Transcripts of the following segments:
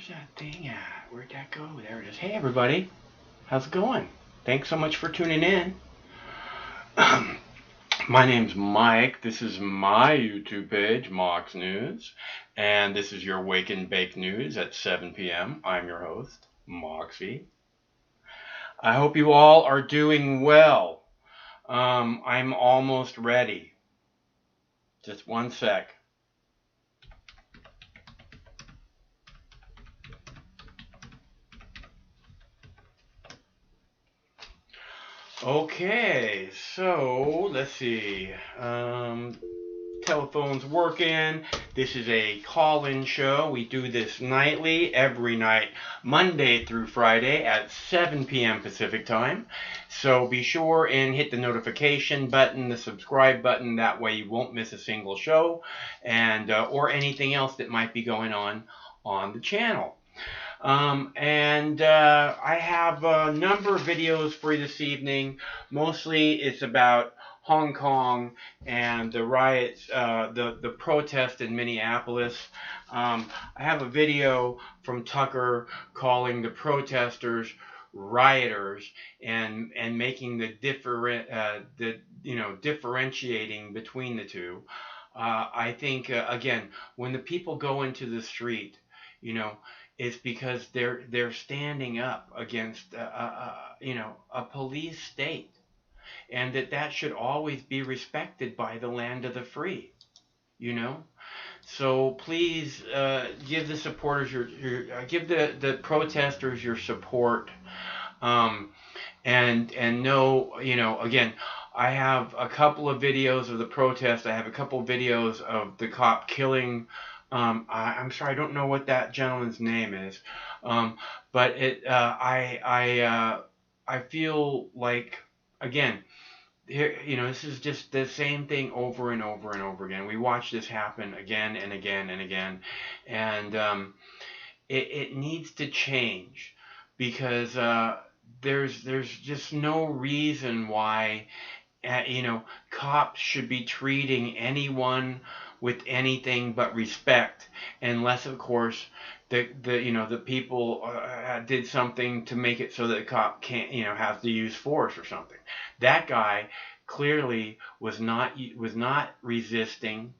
Where's that thing at? Where'd that go? There it is. Hey, everybody. How's it going? Thanks so much for tuning in. My name's Mike. This is my YouTube page, Mox News. And this is your Wake and Bake News at 7 p.m. I'm your host, Moxie. I hope you all are doing well. I'm almost ready. Just one sec. Okay, so let's see. Telephone's working. This is a call-in show. We do this nightly, every night, Monday through Friday at 7 p.m. Pacific time. So be sure and hit the notification button, the subscribe button. That way you won't miss a single show, and or anything else that might be going on the channel. I have a number of videos for you this evening. Mostly it's about Hong Kong and the riots, the protest in Minneapolis. I have a video from Tucker calling the protesters rioters and making the differentiating between the two. I think again, when the people go into the street, it's because they're standing up against a police state, and that should always be respected by the land of the free. So please give the supporters give the protesters your support, and know, again, I have a couple of videos of the protest. I have a couple of videos of the cop killing. I'm sorry, I don't know what that gentleman's name is, but I feel like, again, here, this is just the same thing over and over and over again. We watch this happen again and again and again, and it needs to change, because there's just no reason why cops should be treating anyone with anything but respect, unless of course the people did something to make it so that the cop can't have to use force or something. That guy clearly was not resisting.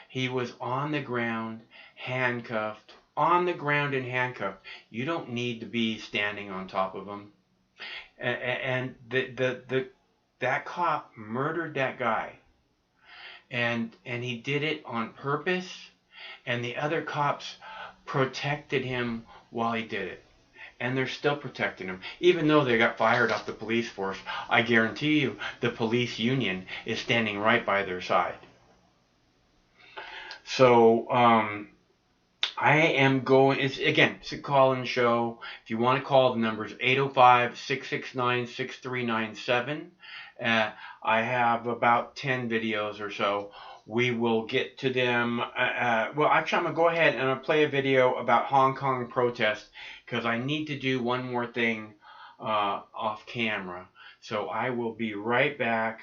He was on the ground, handcuffed. On the ground and handcuffed. You don't need to be standing on top of him. And that cop murdered that guy. And he did it on purpose, and the other cops protected him while he did it. And they're still protecting him. Even though they got fired off the police force, I guarantee you the police union is standing right by their side. So, I am going, it's a call-in show. If you want to call, the number is 805-669-6397. I have about 10 videos or so. We will get to them. Well, actually, I'm going to go ahead and I'll play a video about Hong Kong protest, because I need to do one more thing off camera. So I will be right back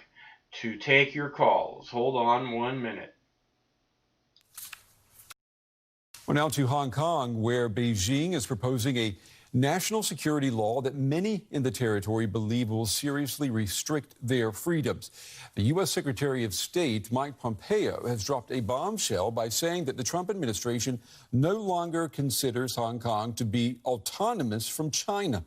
to take your calls. Hold on 1 minute. Well, now to Hong Kong, where Beijing is proposing a national security law that many in the territory believe will seriously restrict their freedoms. The U.S. Secretary of State, Mike Pompeo, has dropped a bombshell by saying that the Trump administration no longer considers Hong Kong to be autonomous from China.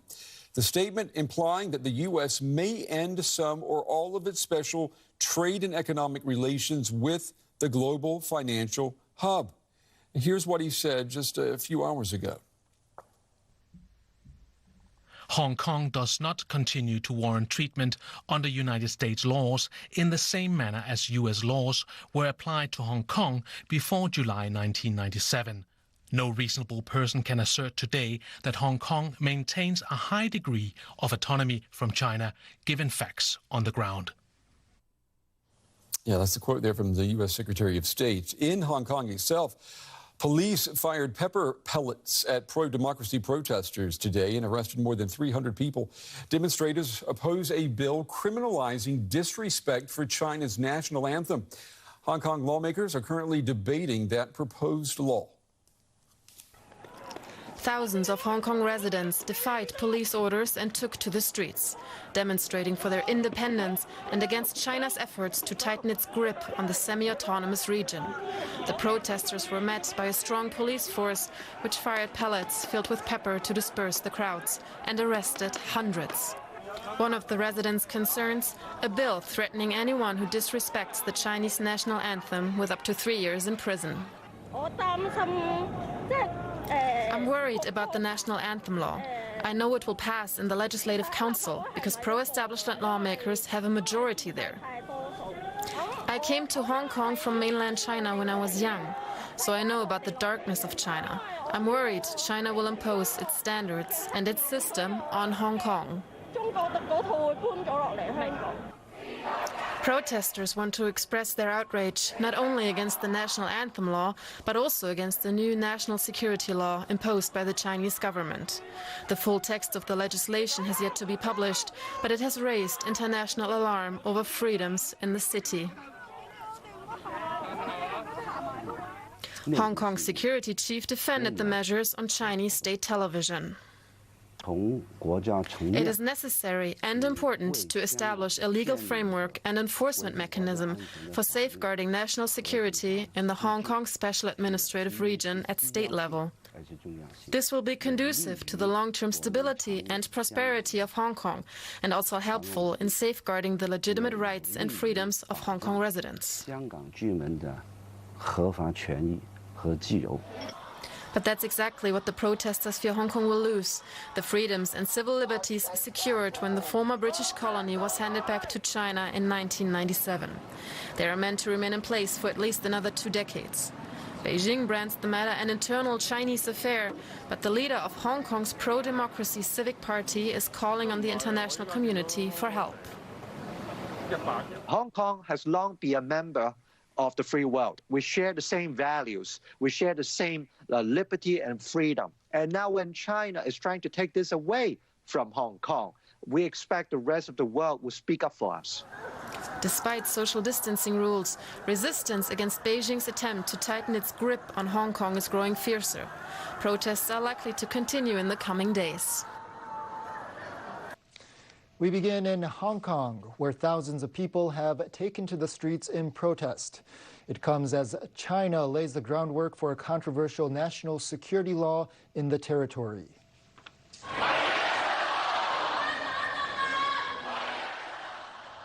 The statement implying that the U.S. may end some or all of its special trade and economic relations with the global financial hub. Here's what he said just a few hours ago. Hong Kong does not continue to warrant treatment under United States laws in the same manner as U.S. laws were applied to Hong Kong before July 1997. No reasonable person can assert today that Hong Kong maintains a high degree of autonomy from China, given facts on the ground. Yeah, that's the quote there from the U.S. Secretary of State. In Hong Kong itself, police fired pepper pellets at pro-democracy protesters today and arrested more than 300 people. Demonstrators oppose a bill criminalizing disrespect for China's national anthem. Hong Kong lawmakers are currently debating that proposed law. Thousands of Hong Kong residents defied police orders and took to the streets, demonstrating for their independence and against China's efforts to tighten its grip on the semi-autonomous region. The protesters were met by a strong police force, which fired pellets filled with pepper to disperse the crowds and arrested hundreds. One of the residents' concerns, a bill threatening anyone who disrespects the Chinese national anthem with up to 3 years in prison. I'm worried about the national anthem law. I know it will pass in the Legislative Council because pro-establishment lawmakers have a majority there. I came to Hong Kong from mainland China when I was young, so I know about the darkness of China. I'm worried China will impose its standards and its system on Hong Kong. Protesters want to express their outrage not only against the national anthem law, but also against the new national security law imposed by the Chinese government. The full text of the legislation has yet to be published, but it has raised international alarm over freedoms in the city. Hong Kong's security chief defended the measures on Chinese state television. It is necessary and important to establish a legal framework and enforcement mechanism for safeguarding national security in the Hong Kong Special Administrative Region at state level. This will be conducive to the long-term stability and prosperity of Hong Kong and also helpful in safeguarding the legitimate rights and freedoms of Hong Kong residents. But that's exactly what the protesters fear Hong Kong will lose: the freedoms and civil liberties secured when the former British colony was handed back to China in 1997. They are meant to remain in place for at least another 2 decades. Beijing brands the matter an internal Chinese affair, but the leader of Hong Kong's pro-democracy Civic Party is calling on the international community for help. Hong Kong has long been a member of the free world. We share the same values. We share the same liberty and freedom. And now when China is trying to take this away from Hong Kong, we expect the rest of the world will speak up for us. Despite social distancing rules, resistance against Beijing's attempt to tighten its grip on Hong Kong is growing fiercer. Protests are likely to continue in the coming days. We begin in Hong Kong, where thousands of people have taken to the streets in protest. It comes as China lays the groundwork for a controversial national security law in the territory.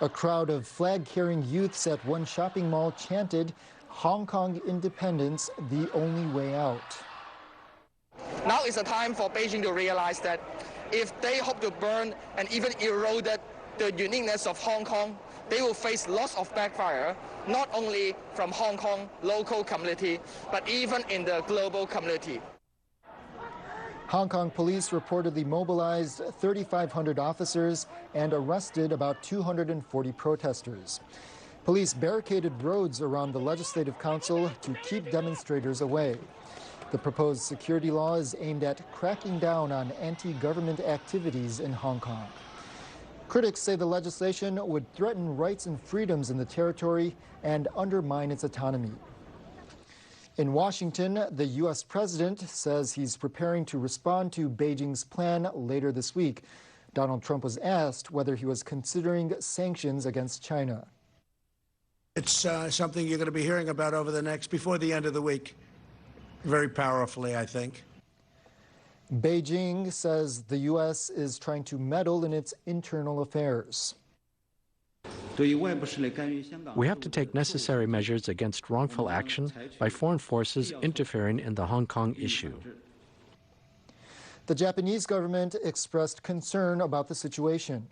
A crowd of flag-carrying youths at one shopping mall chanted, "Hong Kong independence, the only way out." Now is the time for Beijing to realize that if they hope to burn and even erode the uniqueness of Hong Kong, they will face lots of backfire, not only from Hong Kong local community, but even in the global community. Hong Kong police reportedly mobilized 3,500 officers and arrested about 240 protesters. Police barricaded roads around the Legislative Council to keep demonstrators away. The proposed security law is aimed at cracking down on anti-government activities in Hong Kong. Critics say the legislation would threaten rights and freedoms in the territory and undermine its autonomy. In Washington, the U.S. president says he's preparing to respond to Beijing's plan later this week. Donald Trump was asked whether he was considering sanctions against China. It's something you're going to be hearing about before the end of the week. Very powerfully, I think. Beijing says the U.S. is trying to meddle in its internal affairs. We have to take necessary measures against wrongful action by foreign forces interfering in the Hong Kong issue. The Japanese government expressed concern about the situation.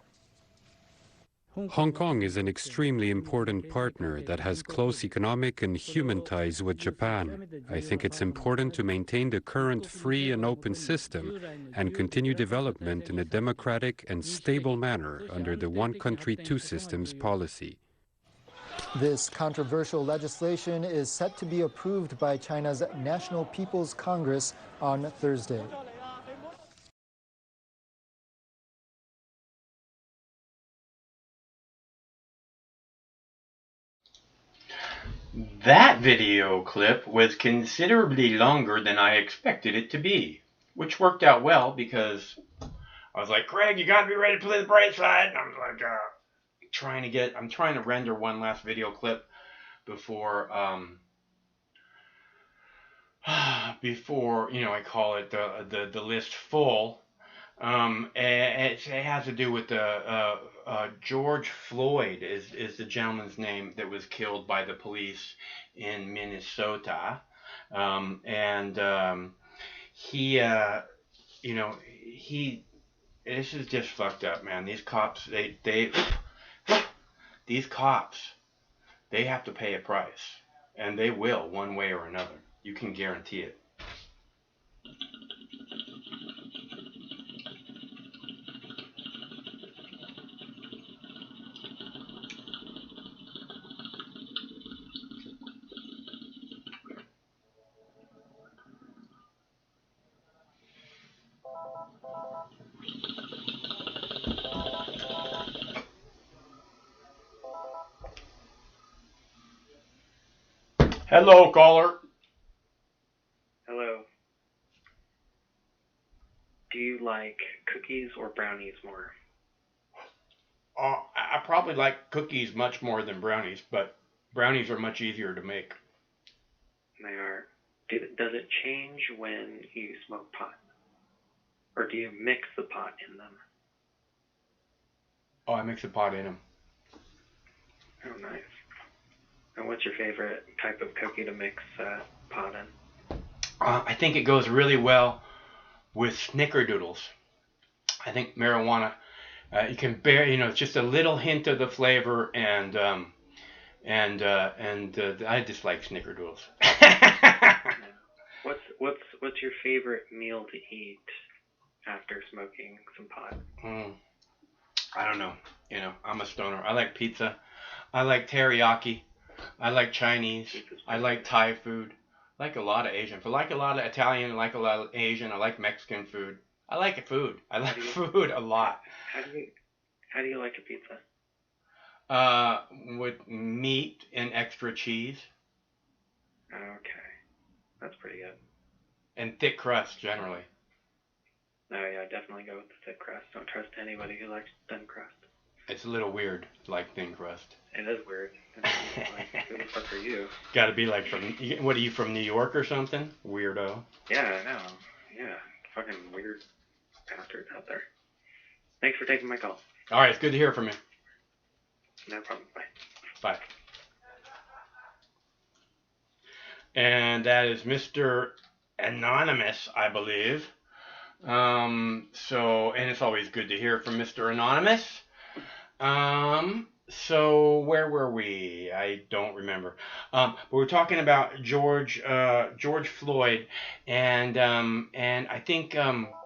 Hong Kong is an extremely important partner that has close economic and human ties with Japan. I think it's important to maintain the current free and open system and continue development in a democratic and stable manner under the one country, two systems policy. This controversial legislation is set to be approved by China's National People's Congress on Thursday. That video clip was considerably longer than I expected it to be. which worked out well because I was like, Craig, you got to be ready to play the bright side. And I was like, I'm trying to render one last video clip before, I call it the list full. And it has to do with the George Floyd is the gentleman's name that was killed by the police in Minnesota, he this is just fucked up, man. These cops they have to pay a price, and they will one way or another. You can guarantee it. Hello, caller. Hello. Do you like cookies or brownies more? I probably like cookies much more than brownies, but brownies are much easier to make. They are. Does it change when you smoke pot? Or do you mix the pot in them? Oh, I mix the pot in them. Oh, nice. And what's your favorite type of cookie to mix pot in? I think it goes really well with snickerdoodles. I think marijuana, you can bear, it's just a little hint of the flavor, and I just like snickerdoodles. What's your favorite meal to eat after smoking some pot? I don't know. I'm a stoner. I like pizza. I like teriyaki. I like Chinese. I like Thai food. I like a lot of Asian food. I like a lot of Italian. I like a lot of Asian. I like Mexican food. I like food. I like food a lot. How do you like a pizza? With meat and extra cheese. Okay. That's pretty good. And thick crust, generally. Oh, yeah, definitely go with the thick crust. Don't trust anybody who likes thin crust. It's a little weird, like thin crust. It is weird. Who the fuck are you? Gotta be like what are you, from New York or something? Weirdo. Yeah, I know. Yeah, fucking weird bastards out there. Thanks for taking my call. All right, it's good to hear from you. No problem. Bye. Bye. And that is Mr. Anonymous, I believe. And it's always good to hear from Mr. Anonymous. So where were we? I don't remember. But we're talking about George Floyd, and I think that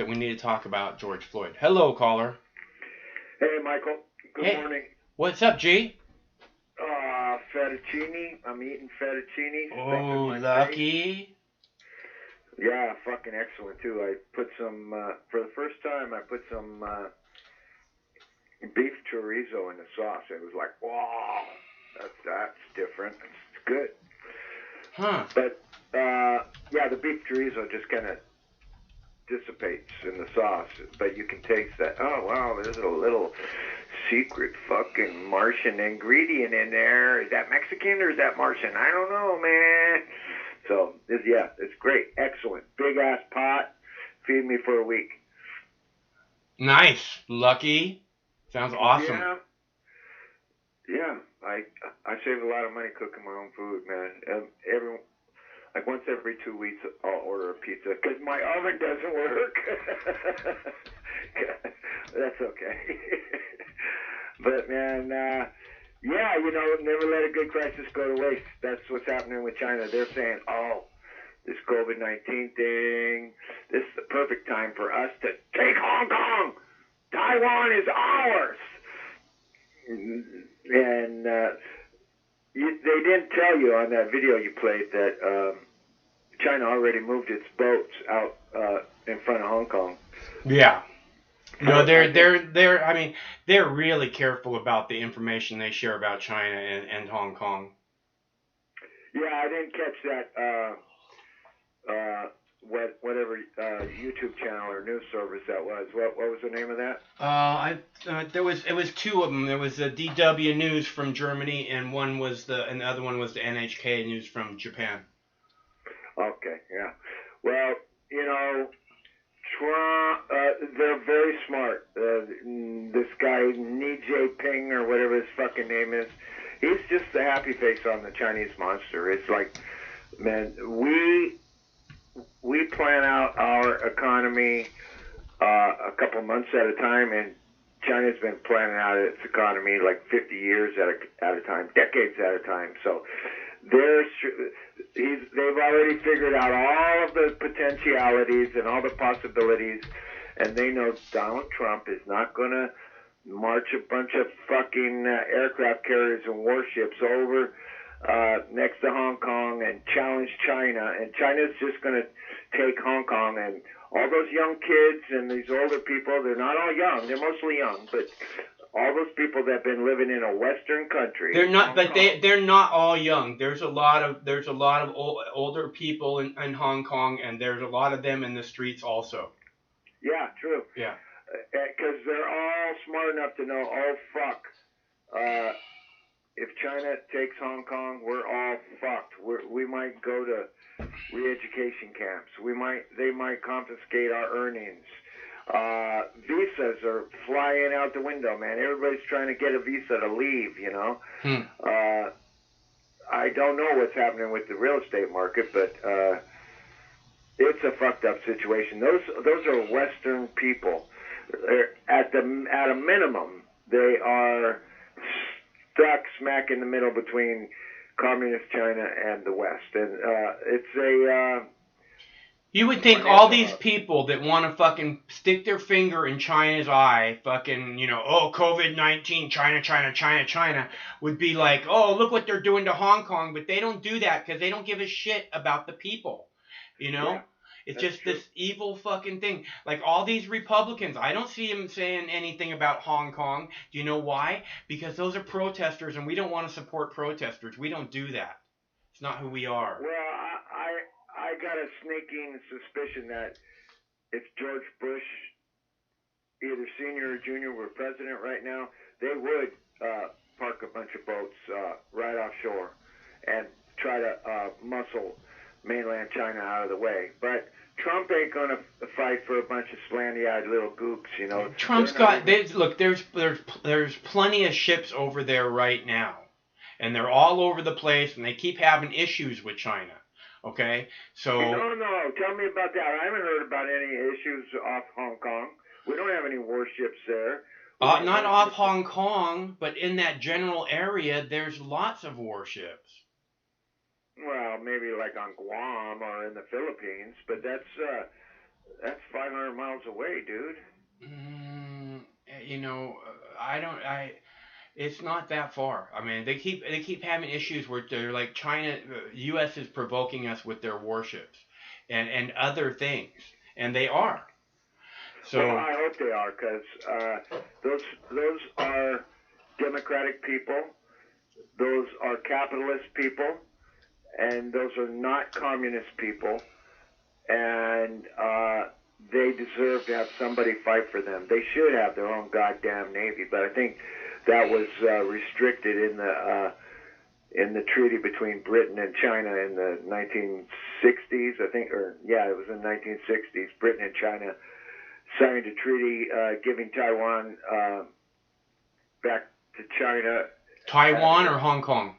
we need to talk about George Floyd. Hello, caller. Hey, Michael. Good morning. What's up, G? Fettuccine. I'm eating fettuccine. Oh, lucky. Yeah, fucking excellent too. I put some for the first time. I put some beef chorizo in the sauce. It was like, wow, that's different. It's good. Huh. But yeah, the beef chorizo just kind of dissipates in the sauce, but you can taste that. Oh wow, there's a little secret fucking Martian ingredient in there. Is that Mexican or is that Martian? I don't know, man. So it's great, excellent, big ass pot. Feed me for a week. Nice, lucky. Sounds awesome. Yeah. I save a lot of money cooking my own food, man. Once every 2 weeks, I'll order a pizza because my oven doesn't work. That's okay. But man, yeah, never let a good crisis go to waste. That's what's happening with China. They're saying, oh, this COVID-19 thing, this is the perfect time for us to take Hong Kong. Taiwan is ours. And they didn't tell you on that video you played that China already moved its boats out in front of Hong Kong. Yeah. No, they're really careful about the information they share about China and Hong Kong. Yeah, I didn't catch that whatever YouTube channel or news service that was. What was the name of that? It was two of them. There was the DW News from Germany, and the other one was the NHK News from Japan. Okay, yeah. Well, Trump, they're very smart. This guy, Ni Jinping, or whatever his fucking name is, he's just the happy face on the Chinese monster. It's like, man, we plan out our economy a couple months at a time, and China's been planning out its economy like 50 years at a time, decades at a time. So they've already figured out all of the potentialities and all the possibilities, and they know Donald Trump is not going to march a bunch of fucking aircraft carriers and warships over next to Hong Kong and challenge China, and China's just going to take Hong Kong, and all those young kids and these older people, they're not all young, they're mostly young, but all those people that have been living in a Western country. They're not, but they're not all young. There's a lot of older people in Hong Kong, and there's a lot of them in the streets also. Yeah, true. Yeah. Because they're all smart enough to know, oh fuck, if China takes Hong Kong, we're all fucked. We might go to re-education camps. They might confiscate our earnings. Visas are flying out the window, man. Everybody's trying to get a visa to leave, I don't know what's happening with the real estate market, but it's a fucked up situation. Those are Western people. At a minimum, they are stuck smack in the middle between communist China and the West, and it's a. You would think all these people that want to fucking stick their finger in China's eye, fucking, oh, COVID-19, China, would be like, oh, look what they're doing to Hong Kong, but they don't do that because they don't give a shit about the people, Yeah, It's just this evil fucking thing. Like all these Republicans, I don't see them saying anything about Hong Kong. Do you know why? Because those are protesters, and we don't want to support protesters. We don't do that. It's not who we are. Well, I got a sneaking suspicion that if George Bush, either senior or junior, were president right now, they would park a bunch of boats right offshore and try to muscle mainland China out of the way. But Trump ain't going to fight for a bunch of slanty-eyed little gooks, Trump's got... Look, there's plenty of ships over there right now. And they're all over the place, and they keep having issues with China. Okay? So... No. Tell me about that. I haven't heard about any issues off Hong Kong. We don't have any warships there. Not off Hong Kong, but in that general area, there's lots of warships. Well, maybe like on Guam or in the Philippines, but that's 500 miles away, dude. It's not that far. I mean, they keep having issues where they're like China, U.S. is provoking us with their warships and other things, and they are. So well, I hope they are, because those are democratic people, those are capitalist people, and those are not communist people, and they deserve to have somebody fight for them. They should have their own goddamn navy, but I think that was restricted in the treaty between Britain and China in the 1960s, I think, it was in the 1960s. Britain and China signed a treaty giving Taiwan back to China. Taiwan or Hong Kong?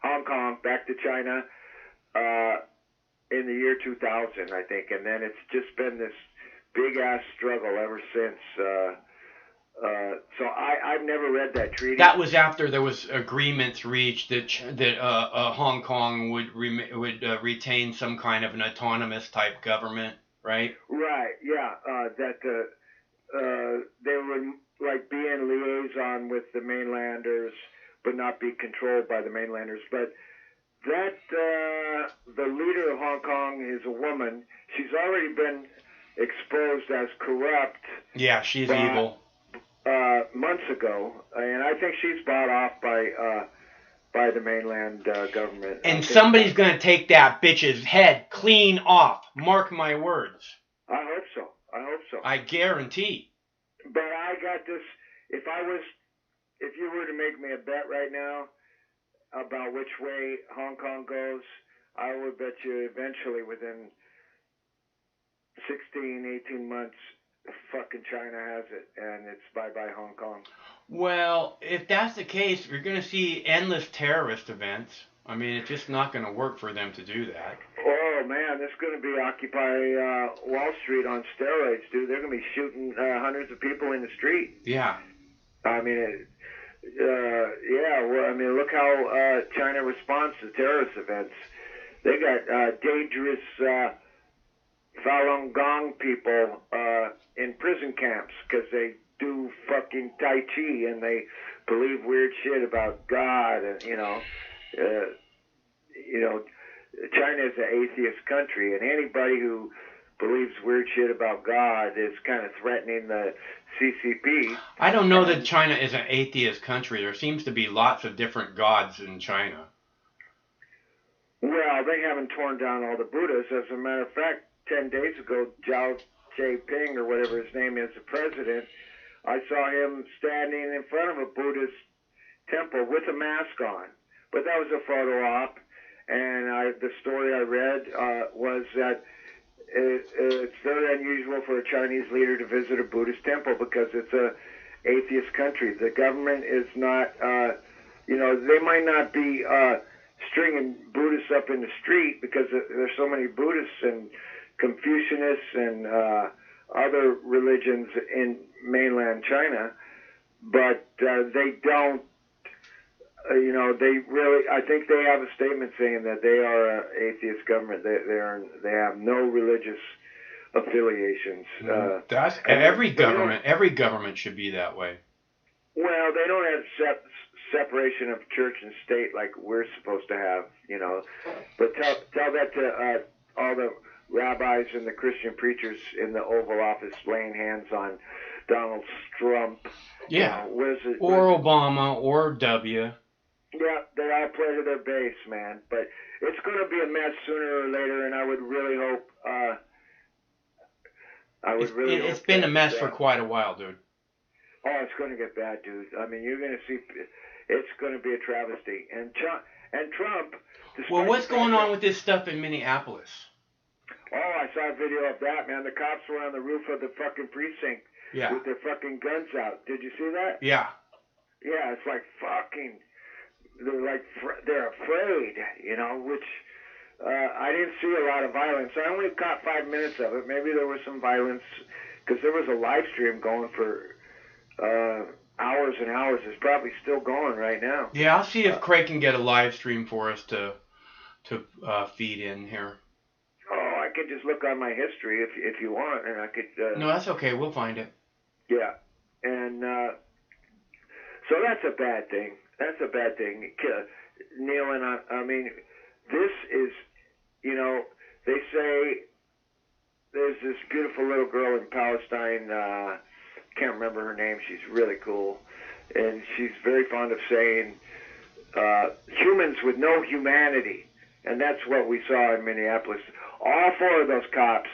Hong Kong back to China in the year 2000, I think, and then it's just been this big ass struggle ever since. So I've never read that treaty. That was after there was agreements reached that Hong Kong would retain some kind of an autonomous type government, right? Right. Yeah. That they would like be in liaison with the mainlanders, but not be controlled by the mainlanders. But that the leader of Hong Kong is a woman. She's already been exposed as corrupt. Yeah, she's evil. Months ago, and I think she's bought off by by the mainland government. And somebody's going to take that bitch's head clean off. Mark my words. I hope so. I hope so. I guarantee. But I got this. If you were to make me a bet right now about which way Hong Kong goes, I would bet you eventually within 16, 18 months, fucking China has it, and it's bye-bye Hong Kong. Well, if that's the case, you're going to see endless terrorist events. I mean, it's just not going to work for them to do that. Oh, man, it's going to be Occupy Wall Street on steroids, dude. They're going to be shooting hundreds of people in the street. Yeah. I mean, look how China responds to terrorist events. They got dangerous Falun Gong people in prison camps because they do fucking Tai Chi and they believe weird shit about God and, China is an atheist country, and anybody who believes weird shit about God is kind of threatening the CCP. I don't know that China is an atheist country. There seems to be lots of different gods in China. Well, they haven't torn down all the Buddhas. As a matter of fact, 10 days ago, Zhao Jinping, or whatever his name is, the president, I saw him standing in front of a Buddhist temple with a mask on. But that was a photo op, and the story I read was that it's very unusual for a Chinese leader to visit a Buddhist temple because it's a atheist country. The government is not, they might not be stringing Buddhists up in the street because there's so many Buddhists and Confucianists and other religions in mainland China, but they don't. They really. I think they have a statement saying that they are an atheist government. They have no religious affiliations. That's every government. Every government should be that way. Well, they don't have separation of church and state like we're supposed to have. But tell that to all the rabbis and the Christian preachers in the Oval Office laying hands on Donald Trump. Yeah. Or Obama or W. Yeah, they all play to their base, man. But it's going to be a mess sooner or later, and I would really hope. It's been a mess for quite a while, dude. Oh, it's going to get bad, dude. I mean, you're going to see. It's going to be a travesty. And Trump. Well, what's going on with this stuff in Minneapolis? Oh, I saw a video of that, man. The cops were on the roof of the fucking precinct with their fucking guns out. Did you see that? Yeah. Yeah, it's like fucking. They're afraid, which I didn't see a lot of violence. I only caught 5 minutes of it. Maybe there was some violence because there was a live stream going for hours and hours. It's probably still going right now. Yeah, I'll see if Craig can get a live stream for us to feed in here. Oh, I could just look on my history if you want, and I could. No, that's okay. We'll find it. Yeah, and so that's a bad thing. That's a bad thing. Neil, and I mean, this is, they say there's this beautiful little girl in Palestine, can't remember her name, she's really cool, and she's very fond of saying, humans with no humanity, and that's what we saw in Minneapolis. All 4 of those cops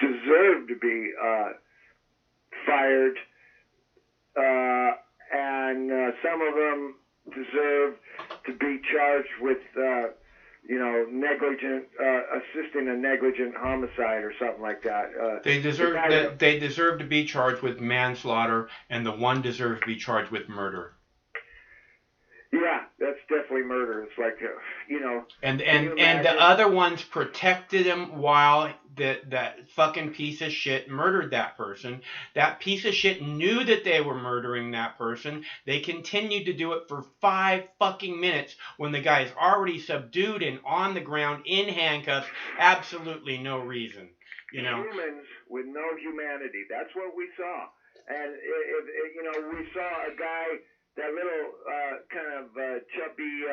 deserve to be fired, and some of them deserve to be charged with, negligent, assisting a negligent homicide or something like that. They deserve to be charged with manslaughter, and the one deserves to be charged with murder. Yeah, that's definitely murder. It's like, And the other ones protected him while that fucking piece of shit murdered that person. That piece of shit knew that they were murdering that person. They continued to do it for 5 fucking minutes when the guy's already subdued and on the ground in handcuffs. Absolutely no reason. Humans with no humanity. That's what we saw. And we saw a guy. That little kind of chubby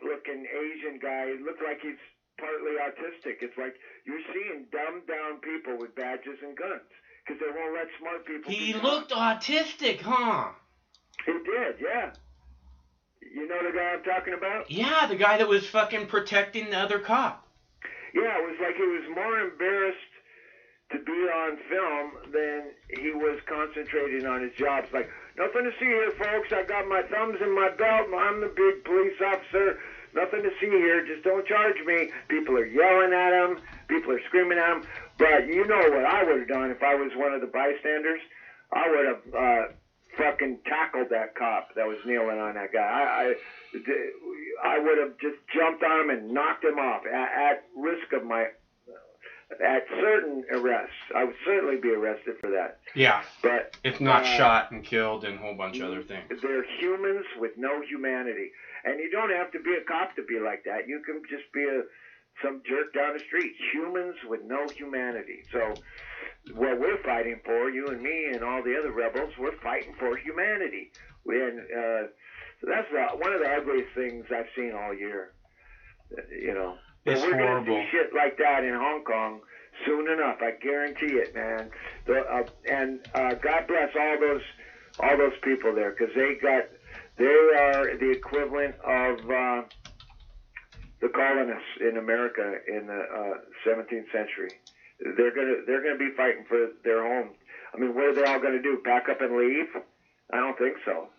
looking Asian guy looked like he's partly autistic. It's like you're seeing dumbed down people with badges and guns because they won't let smart people. He looked autistic, huh? He did, yeah. You know the guy I'm talking about? Yeah, the guy that was fucking protecting the other cop. Yeah, it was like he was more embarrassed to be on film than he was concentrating on his job. It's like, nothing to see here, folks. I got my thumbs in my belt. I'm the big police officer. Nothing to see here. Just don't charge me. People are yelling at him. People are screaming at him. But you know what I would have done if I was one of the bystanders? I would have fucking tackled that cop that was kneeling on that guy. I would have just jumped on him and knocked him off at risk of at certain arrests. I would certainly be arrested for that. Yeah. But if not shot and killed and a whole bunch of other things. They're humans with no humanity. And you don't have to be a cop to be like that. You can just be some jerk down the street. Humans with no humanity. So what we're fighting for, you and me and all the other rebels, we're fighting for humanity. So that's one of the ugliest things I've seen all year. You know. It's we're horrible. Gonna do shit like that in Hong Kong soon enough. I guarantee it, man. And God bless all those people there, because they are the equivalent of the colonists in America in the 17th century. They're gonna be fighting for their home. I mean, what are they all gonna do? Pack up and leave? I don't think so.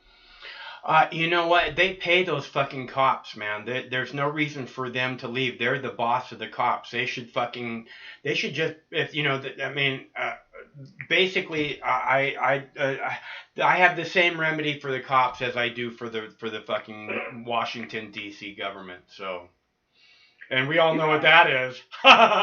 You know what? They pay those fucking cops, man. There's no reason for them to leave. They're the boss of the cops. They should just, if you know, I mean, basically, I have the same remedy for the cops as I do for the fucking Washington D.C. government. So, and we all know what that is. Ugly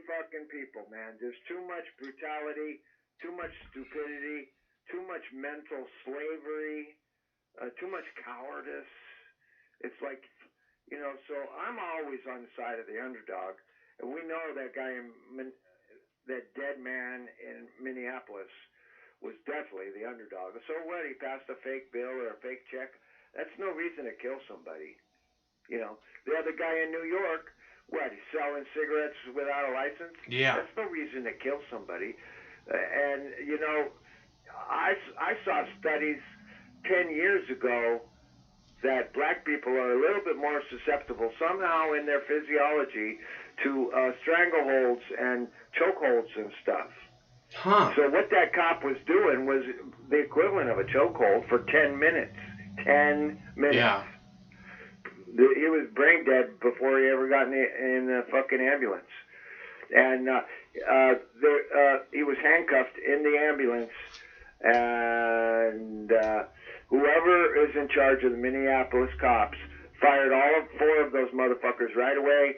fucking people, man. There's too much brutality, too much stupidity. Too much mental slavery, too much cowardice. It's like, you know, so I'm always on the side of the underdog. And we know that guy, that dead man in Minneapolis was definitely the underdog. So what? He passed a fake bill or a fake check? That's no reason to kill somebody. You know, the other guy in New York, what? He's selling cigarettes without a license? Yeah. That's no reason to kill somebody. And, you know, I saw studies 10 years ago that black people are a little bit more susceptible somehow in their physiology to strangleholds and chokeholds and stuff. Huh. So what that cop was doing was the equivalent of a chokehold for 10 minutes. 10 minutes. Yeah. He was brain dead before he ever got in the fucking ambulance. And he was handcuffed in the ambulance. And whoever is in charge of the Minneapolis cops fired all 4 of those motherfuckers right away.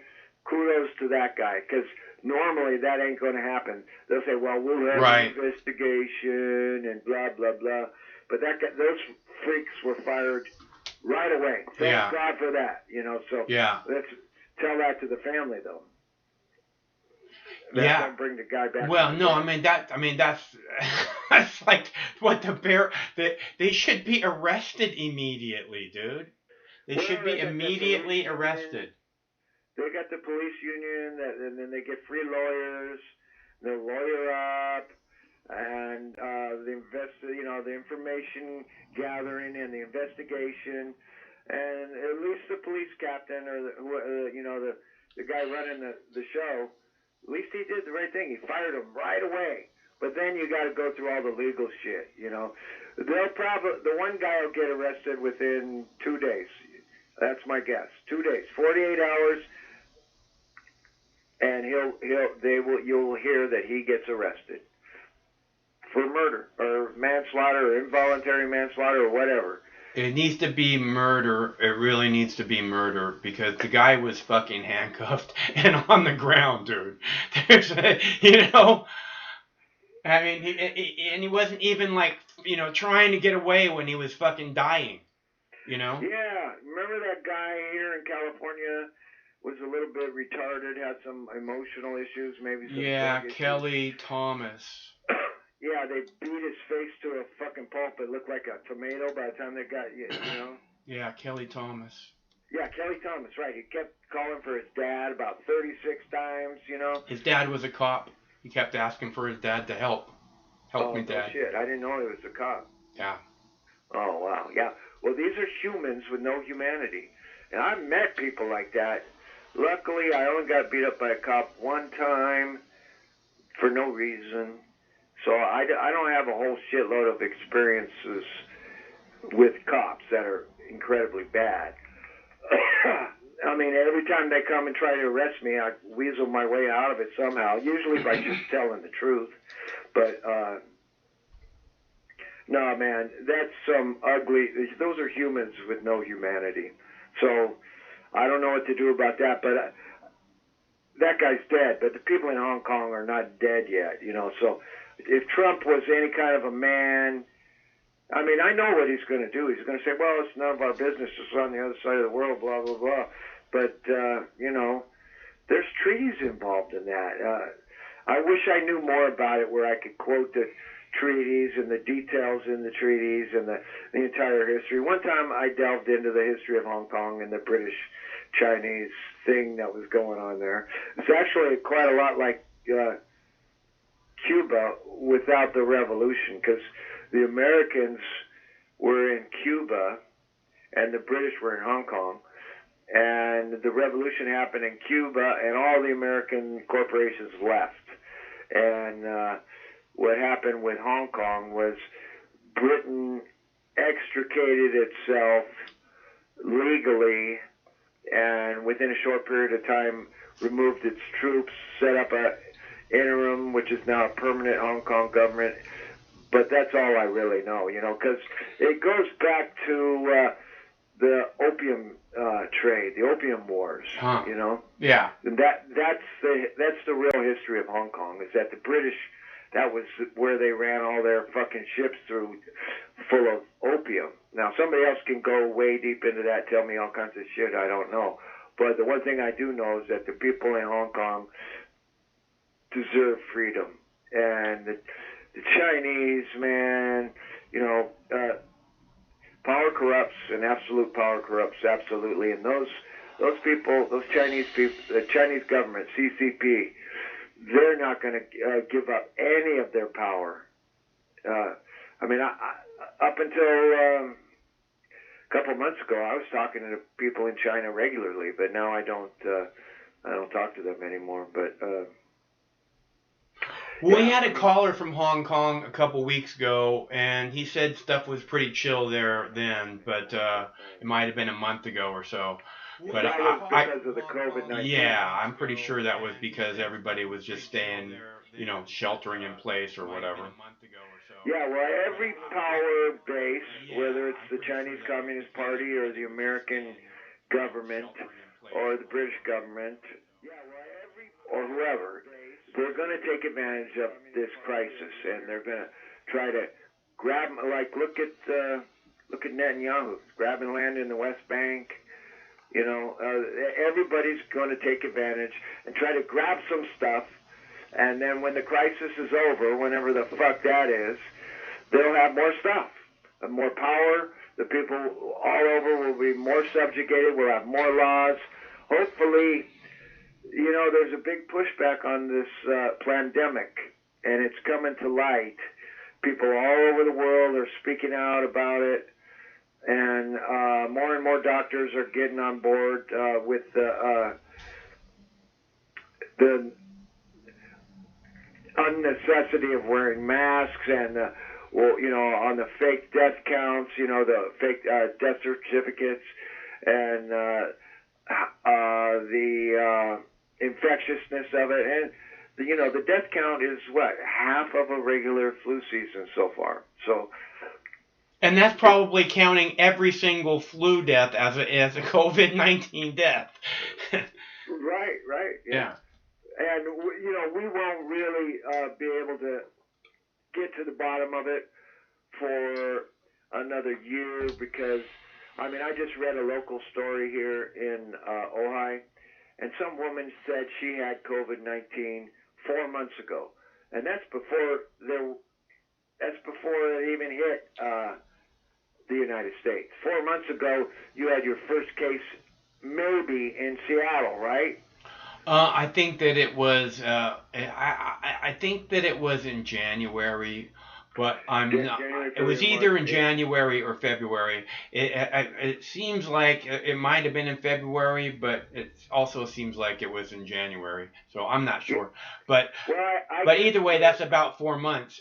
Kudos to that guy, because normally that ain't going to happen. They'll say, well, we'll have an investigation and blah, blah, blah. But those freaks were fired right away. Thank God for that, you know. So let's tell that to the family, though. Don't bring the guy back. Well, no, I mean that's that's like what they should be arrested immediately, dude. They should be immediately arrested. They got the police union, and then they get free lawyers. They'll lawyer up, and the information gathering and the investigation, and at least the police captain or the guy running the show. At least he did the right thing. He fired him right away. But then you got to go through all the legal shit, you know. The one guy will get arrested within 2 days. That's my guess. 2 days, 48 hours, and you'll hear that he gets arrested for murder or manslaughter or involuntary manslaughter or whatever. It needs to be murder. It really needs to be murder, because the guy was fucking handcuffed and on the ground, dude. I mean, he wasn't even trying to get away when he was fucking dying, you know? Yeah, remember that guy here in California was a little bit retarded, had some emotional issues, maybe some drug issues. Kelly Thomas. Yeah, they beat his face to a fucking pulp. It looked like a tomato by the time they got you know? Yeah, Kelly Thomas. Yeah, Kelly Thomas, right. He kept calling for his dad about 36 times, you know? His dad was a cop. He kept asking for his dad to help. Help me, Dad. Oh, shit. I didn't know he was a cop. Yeah. Oh, wow. Yeah. Well, these are humans with no humanity. And I've met people like that. Luckily, I only got beat up by a cop one time for no reason. So I don't have a whole shitload of experiences with cops that are incredibly bad. I mean, every time they come and try to arrest me, I weasel my way out of it somehow, usually by just telling the truth. But, no, man, that's some ugly, those are humans with no humanity. So I don't know what to do about that, but that guy's dead. But the people in Hong Kong are not dead yet, you know. So if Trump was any kind of a man, I mean, I know what he's going to do. He's going to say, well, it's none of our business. It's on the other side of the world, blah, blah, blah. But, you know, there's treaties involved in that. I wish I knew more about it, where I could quote the treaties and the details in the treaties and the entire history. One time I delved into the history of Hong Kong and the British-Chinese thing that was going on there. It's actually quite a lot like Cuba without the revolution, because the Americans were in Cuba and the British were in Hong Kong, and the revolution happened in Cuba and all the American corporations left. And what happened with Hong Kong was Britain extricated itself legally and within a short period of time removed its troops, set up a interim, which is now a permanent Hong Kong government. But that's all I really know, you know, because it goes back to the opium trade, the opium wars, you know. Yeah. And that's the real history of Hong Kong, is that the British, that was where they ran all their fucking ships through, full of opium. Now, somebody else can go way deep into that, tell me all kinds of shit, I don't know. But the one thing I do know is that the people in Hong Kong deserve freedom. And the Chinese, man, you know, power corrupts, and absolute power corrupts, absolutely. And those people, those Chinese people, the Chinese government, CCP, they're not going to give up any of their power. I mean, up until a couple of months ago, I was talking to people in China regularly, but now I don't talk to them anymore. But we had a caller from Hong Kong a couple weeks ago, and he said stuff was pretty chill there then, but it might have been a month ago or so. But because of the COVID-19. Yeah, I'm pretty sure that was because everybody was just staying, you know, sheltering in place or whatever. Yeah, well, every power base, whether it's the Chinese Communist Party or the American government or the British government or whoever, they're going to take advantage of this crisis, and they're going to try to grab, like, look at Netanyahu grabbing land in the West Bank. You know, everybody's going to take advantage and try to grab some stuff, and then when the crisis is over, whenever the fuck that is, they'll have more stuff, and more power. The people all over will be more subjugated. We'll have more laws. Hopefully, you know, there's a big pushback on this pandemic, and it's coming to light. People all over the world are speaking out about it. And more doctors are getting on board with the unnecessity of wearing masks, and well, you know, on the fake death counts, you know, the fake death certificates, and the infectiousness of it, and you know, the death count is what, half of a regular flu season so far. So. And that's probably counting every single flu death as a COVID-19 death. Right. Yeah. And, you know, we won't really be able to get to the bottom of it for another year because, I mean, I just read a local story here in Ojai, and some woman said she had COVID-19 4 months ago. And that's before it even hit the United States. 4 months ago, you had your first case maybe in Seattle, right? I think that it was. I think that it was in January, But I'm not. It was either in January or February. It seems like it might have been in February, but it also seems like it was in January. So I'm not sure. But either way, that's about 4 months.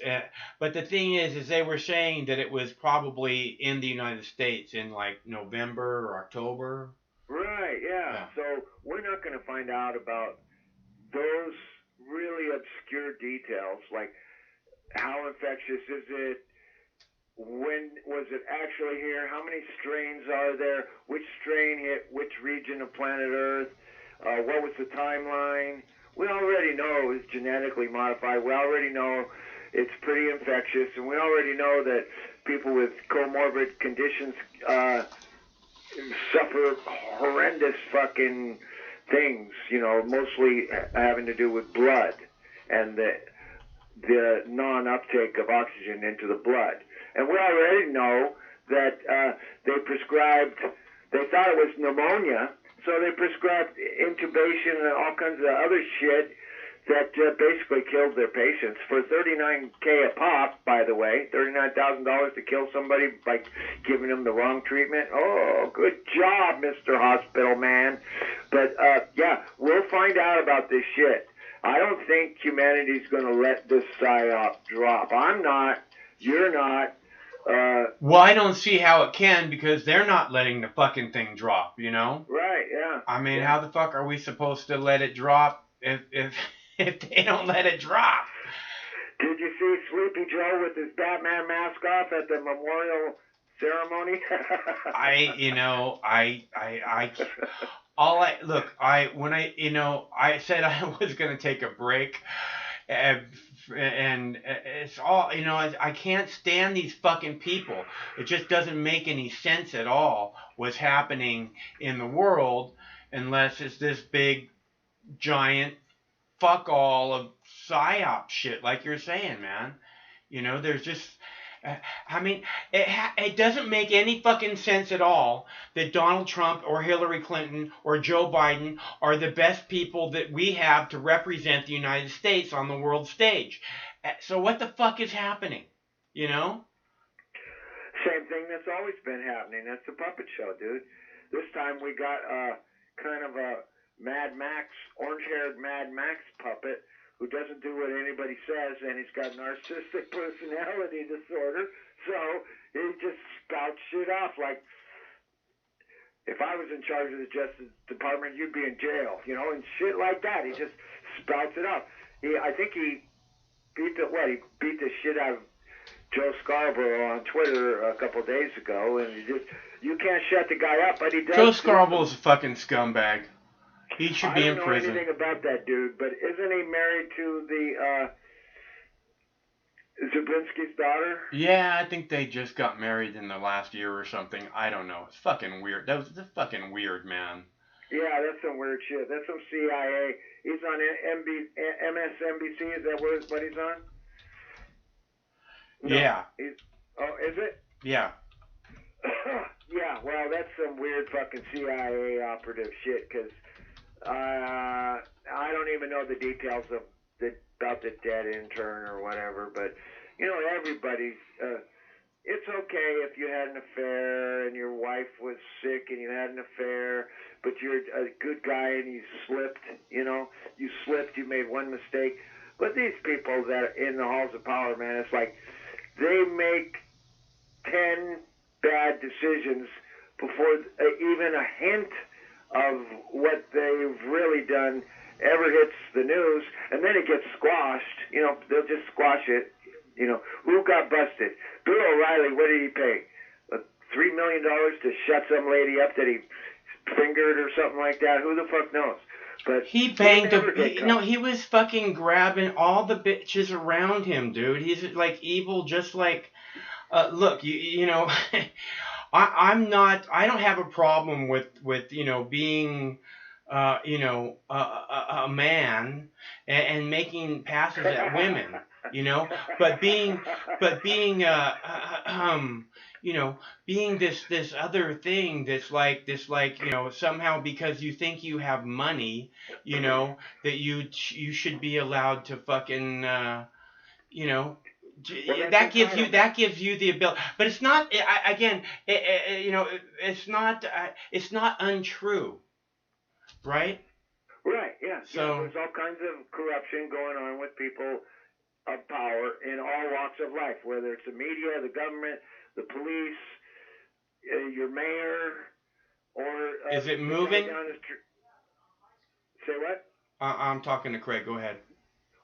But the thing is they were saying that it was probably in the United States in like November or October. Right. Yeah. So we're not going to find out about those really obscure details, like how infectious is it? When was it actually here? How many strains are there? Which strain hit which region of planet Earth? What was the timeline? We already know it was genetically modified. We already know it's pretty infectious. And we already know that people with comorbid conditions suffer horrendous fucking things, you know, mostly having to do with blood and the non-uptake of oxygen into the blood. And we already know that they thought it was pneumonia, so they prescribed intubation and all kinds of other shit that basically killed their patients for $39K a pop, by the way, $39,000 to kill somebody by giving them the wrong treatment. Oh, good job, Mr. Hospital Man. But, yeah, we'll find out about this shit. I don't think humanity's going to let this psyop drop. I'm not. You're not. Well, I don't see how it can because they're not letting the fucking thing drop, you know? Right, yeah. I mean, how the fuck are we supposed to let it drop if they don't let it drop? Did you see Sleepy Joe with his Batman mask off at the memorial ceremony? I said I was going to take a break, and it's all, you know, I can't stand these fucking people. It just doesn't make any sense at all what's happening in the world unless it's this big, giant fuck all of psyop shit like you're saying, man. You know, there's just... I mean, it doesn't make any fucking sense at all that Donald Trump or Hillary Clinton or Joe Biden are the best people that we have to represent the United States on the world stage. So what the fuck is happening? You know? Same thing that's always been happening. That's the puppet show, dude. This time we got kind of a Mad Max, orange-haired Mad Max puppet who doesn't do what anybody says, and he's got narcissistic personality disorder, so he just spouts shit off like, if I was in charge of the Justice Department, you'd be in jail, you know, and shit like that. He just spouts it off. I think he beat the shit out of Joe Scarborough on Twitter a couple of days ago, and you can't shut the guy up, but he does. Joe Scarborough's a fucking scumbag. He should be in prison. I don't know anything about that dude, but isn't he married to the Zabrisky's daughter? Yeah, I think they just got married in the last year or something. I don't know. It's fucking weird. That's fucking weird, man. Yeah, that's some weird shit. That's some CIA. He's on MSNBC. Is that what he's on? No, yeah. Is it? Yeah. Yeah, well, that's some weird fucking CIA operative shit, because I don't even know the details about the dead intern or whatever, but, you know, everybody's, it's okay if you had an affair and your wife was sick and you had an affair, but you're a good guy and you slipped, you know, you made one mistake. But these people that are in the halls of power, man, it's like they make 10 bad decisions before even a hint of what they've really done ever hits the news, and then it gets squashed. You know, they'll just squash it. You know, who got busted? Bill O'Reilly, what did he pay? $3 million to shut some lady up that he fingered or something like that? Who the fuck knows? But he banged he was fucking grabbing all the bitches around him, dude. He's like evil, just like, look, you know, I don't have a problem with you know, being, you know, a man and making passes at women, you know, but being, you know, being this other thing that's like, you know, somehow because you think you have money, you know, that you should be allowed to fucking, you know, Well, that gives you the ability, but it's not. Again, it's not untrue, right? Right, yeah. So there's all kinds of corruption going on with people of power in all walks of life, whether it's the media, the government, the police, your mayor, or is it the moving? guy down the street. Say what? I'm talking to Craig. Go ahead.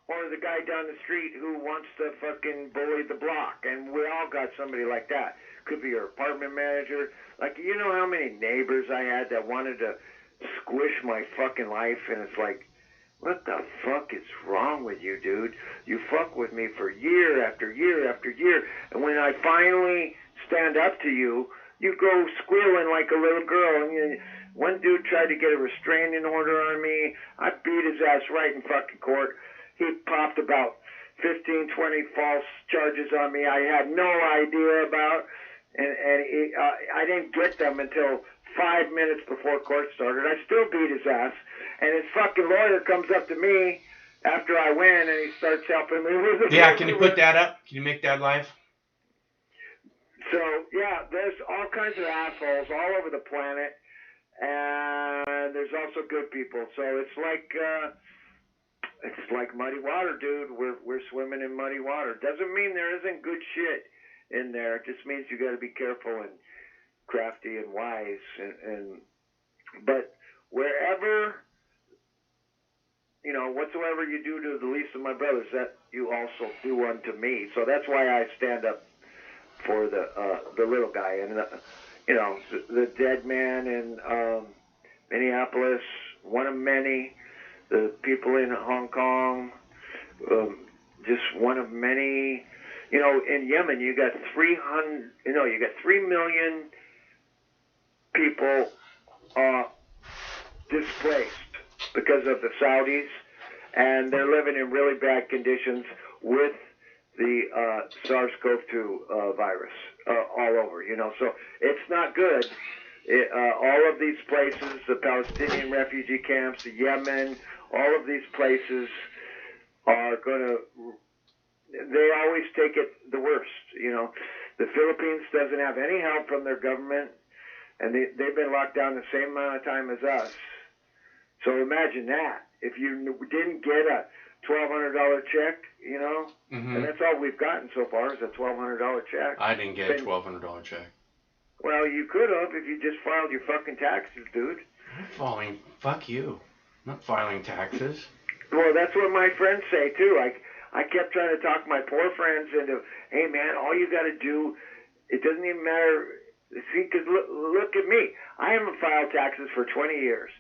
Or the guy down the street who wants to fucking bully the block, and we all got somebody like that. Could be your apartment manager. Like, you know how many neighbors I had that wanted to squish my fucking life, and it's like, what the fuck is wrong with you, dude? You fuck with me for year after year after year, and when I finally stand up to you, you go squealing like a little girl. And one dude tried to get a restraining order on me. I beat his ass right in fucking court. He popped about 15, 20 false charges on me I had no idea about, and I didn't get them until 5 minutes before court started. I still beat his ass, and his fucking lawyer comes up to me after I win, and he starts helping me with it. Yeah, can you put that up? Can you make that live? So, yeah, there's all kinds of assholes all over the planet, and there's also good people. So it's like muddy water, dude. We're swimming in muddy water. Doesn't mean there isn't good shit in there. It just means you got to be careful and crafty and wise. But wherever, whatsoever you do to the least of my brothers, that you also do unto me. So that's why I stand up for the little guy, and the dead man in Minneapolis, one of many. The people in Hong Kong, just one of many. In Yemen, you got 3 million people displaced because of the Saudis, and they're living in really bad conditions with the SARS-CoV-2 virus all over. So it's not good. All of these places, the Palestinian refugee camps, the Yemen, all of these places are they always take it the worst. The Philippines doesn't have any help from their government, and they've been locked down the same amount of time as us. So imagine that. If you didn't get a $1,200 check, Mm-hmm. and that's all we've gotten so far is a $1,200 check. I didn't get a $1,200 check. Well, you could have if you just filed your fucking taxes, dude. Fuck you. I'm not filing taxes. Well, that's what my friends say, too. I kept trying to talk my poor friends into, hey, man, all you got to do, it doesn't even matter. See, because look at me. I haven't filed taxes for 20 years.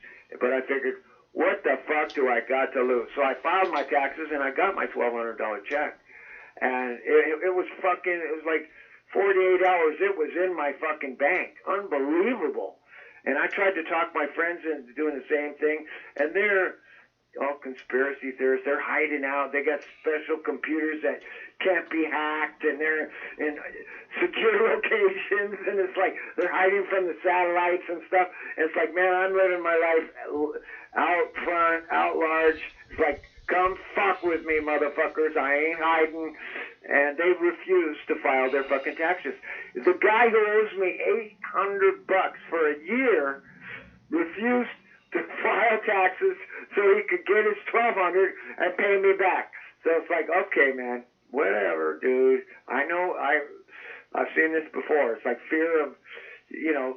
But I figured, what the fuck do I got to lose? So I filed my taxes, and I got my $1,200 check. And it was like 48 hours, it was in my fucking bank. Unbelievable. And I tried to talk my friends into doing the same thing, and they're all conspiracy theorists. They're hiding out. They got special computers that can't be hacked, and they're in secure locations, and it's like they're hiding from the satellites and stuff. And it's like, man, I'm living my life out front, out large. It's like, come fuck with me, motherfuckers. I ain't hiding. And they refuse to file their fucking taxes. The guy who owes me $800 for a year refused to file taxes so he could get his $1,200 and pay me back. So it's like, okay, man, whatever, dude. I know I've seen this before. It's like fear of,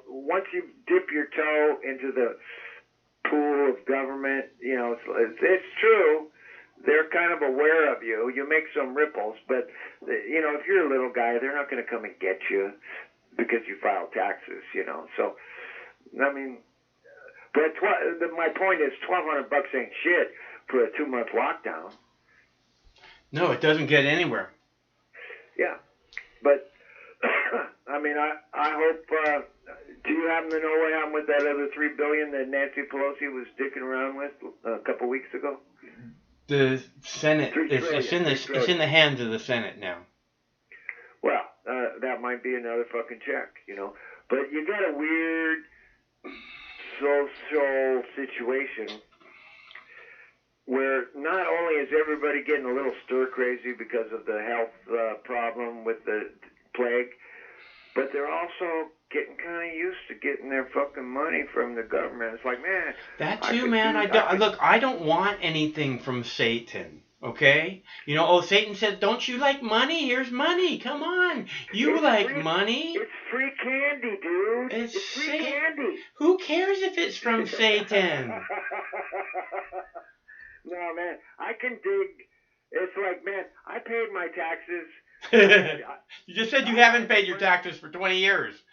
once you dip your toe into the pool of government, it's true. They're kind of aware of you. You make some ripples, but, if you're a little guy, they're not going to come and get you because you file taxes, So, I mean, but my point is $1,200 ain't shit for a 2-month lockdown. No, it doesn't get anywhere. Yeah, but, I mean, I hope, do you happen to know what happened with that other $3 billion that Nancy Pelosi was dicking around with a couple weeks ago? The Senate, it's in the hands of the Senate now. Well, that might be another fucking check, But you got a weird social situation. where not only is everybody getting a little stir crazy because of the health problem with the plague, but they're also getting kind of used to getting their fucking money from the government. It's like, man, that too, man. I don't want anything from Satan. Okay? You know, oh, Satan said, don't you like money? Here's money. Come on. You like money. It's free candy, dude. It's free candy. Who cares if it's from Satan? No, man. I can dig. It's like, man, I paid my taxes. You just said you haven't paid your taxes for 20 years.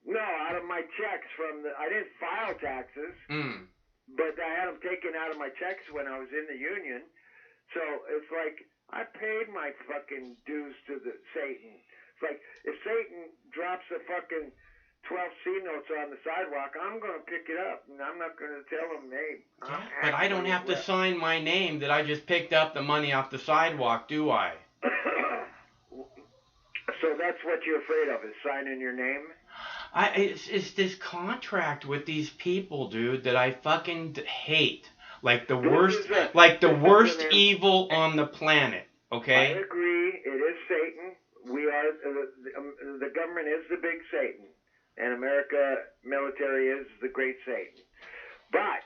No, out of my checks I didn't file taxes, but I had them taken out of my checks when I was in the union. So it's like, I paid my fucking dues to Satan. It's like, if Satan drops a fucking 12 C notes on the sidewalk, I'm going to pick it up, and I'm not going to tell him, hey. But I don't have to sign my name that I just picked up the money off the sidewalk, do I? So that's what you're afraid of, is signing your name? It's this contract with these people, dude, that I fucking hate. Like the worst evil on the planet, okay? I agree. It is Satan. We are, the government is the big Satan. And America military is the great Satan. But,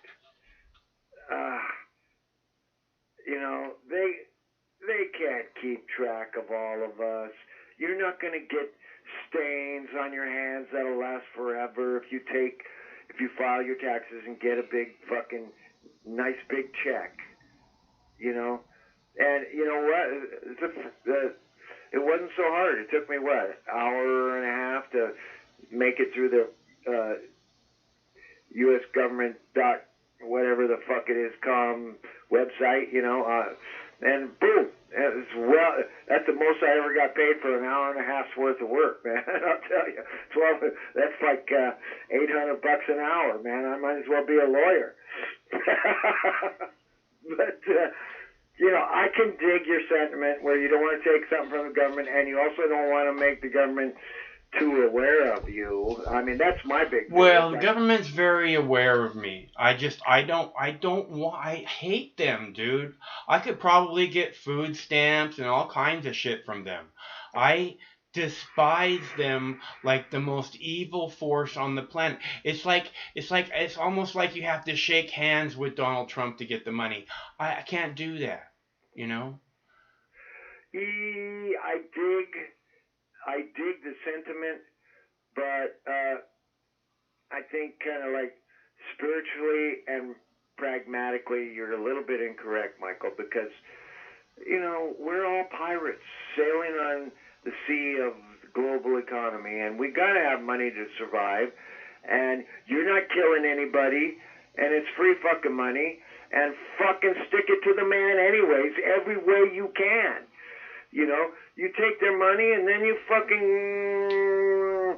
you know, they can't keep track of all of us. You're not going to get stains on your hands that'll last forever if you file your taxes and get a big fucking nice big check, you know. And you know what? It wasn't so hard. It took me hour and a half to make it through the U.S. government whatever the fuck it is website, you know, and boom. That's the most I ever got paid for an hour and a half's worth of work, man. I'll tell you, that's like $800 an hour, man. I might as well be a lawyer. But you know, I can dig your sentiment where you don't want to take something from the government, and you also don't want to make the government too aware of you. I mean, that's my big thing. Well, the government's very aware of me. I hate them, dude. I could probably get food stamps and all kinds of shit from them. I despise them like the most evil force on the planet. It's almost like you have to shake hands with Donald Trump to get the money. I can't do that, you know? I dig the sentiment, but I think kind of like spiritually and pragmatically, you're a little bit incorrect, Michael, because, you know, we're all pirates sailing on the sea of the global economy, and we got to have money to survive, and you're not killing anybody, and it's free fucking money, and fucking stick it to the man anyways, every way you can. You know, you take their money and then you fucking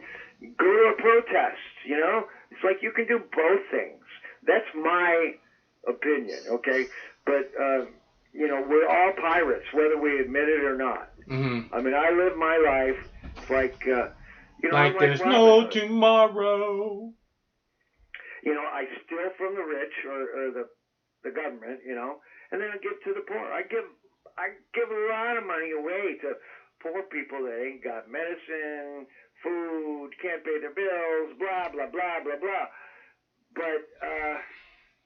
go to a protest, you know? It's like you can do both things. That's my opinion, okay? But, you know, we're all pirates, whether we admit it or not. Mm-hmm. I mean, I live my life like, you know, like there's no tomorrow. You know, I steal from the rich or the government, you know, and then I give to the poor. I give a lot of money away to poor people that ain't got medicine, food, can't pay their bills, blah, blah, blah, blah, blah. But,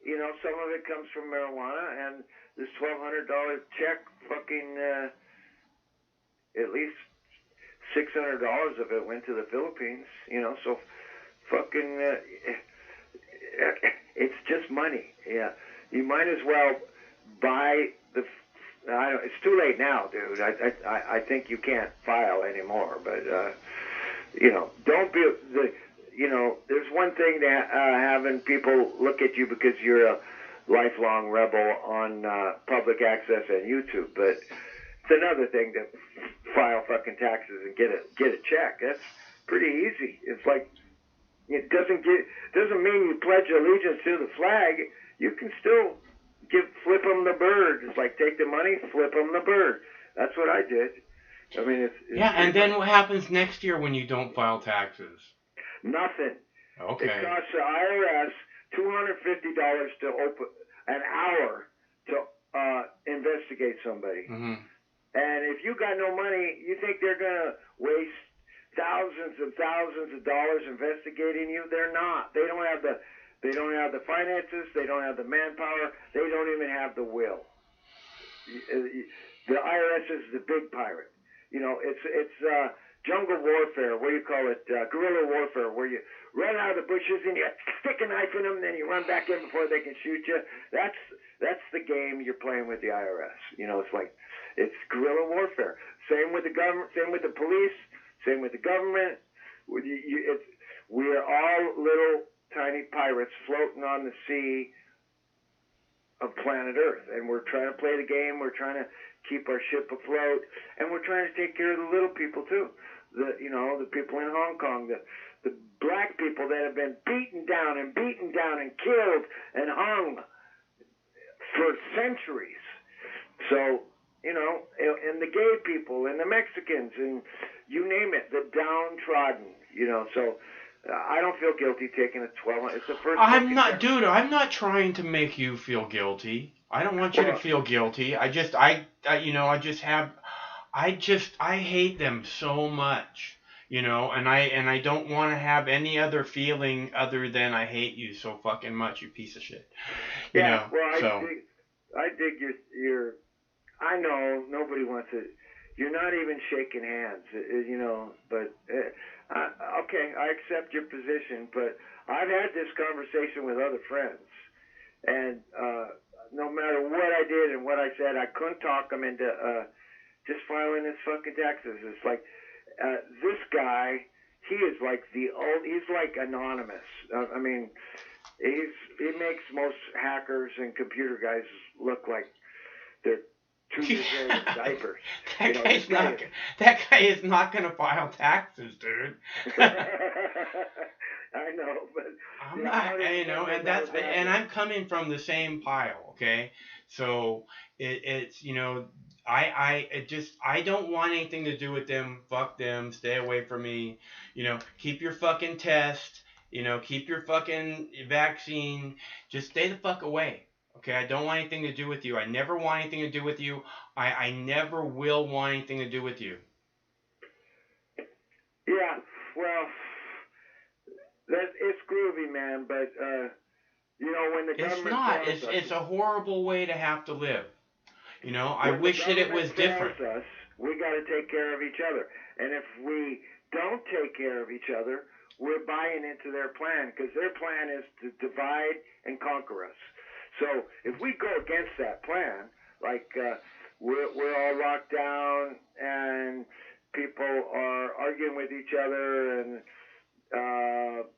you know, some of it comes from marijuana, and this $1,200 check fucking, at least $600 of it went to the Philippines, you know, so fucking, it's just money, yeah. You might as well buy it's too late now, dude. I think you can't file anymore. But you know, don't be you know. There's one thing that having people look at you because you're a lifelong rebel on public access and YouTube. But it's another thing to file fucking taxes and get a check. That's pretty easy. It's like it doesn't mean you pledge allegiance to the flag. You can still flip them the bird. It's like take the money, flip them the bird. That's what I did. I mean, it's yeah. And then what happens next year when you don't file taxes? Nothing. Okay. It costs the IRS $250 to open an hour to investigate somebody. Mm-hmm. And if you got no money, you think they're gonna waste thousands and thousands of dollars investigating you? They're not. They don't have the finances. They don't have the manpower. They don't even have the will. The IRS is the big pirate. It's jungle warfare. What do you call it? Guerrilla warfare, where you run out of the bushes and you stick a knife in them, and then you run back in before they can shoot you. That's the game you're playing with the IRS. It's guerrilla warfare. Same with the government. Same with the police. Same with the government. We're all little tiny pirates floating on the sea of planet Earth, and we're trying to play the game. We're trying to keep our ship afloat, and we're trying to take care of the little people too. The people in Hong Kong, the black people that have been beaten down and killed and hung for centuries. So, and the gay people and the Mexicans and you name it, the downtrodden. So I don't feel guilty taking a 12. It's the first. I'm not trying to make you feel guilty. I don't want you to feel guilty. I hate them so much, and I don't want to have any other feeling other than I hate you so fucking much, you piece of shit. I dig your. I know nobody wants it. You're not even shaking hands, but okay, I accept your position, but I've had this conversation with other friends, and no matter what I did and what I said, I couldn't talk them into just filing his fucking taxes. It's like this guy, he is like he's like anonymous. I mean, he makes most hackers and computer guys look like they're 2 years old in diapers. That guy is not going to file taxes, dude. I know, but I'm not, and I'm coming from the same pile, okay? So it's I don't want anything to do with them. Fuck them. Stay away from me. Keep your fucking test. Keep your fucking vaccine. Just stay the fuck away. Okay, I don't want anything to do with you. I never want anything to do with you. I never will want anything to do with you. Yeah, well, it's groovy, man, but, when the government It's a horrible way to have to live. I wish that it was different. We got to take care of each other. And if we don't take care of each other, we're buying into their plan, because their plan is to divide and conquer us. So if we go against that plan, like we're all locked down and people are arguing with each other and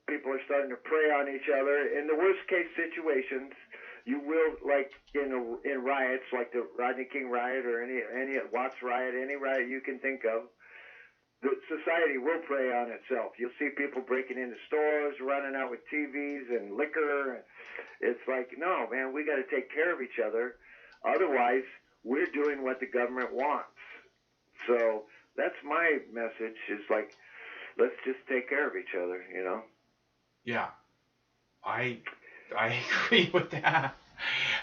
people are starting to prey on each other, in the worst case situations, you will, like in riots, like the Rodney King riot or any Watts riot, any riot you can think of, the society will prey on itself. You'll see people breaking into stores, running out with TVs and liquor. It's like, no, man, we got to take care of each other. Otherwise, we're doing what the government wants. So that's my message, is like, let's just take care of each other, Yeah. I agree with that.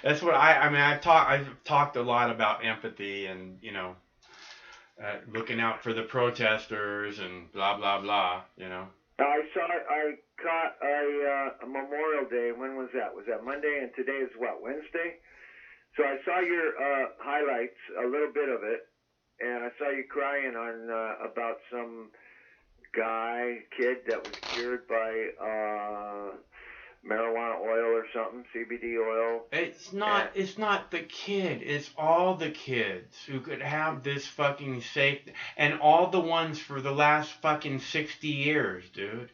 That's what I've talked a lot about empathy and, looking out for the protesters and blah, blah, blah, I caught a Memorial Day. When was that? Was that Monday? And today is what, Wednesday? So I saw your highlights, a little bit of it, and I saw you crying on about some kid that was cured by marijuana oil or something, CBD oil. It's not the kid. It's all the kids who could have this fucking safe, and all the ones for the last fucking 60 years, dude.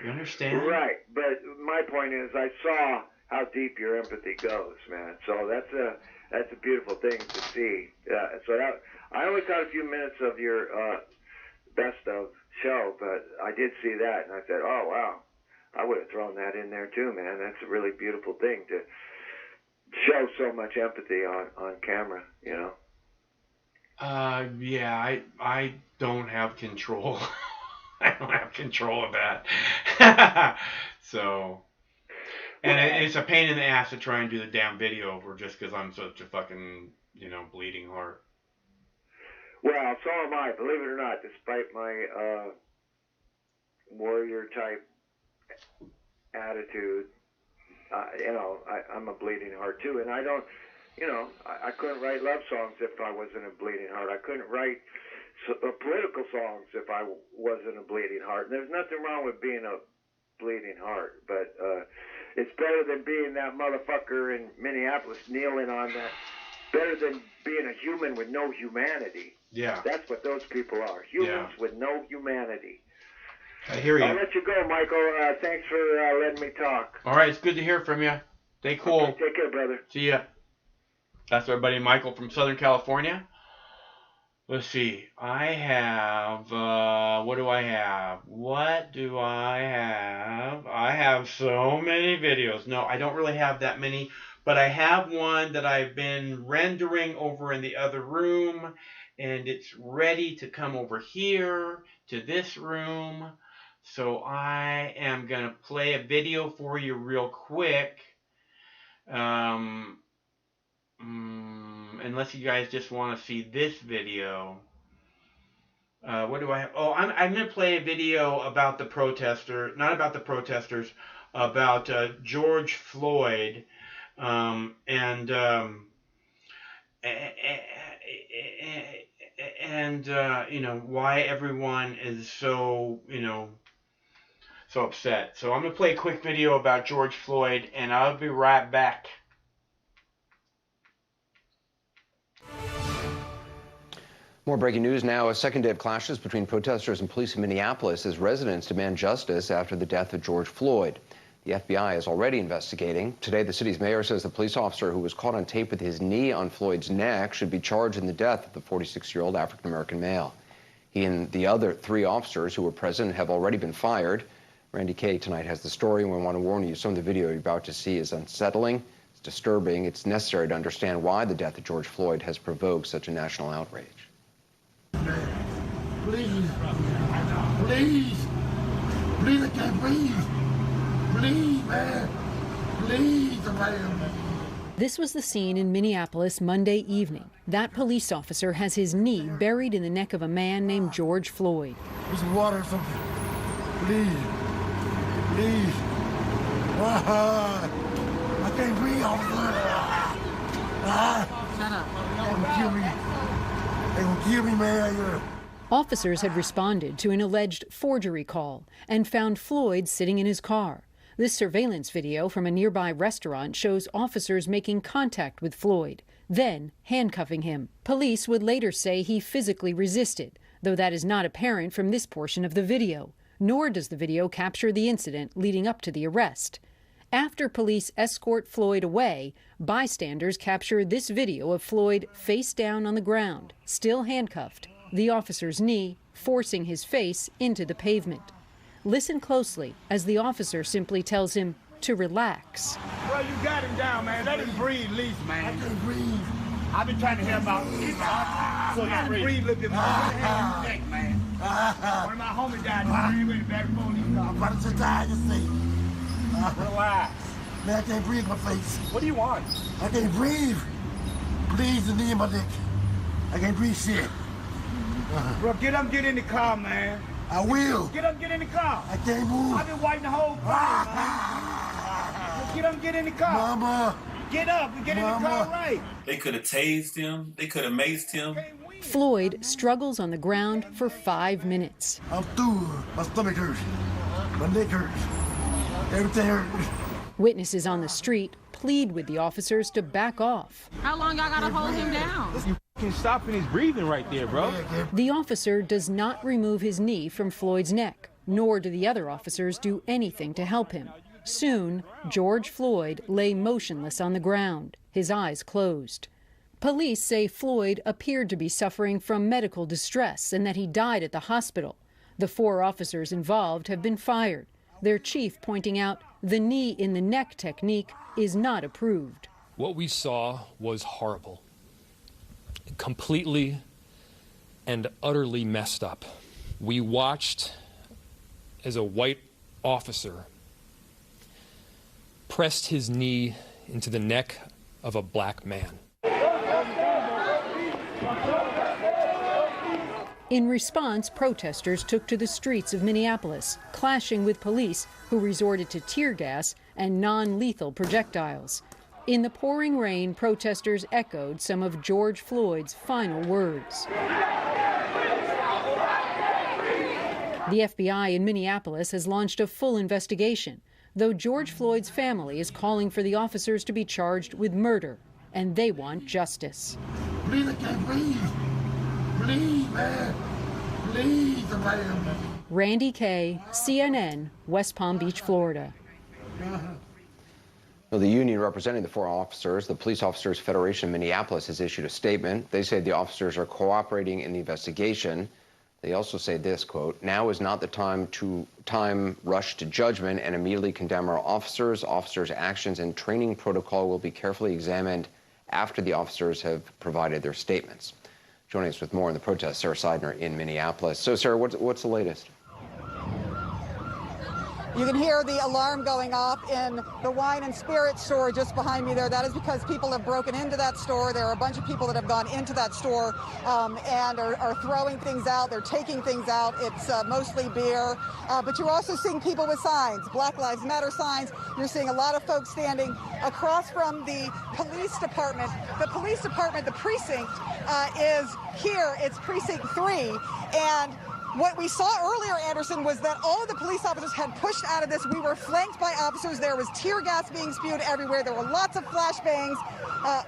You understand? Right, but my point is, I saw how deep your empathy goes, man. So that's a beautiful thing to see. I only caught a few minutes of your best of show, but I did see that, and I said, oh wow, I would have thrown that in there too, man. That's a really beautiful thing to show so much empathy on camera, Yeah, I don't have control. I don't have control of that. So, And it's a pain in the ass to try and do the damn video over just because I'm such a fucking, bleeding heart. Well, so am I, believe it or not, despite my warrior type attitude. I'm a bleeding heart too, and I don't, I couldn't write love songs if I wasn't a bleeding heart. I couldn't write political songs if I wasn't a bleeding heart. And there's nothing wrong with being a bleeding heart, but it's better than being that motherfucker in Minneapolis kneeling on that. Better than being a human with no humanity. Yeah. That's what those people are. Humans with no humanity. I hear you. I'll let you go, Michael. Thanks for letting me talk. All right, it's good to hear from you. Stay cool. Okay, take care, brother. See ya. That's our buddy Michael from Southern California. Let's see. I have, what do I have? I have so many videos. No, I don't really have that many, but I have one that I've been rendering over in the other room, and it's ready to come over here to this room. So I am going to play a video for you real quick. Unless you guys just want to see this video. What do I have? Oh, I'm going to play a video about the protester, not about the protesters, about George Floyd, and why everyone is so, so upset. So I'm going to play a quick video about George Floyd, and I'll be right back. More breaking news now. A second day of clashes between protesters and police in Minneapolis as residents demand justice after the death of George Floyd. The FBI is already investigating. Today, the city's mayor says the police officer who was caught on tape with his knee on Floyd's neck should be charged in the death of the 46-year-old African-American male. He and the other 3 officers who were present have already been fired. Randy Kay tonight has the story, and we want to warn you, some of the video you're about to see is unsettling. It's disturbing. It's necessary to understand why the death of George Floyd has provoked such a national outrage. Please, please, please, I can't breathe. Please, man, please, man. This was the scene in Minneapolis Monday evening. That police officer has his knee buried in the neck of a man named George Floyd. There's some water or something. Please, please. I can't breathe, officer. Shut up. They will kill me. They will kill me, man. Officers had responded to an alleged forgery call and found Floyd sitting in his car. This surveillance video from a nearby restaurant shows officers making contact with Floyd, then handcuffing him. Police would later say he physically resisted, though that is not apparent from this portion of the video, nor does the video capture the incident leading up to the arrest. After police escort Floyd away, bystanders capture this video of Floyd face down on the ground, still handcuffed, the officer's knee forcing his face into the pavement. Listen closely as the officer simply tells him to relax. Well, you got him down, man. Let him breathe, at least, man. I can't breathe. I've been trying to hear about so you can breathe a little bit more. Neck, man. One of my homies died with the back before he got. I'm about to die, you see. Relax. Man, I can't breathe my face. What do you want? I can't breathe. Please, the knee in my neck. I can't breathe shit. Bro, get up, get in the car, man. I will. Get up, get in the car. I can't move. I've been waiting the whole time, man. Get up, get in the car. Mama. Get up and get in the car right. They could have tased him. They could have maced him. Floyd struggles on the ground for 5 minutes. I'm through. My stomach hurts. My neck hurts. Everything hurts. Witnesses on the street plead with the officers to back off. How long y'all gotta hold him down? You stopping his breathing right there, bro. The officer does not remove his knee from Floyd's neck, nor do the other officers do anything to help him. Soon, George Floyd lay motionless on the ground, his eyes closed. Police say Floyd appeared to be suffering from medical distress and that he died at the hospital. The 4 officers involved have been fired, their chief pointing out the knee in the neck technique is not approved. What we saw was horrible. Completely and utterly messed up. We watched as a white officer pressed his knee into the neck of a black man. In response, protesters took to the streets of Minneapolis, clashing with police who resorted to tear gas and non-lethal projectiles. In the pouring rain, protesters echoed some of George Floyd's final words. The FBI in Minneapolis has launched a full investigation, though George Floyd's family is calling for the officers to be charged with murder, and they want justice. Please, I can't breathe. Please, man. Please, somebody help me. Randy Kay, CNN, West Palm Beach, Florida. Well, the union representing the 4 officers, the Police Officers Federation of Minneapolis, has issued a statement. They say the officers are cooperating in the investigation. They also say this, quote, "Now is not the time rush to judgment and immediately condemn our officers. Officers' actions and training protocol will be carefully examined after the officers have provided their statements." Joining us with more on the protest, Sarah Seidner in Minneapolis. So, Sarah, what's the latest? You can hear the alarm going off in the wine and spirit store just behind me there. That is because people have broken into that store. There are a bunch of people that have gone into that store and are throwing things out. They're taking things out. It's mostly beer. But you're also seeing people with signs, Black Lives Matter signs. You're seeing a lot of folks standing across from the police department. The police department, the precinct, is here. It's precinct 3. And what we saw earlier, Anderson, was that all of the police officers had pushed out of this. We were flanked by officers. There was tear gas being spewed everywhere. There were lots of flashbangs,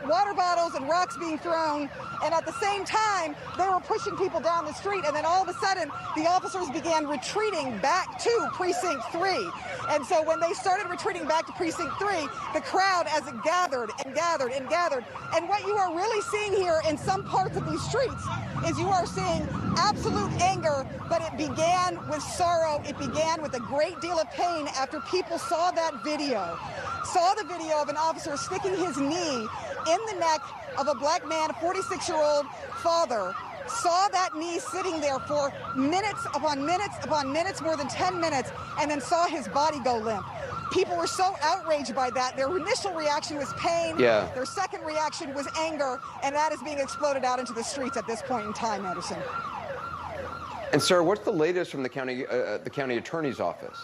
water bottles and rocks being thrown. And at the same time, they were pushing people down the street. And then all of a sudden, the officers began retreating back to Precinct 3. And so when they started retreating back to Precinct 3, the crowd, as it gathered and gathered and gathered. And what you are really seeing here in some parts of these streets is you are seeing absolute anger, but it began with sorrow. It began with a great deal of pain after people saw that video, saw the video of an officer sticking his knee in the neck of a black man, a 46-year-old father, saw that knee sitting there for minutes upon minutes upon minutes, more than 10 minutes, and then saw his body go limp. People were so outraged by that. Their initial reaction was pain. Yeah. Their second reaction was anger, and that is being exploded out into the streets at this point in time, Anderson. And, sir, what's the latest from the county attorney's office?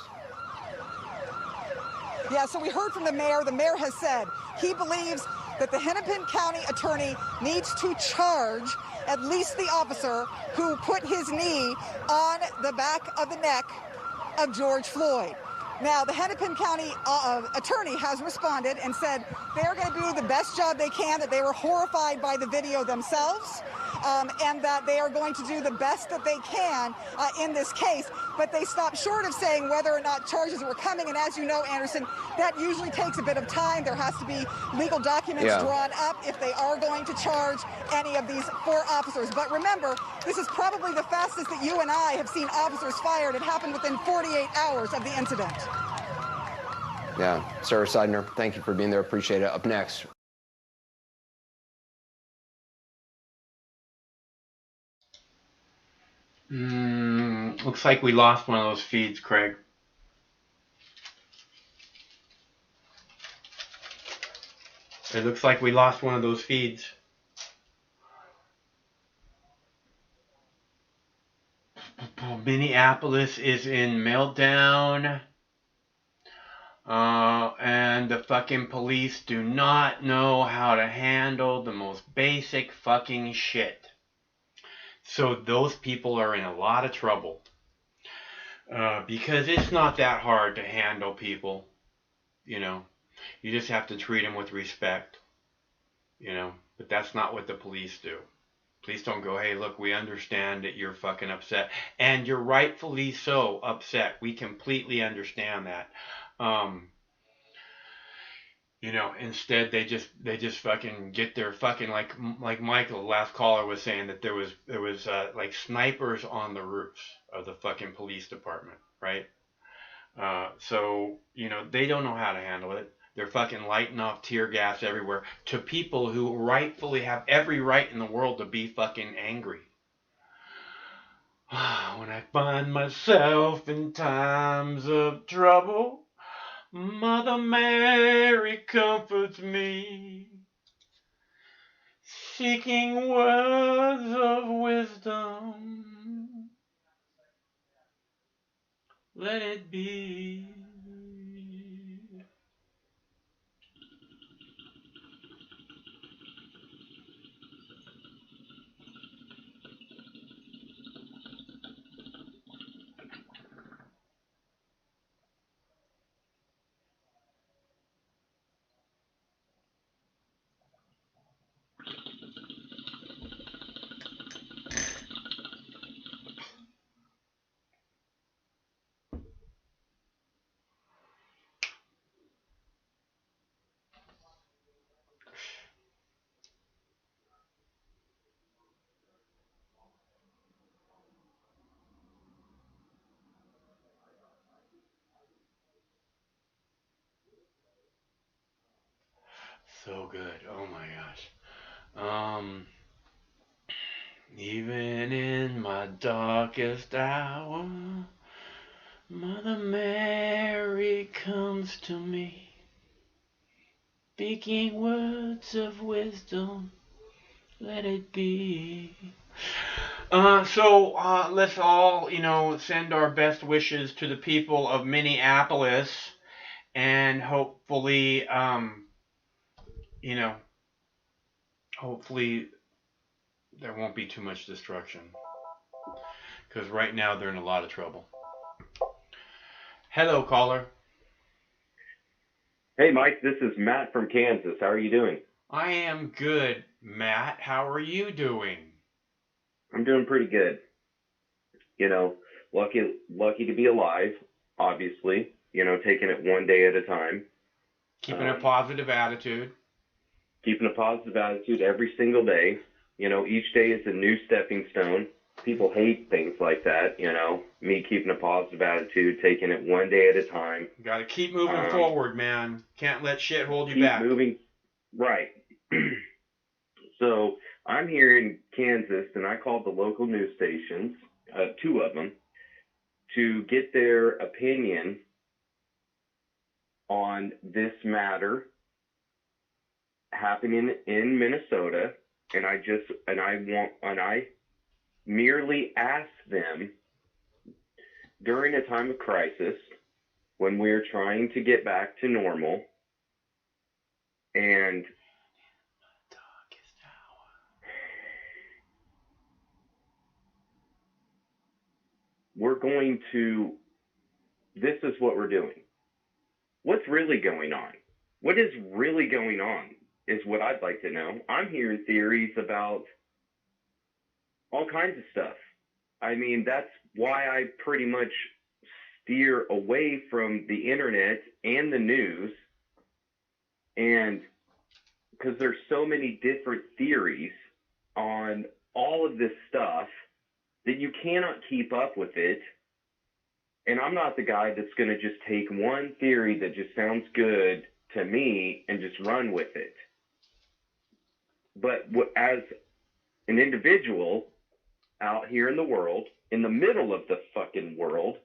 Yeah, so we heard from the mayor. The mayor has said he believes that the Hennepin County attorney needs to charge at least the officer who put his knee on the back of the neck of George Floyd. Now, the Hennepin County attorney has responded and said they're going to do the best job they can, that they were horrified by the video themselves, and that they are going to do the best that they can in this case. But they stopped short of saying whether or not charges were coming. And as you know, Anderson, that usually takes a bit of time. There has to be legal documents drawn up if they are going to charge any of these 4 officers. But remember, this is probably the fastest that you and I have seen officers fired. It happened within 48 hours of the incident. Yeah. Sarah Seidner, thank you for being there. Appreciate it. Up next. Looks like we lost one of those feeds, Craig. It looks like we lost one of those feeds. Minneapolis is in meltdown. And the fucking police do not know how to handle the most basic fucking shit. So those people are in a lot of trouble. Because it's not that hard to handle people. You know, you just have to treat them with respect. You know, but that's not what the police do. Police don't go, hey, look, we understand that you're fucking upset. And you're rightfully so upset. We completely understand that. You know, instead they just fucking get their fucking, like Michael, the last caller, was saying that there was like snipers on the roofs of the fucking police department, right? So, you know, they don't know how to handle it. They're fucking lighting off tear gas everywhere to people who rightfully have every right in the world to be fucking angry. When I find myself in times of trouble, Mother Mary comforts me, seeking words of wisdom. Let it be. So good. Oh my gosh. Even in my darkest hour, Mother Mary comes to me, speaking words of wisdom. Let it be. So let's all, send our best wishes to the people of Minneapolis, and hopefully, you know, hopefully there won't be too much destruction, because right now they're in a lot of trouble. Hello, caller. Hey, Mike, this is Matt from Kansas. How are you doing? I am good, Matt. How are you doing? I'm doing pretty good. You know, lucky to be alive, obviously. Taking it one day at a time. Keeping a positive attitude. Keeping a positive attitude every single day. Each day is a new stepping stone. People hate things like that, Me keeping a positive attitude, taking it one day at a time. Got to keep moving forward, man. Can't let shit hold you keep back. Moving, right. So I'm here in Kansas, and I called the local news stations, 2 of them, to get their opinion on this matter happening in Minnesota, and I merely asked them during a time of crisis when we're trying to get back to normal, and this is what we're doing. What's really going on? What is really going on is what I'd like to know. I'm hearing theories about all kinds of stuff. I mean, that's why I pretty much steer away from the internet and the news, and because there's so many different theories on all of this stuff that you cannot keep up with it. And I'm not the guy that's going to just take one theory that just sounds good to me and just run with it. But as an individual out here in the world, in the middle of the fucking world,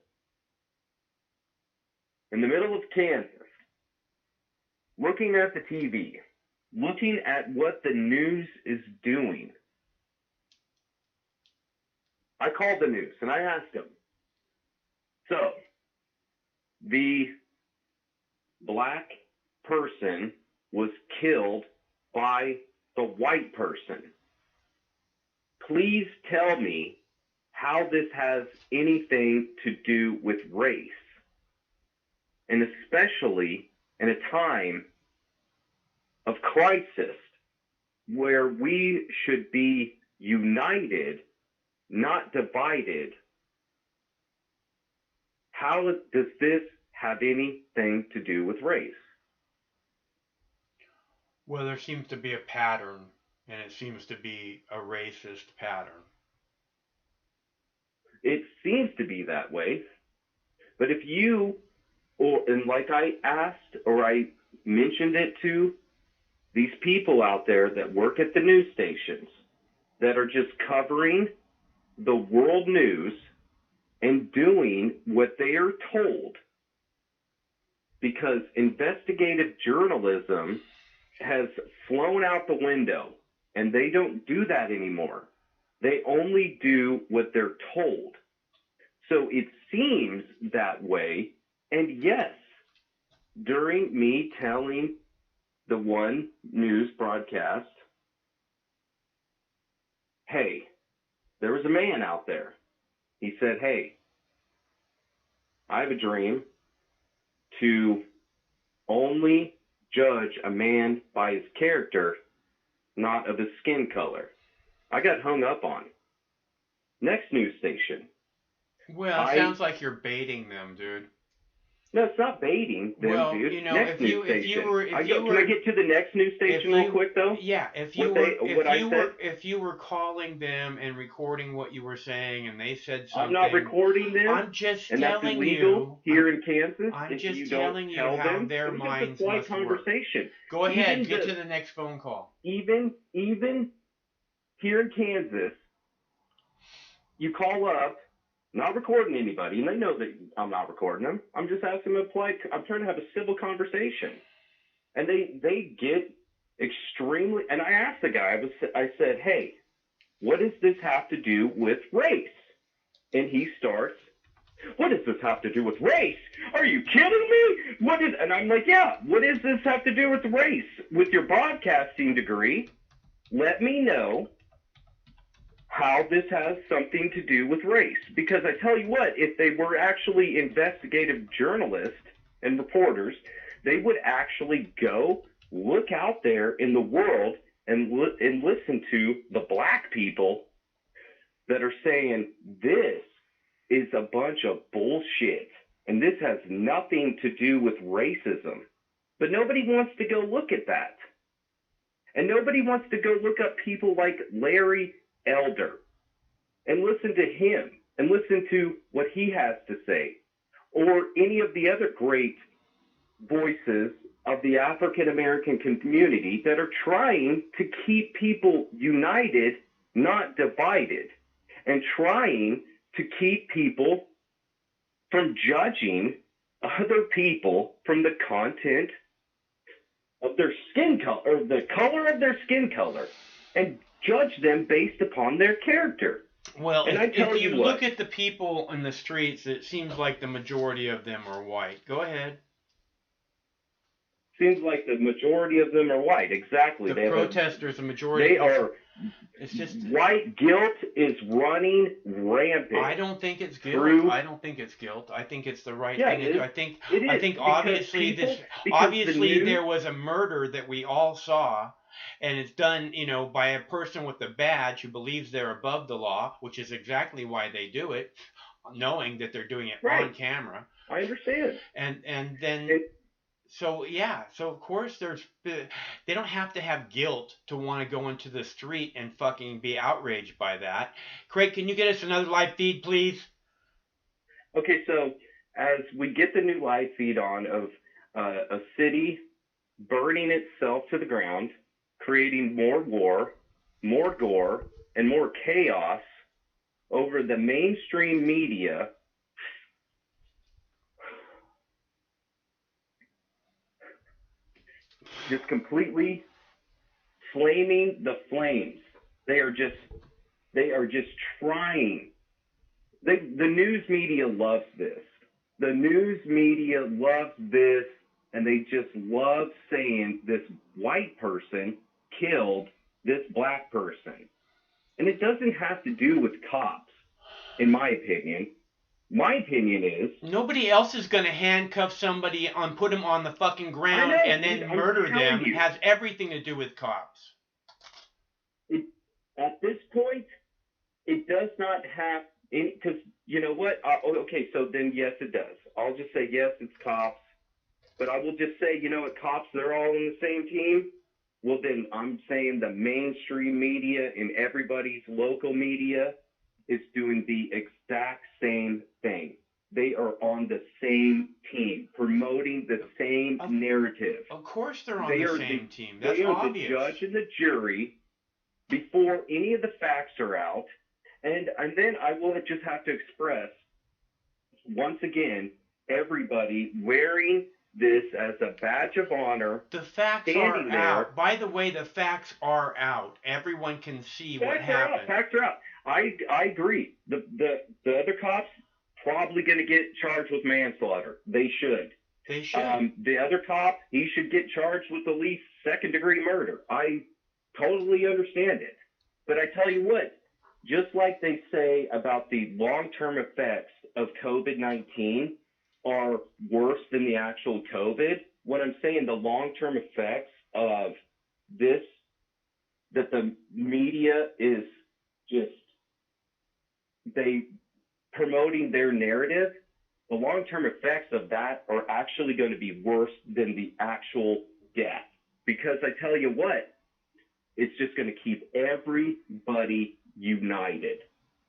in the middle of Kansas, looking at the TV, looking at what the news is doing, I called the news and I asked them, so the black person was killed by the white person. Please tell me how this has anything to do with race, and especially in a time of crisis where we should be united, not divided. How does this have anything to do with race? Well, there seems to be a pattern, and it seems to be a racist pattern. It seems to be that way. But if you, and like I asked, or I mentioned it to these people out there that work at the news stations that are just covering the world news and doing what they are told, because investigative journalism has flown out the window, and they don't do that anymore. They only do what they're told. So it seems that way. And yes, during me telling the one news broadcast, hey, there was a man out there. He said, hey, I have a dream to only judge a man by his character, not of his skin color. I got hung up on. Next news station. Well, it sounds like you're baiting them, dude. No, it's not baiting them, dude. You know, next news station. Can I get to the next news station real quick, though? Yeah, if you were calling them and recording what you were saying, and they said something. I'm not recording them. I'm just and telling that's illegal you here in Kansas. I'm if just you telling don't you tell how them, their minds must conversation. work. Go ahead, get to the next phone call. Even here in Kansas, you call up. Not recording anybody, and they know that I'm not recording them. I'm just asking them I'm trying to have a civil conversation. And they get extremely, and I asked the guy, I said, hey, what does this have to do with race? And he starts, what does this have to do with race? Are you kidding me? And I'm like, yeah, what does this have to do with race? With your broadcasting degree, let me know how this has something to do with race. Because I tell you what, if they were actually investigative journalists and reporters, they would actually go look out there in the world and listen to the black people that are saying this is a bunch of bullshit and this has nothing to do with racism. But nobody wants to go look at that. And nobody wants to go look up people like Larry Elder and listen to him and listen to what he has to say, or any of the other great voices of the African American community that are trying to keep people united, not divided, and trying to keep people from judging other people from the content of their skin color, or the color of their skin color, and judge them based upon their character. Well, and if you look at the people in the streets, it seems like the majority of them are white. Go ahead. Seems like the majority of them are white. Exactly. The protesters, the majority. They are. It's just white guilt is running rampant. I don't think it's guilt. I don't think it's guilt. I think it's the right thing to do. I think obviously there was a murder that we all saw. And it's done, by a person with a badge who believes they're above the law, which is exactly why they do it, knowing that they're doing it on camera. I understand. And then, so of course they don't have to have guilt to want to go into the street and fucking be outraged by that. Craig, can you get us another live feed, please? Okay, so as we get the new live feed on of a city burning itself to the ground, creating more war, more gore, and more chaos over the mainstream media, just completely flaming the flames. They are just trying. The news media loves this. The news media loves this, and they just love saying this white person killed this black person. And it doesn't have to do with cops, in my opinion. My opinion is nobody else is going to handcuff somebody and put them on the fucking ground and then murder them. It has everything to do with cops. At this point, it does not have any, because you know what? Okay, so then yes, it does. I'll just say yes, it's cops. But I will just say, cops, they're all in the same team. Well, then I'm saying the mainstream media and everybody's local media is doing the exact same thing. They are on the same team, promoting the same narrative. Of course they're on the same team. That's they are obvious. The judge and the jury before any of the facts are out. And then I will just have to express, once again, everybody wearing this as a badge of honor. The facts are out. By the way, the facts are out. Everyone can see what happened. Facts are out. I agree. The other cops probably going to get charged with manslaughter. They should. They should. The other cop, he should get charged with at least second-degree murder. I totally understand it. But I tell you what, just like they say about the long-term effects of COVID-19 are worse than the actual COVID, what I'm saying, the long-term effects of this, that the media is just, they promoting their narrative, the long-term effects of that are actually going to be worse than the actual death. Because I tell you what, it's just going to keep everybody united.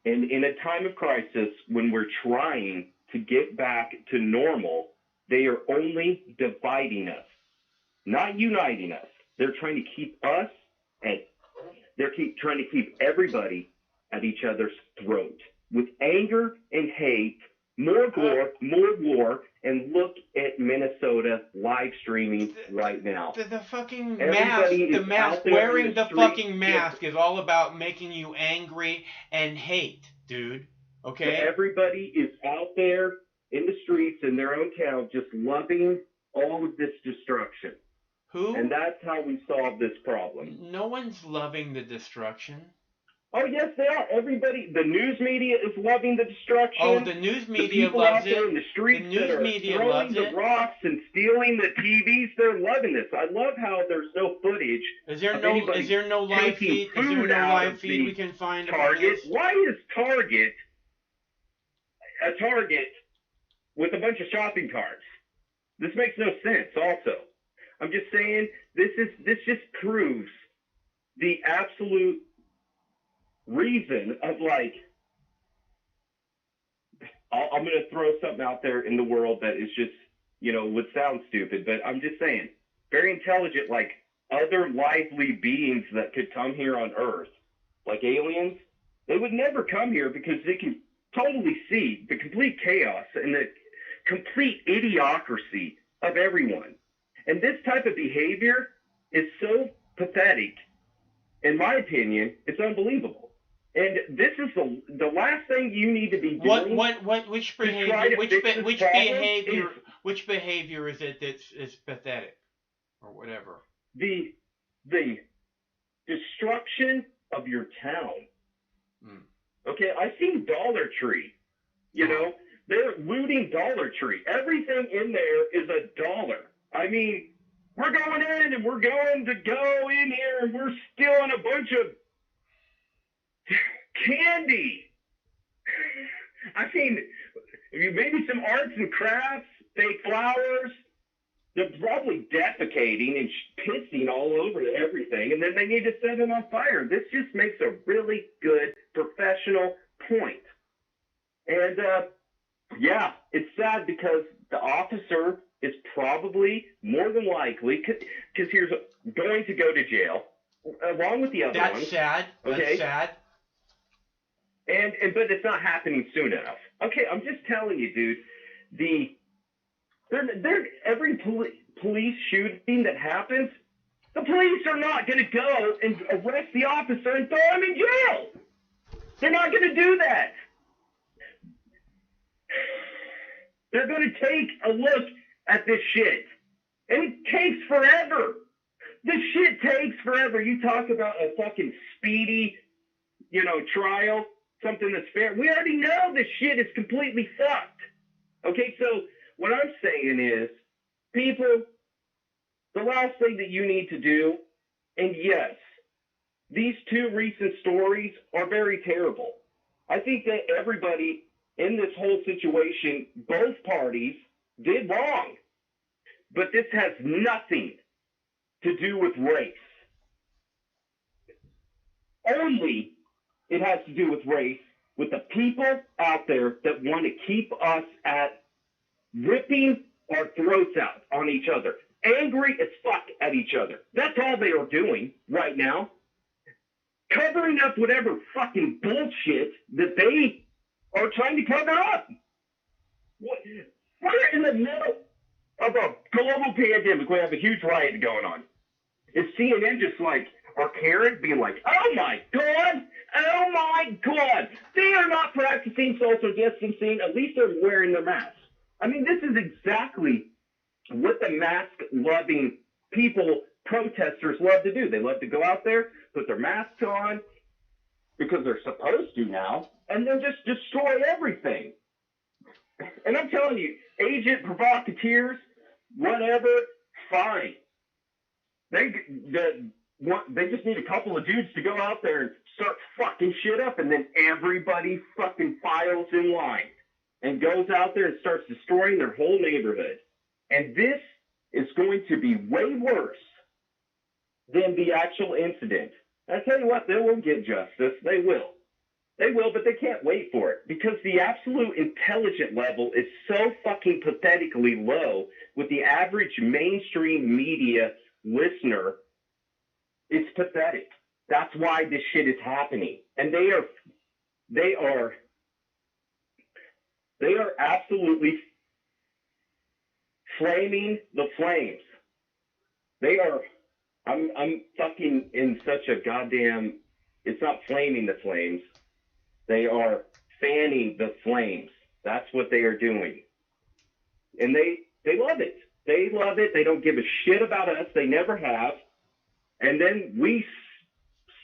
And in a time of crisis, when we're trying to get back to normal, they are only dividing us, not uniting us. They're trying to keep us trying to keep everybody at each other's throat with anger and hate, more gore, more war, and look at Minnesota live streaming right now. The fucking mask, wearing the fucking mask is all about making you angry and hate, dude. Okay? So everybody is out there in the streets in their own town just loving all of this destruction. Who? And that's how we solve this problem. No one's loving the destruction. Oh, yes, they are. Everybody, the news media is loving the destruction. Oh, the news media loves it. In the streets the news media loves it. Rocks and stealing the TVs, they're loving this. I love how there's no footage. Is there no live feed? Is there no live feed we can find about Target? this? Why is Target a Target with a bunch of shopping carts? This makes no sense. Also, I'm just saying this just proves the absolute reason of, like, I'm going to throw something out there in the world that is just, would sound stupid, but I'm just saying, very intelligent, like other lively beings that could come here on Earth, like aliens, they would never come here because they can totally see the complete chaos and the complete idiocracy of everyone. And this type of behavior is so pathetic. In my opinion, it's unbelievable. And this is the last thing you need to be doing. Which behavior is it that's pathetic, or whatever? The destruction of your town. Okay, I've seen Dollar Tree. They're looting Dollar Tree. Everything in there is $1. I mean, we're going in and we're going to go in here and we're stealing a bunch of candy. I mean, maybe some arts and crafts, fake flowers. They're probably defecating and pissing all over everything, and then they need to set them on fire. This just makes a really good professional point. And, yeah, it's sad because the officer is probably, more than likely, because he's going to go to jail, along with the other ones. That's sad. Okay? That's sad. But it's not happening soon enough. Okay, I'm just telling you, dude. Every police shooting that happens, the police are not going to go and arrest the officer and throw him in jail. They're not going to do that. They're going to take a look at this shit. And it takes forever. This shit takes forever. You talk about a fucking speedy, trial, something that's fair. We already know this shit is completely fucked. Okay, so what I'm saying is, people, the last thing that you need to do, and yes, these two recent stories are very terrible. I think that everybody in this whole situation, both parties, did wrong. But this has nothing to do with race. Only it has to do with race, with the people out there that want to keep us at ripping our throats out on each other, angry as fuck at each other. That's all they are doing right now. Covering up whatever fucking bullshit that they are trying to cover up. We're in the middle of a global pandemic. We have a huge riot going on. Is CNN just like, or Karen being like, oh my God, oh my God, they are not practicing social distancing. At least they're wearing their masks. I mean, this is exactly what the mask-loving people, protesters, love to do. They love to go out there, put their masks on, because they're supposed to now, and then just destroy everything. And I'm telling you, agent provocateurs, whatever, fine. They just need a couple of dudes to go out there and start fucking shit up, and then everybody fucking files in line and goes out there and starts destroying their whole neighborhood. And this is going to be way worse than the actual incident. I tell you what, they will get justice. They will. They will, but they can't wait for it because the absolute intelligence level is so fucking pathetically low with the average mainstream media listener. It's pathetic. That's why this shit is happening. And they are absolutely flaming the flames. They are, I'm fucking in such a goddamn, it's not flaming the flames. They are fanning the flames. That's what they are doing. And they love it. They love it. They don't give a shit about us. They never have. And then we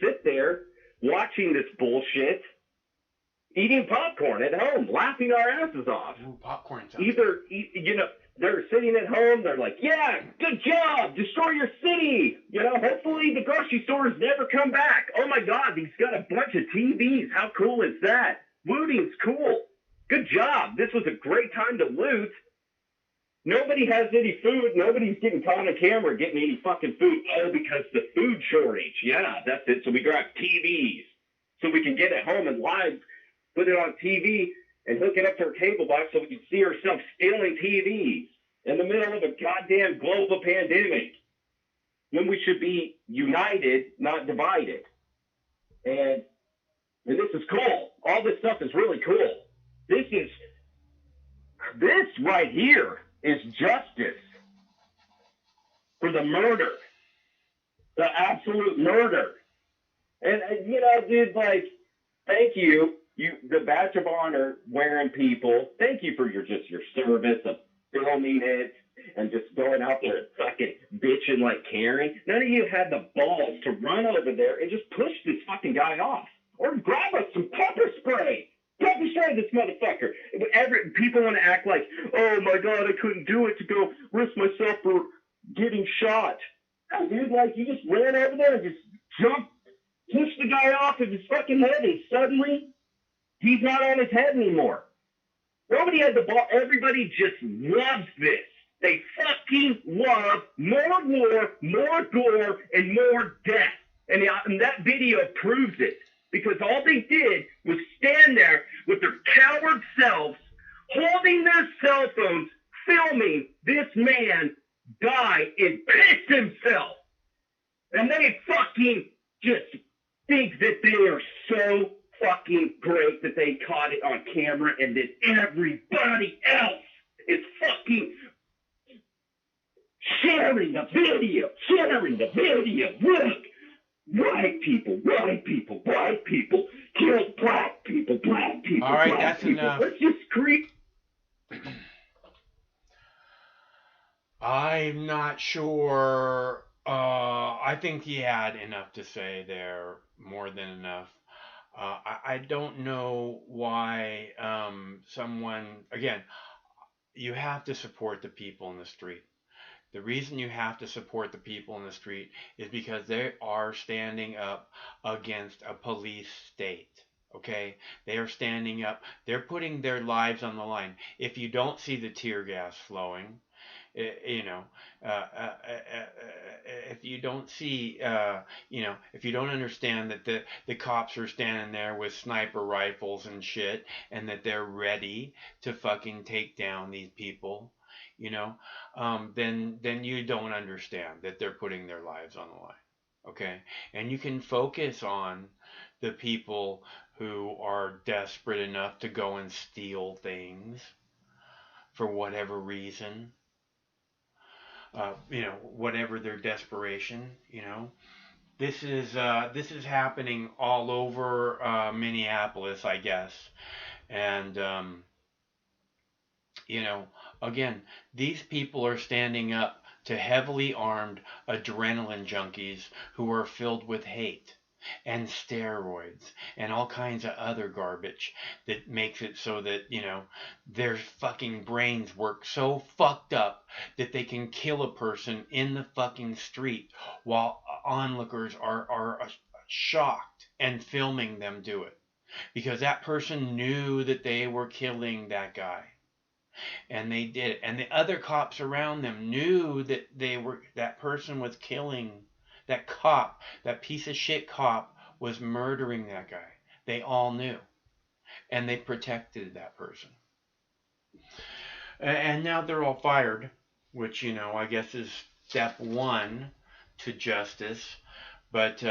sit there watching this bullshit, eating popcorn at home, laughing our asses off. Ooh, popcorn. Either, they're sitting at home, they're like, yeah, good job, destroy your city. Hopefully the grocery stores never come back. Oh my God, he's got a bunch of TVs. How cool is that? Looting's cool. Good job. This was a great time to loot. Nobody has any food. Nobody's getting caught on camera getting any fucking food. Oh, because the food shortage. Yeah, that's it. So we grab TVs so we can get it home and live, put it on TV, and hook it up to our cable box so we can see ourselves stealing TVs in the middle of a goddamn global pandemic when we should be united, not divided. And this is cool. All this stuff is really cool. This right here is justice for the murder, the absolute murder. And dude, like, thank you. The badge of honor wearing people. Thank you for your service of filming it and just going out there and fucking bitching like Karen. None of you had the balls to run over there and just push this fucking guy off or grab us some pepper spray. Pepper spray this motherfucker. People want to act like, oh my God, I couldn't do it to go risk myself for getting shot. No, dude, like, you just ran over there and just jumped, pushed the guy off of his fucking head, and suddenly he's not on his head anymore. Nobody had the ball. Everybody just loves this. They fucking love more war, more gore, and more death. And that video proves it. Because all they did was stand there with their coward selves, holding their cell phones, filming this man die and piss himself. And they fucking just think that they are so fucking great that they caught it on camera and that everybody else is fucking sharing the video. Look, white people killed black people. All right, that's enough. Let's just creep. I'm not sure. I think he had enough to say there, more than enough. I don't know why someone, again, you have to support the people in the street. The reason you have to support the people in the street is because they are standing up against a police state. Okay? They are standing up. They're putting their lives on the line. If you don't see the tear gas flowing, if you don't see, if you don't understand that the cops are standing there with sniper rifles and shit, and that they're ready to fucking take down these people, then you don't understand that they're putting their lives on the line. Okay? And you can focus on the people who are desperate enough to go and steal things for whatever reason. whatever their desperation, This is happening all over Minneapolis, I guess. And again, these people are standing up to heavily armed adrenaline junkies who are filled with hate and steroids and all kinds of other garbage that makes it so that, their fucking brains work so fucked up that they can kill a person in the fucking street while onlookers are shocked and filming them do it. Because that person knew that they were killing that guy. And they did it. And the other cops around them knew that that person was killing, that cop, that piece of shit cop was murdering that guy. They all knew. And they protected that person. And now they're all fired, which, I guess is step one to justice. But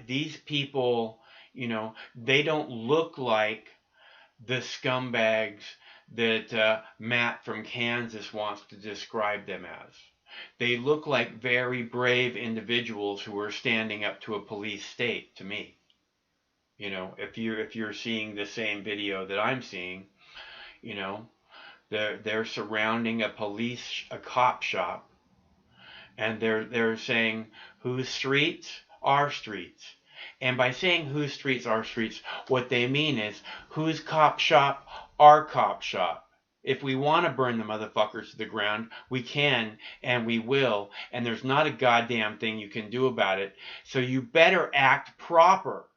these people, they don't look like the scumbags that Matt from Kansas wants to describe them as. They look like very brave individuals who are standing up to a police state, to me. If you're seeing the same video that I'm seeing, they're surrounding a cop shop, and they're saying, whose streets? Our streets. And by saying whose streets, our streets, what they mean is, whose cop shop? Our cop shop. If we want to burn the motherfuckers to the ground, we can and we will, and there's not a goddamn thing you can do about it. So you better act proper.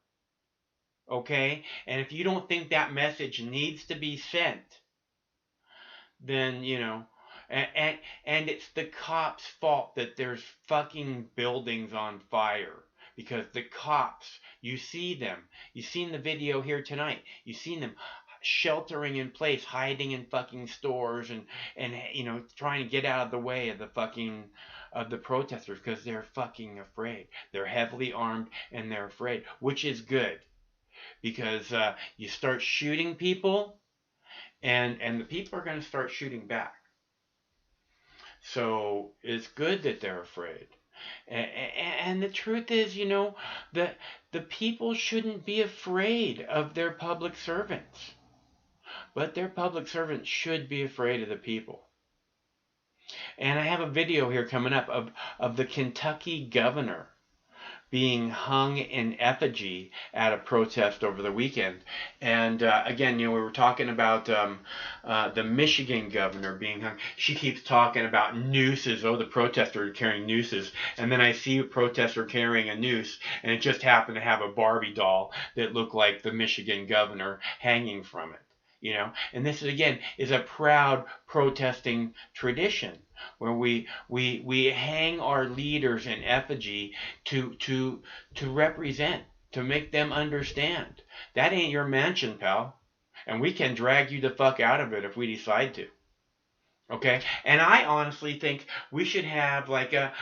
Okay? And if you don't think that message needs to be sent, then, and it's the cops' fault that there's fucking buildings on fire. Because the cops, you see them. You've seen the video here tonight. You've seen them sheltering in place, hiding in fucking stores, and trying to get out of the way of the protesters because they're fucking afraid. They're heavily armed and they're afraid, which is good, because you start shooting people, and the people are going to start shooting back. So it's good that they're afraid. And the truth is, the people shouldn't be afraid of their public servants. But their public servants should be afraid of the people. And I have a video here coming up of the Kentucky governor being hung in effigy at a protest over the weekend. And again, we were talking about the Michigan governor being hung. She keeps talking about nooses. Oh, the protester are carrying nooses. And then I see a protester carrying a noose, and it just happened to have a Barbie doll that looked like the Michigan governor hanging from it. And this is a proud protesting tradition where we hang our leaders in effigy to represent, to make them understand that ain't your mansion, pal, and we can drag you the fuck out of it if we decide to. Okay, and I honestly think we should have like a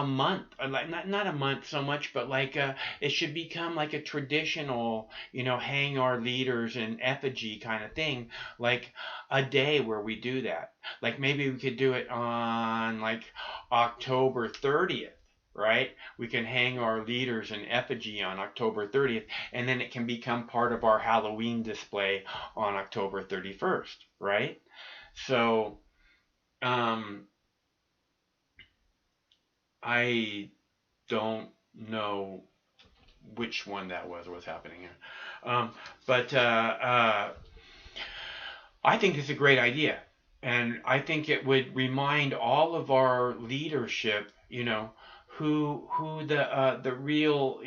month, like not a month so much, but like it should become like a traditional, hang our leaders in effigy kind of thing, like a day where we do that. Like maybe we could do it on like October 30th. Right? We can hang our leaders in effigy on October 30th, and then it can become part of our Halloween display on October 31st, right? So, I don't know which one that was happening here. But I think it's a great idea. And I think it would remind all of our leadership, who the real,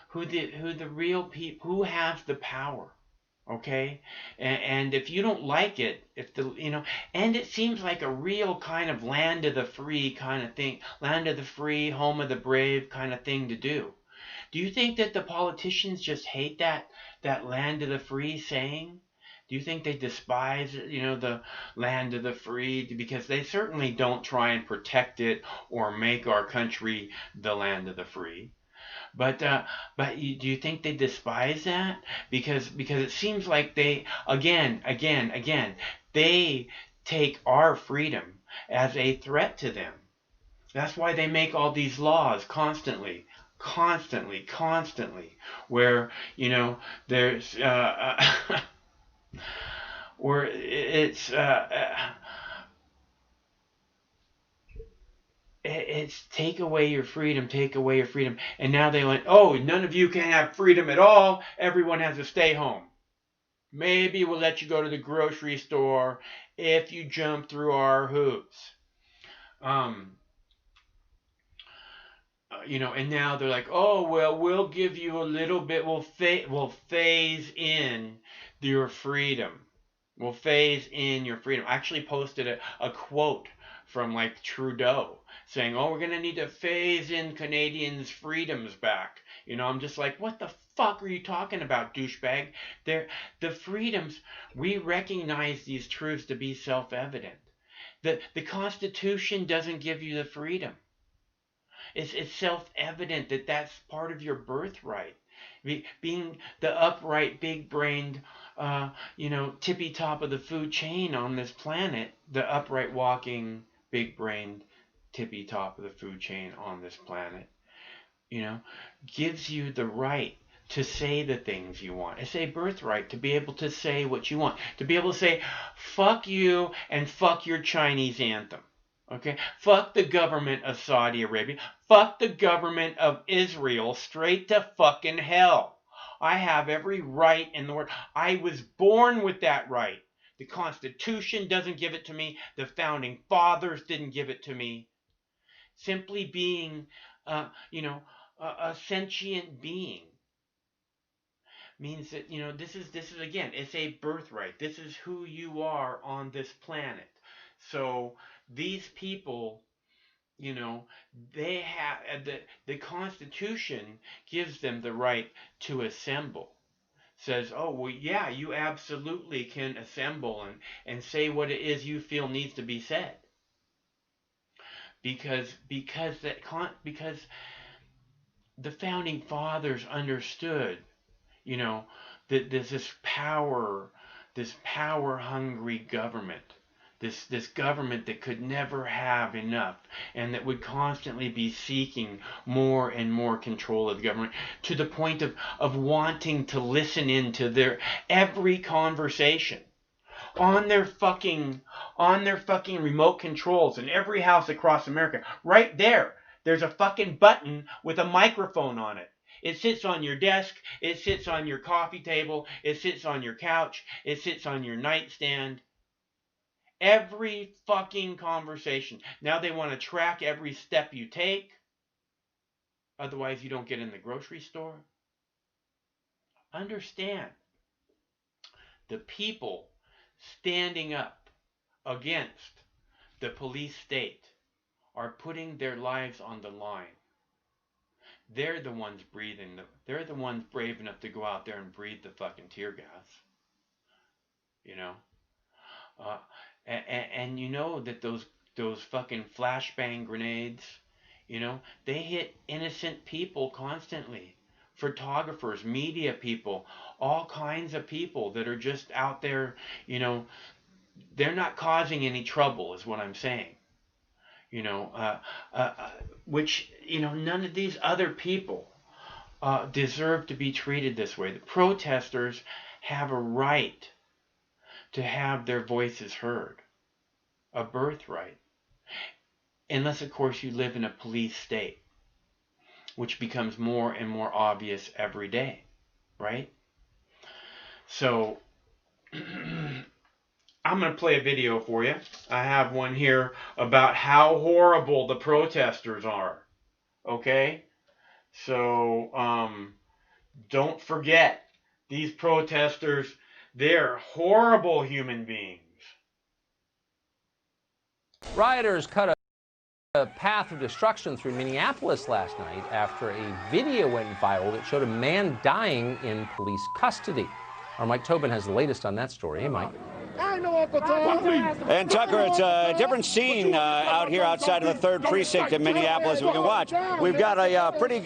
who the real people, who has the power, okay? And if you don't like it, and it seems like a real kind of land of the free kind of thing, land of the free, home of the brave kind of thing to do. Do you think that the politicians just hate that land of the free saying? Do you think they despise, the land of the free? Because they certainly don't try and protect it or make our country the land of the free. But do you think they despise that? Because it seems like they, again, they take our freedom as a threat to them. That's why they make all these laws constantly, where, you know, there's, where it's take away your freedom, take away your freedom. And now they went, oh, none of you can have freedom at all. Everyone has to stay home. Maybe we'll let you go to the grocery store if you jump through our hoops. You know, and now they're like, oh, well, we'll give you a little bit, we'll phase in your freedom. We'll phase in your freedom. I actually posted a quote from like Trudeau saying, oh, we're going to need to phase in Canadians' freedoms back. You know, I'm just like, what the fuck are you talking about, douchebag? The freedoms, we recognize these truths to be self-evident. The Constitution doesn't give you the freedom. It's self-evident that that's part of your birthright. Being the upright, big-brained, you know, tippy top of the food chain on this planet, the upright walking, big-brained, tippy top of the food chain on this planet, you know, gives you the right to say the things you want. It's a birthright to be able to say what you want. To be able to say, fuck you and fuck your Chinese anthem. Okay? Fuck the government of Saudi Arabia. Fuck the government of Israel straight to fucking hell. I have every right in the world. I was born with that right. The Constitution doesn't give it to me. The Founding Fathers didn't give it to me. Simply being, you know, a sentient being means that, you know, this is again, it's a birthright. This is who you are on this planet. So these people, you know, they have the Constitution gives them the right to assemble. Says, oh, well, yeah, you absolutely can assemble and say what it is you feel needs to be said. Because the Founding Fathers understood, you know, that there's this power-hungry government. This government that could never have enough and that would constantly be seeking more and more control of the government to the point of wanting to listen into their every conversation on their fucking remote controls in every house across America. Right there, there's a fucking button with a microphone on it. It sits on your desk, it sits on your coffee table, it sits on your couch, it sits on your nightstand. Every fucking conversation. Now they want to track every step you take. Otherwise you don't get in the grocery store. Understand, the people standing up against the police state are putting their lives on the line. They're the ones they're the ones brave enough to go out there and breathe the fucking tear gas. You know? And you know that those fucking flashbang grenades, you know, they hit innocent people constantly. Photographers, media people, all kinds of people that are just out there, you know, they're not causing any trouble is what I'm saying. You know, which, you know, none of these other people deserve to be treated this way. The protesters have a right to have their voices heard, a birthright. Unless, of course, you live in a police state, which becomes more and more obvious every day, right? So, I'm going to play a video for you. I have one here about how horrible the protesters are, okay? So, don't forget, these protesters, they're horrible human beings. Rioters cut a path of destruction through Minneapolis last night after a video went viral that showed a man dying in police custody. Our Mike Tobin has the latest on that story. Hey, Mike. And Tucker, it's a different scene out here outside of the 3rd Precinct in Minneapolis we can watch. We've got a pretty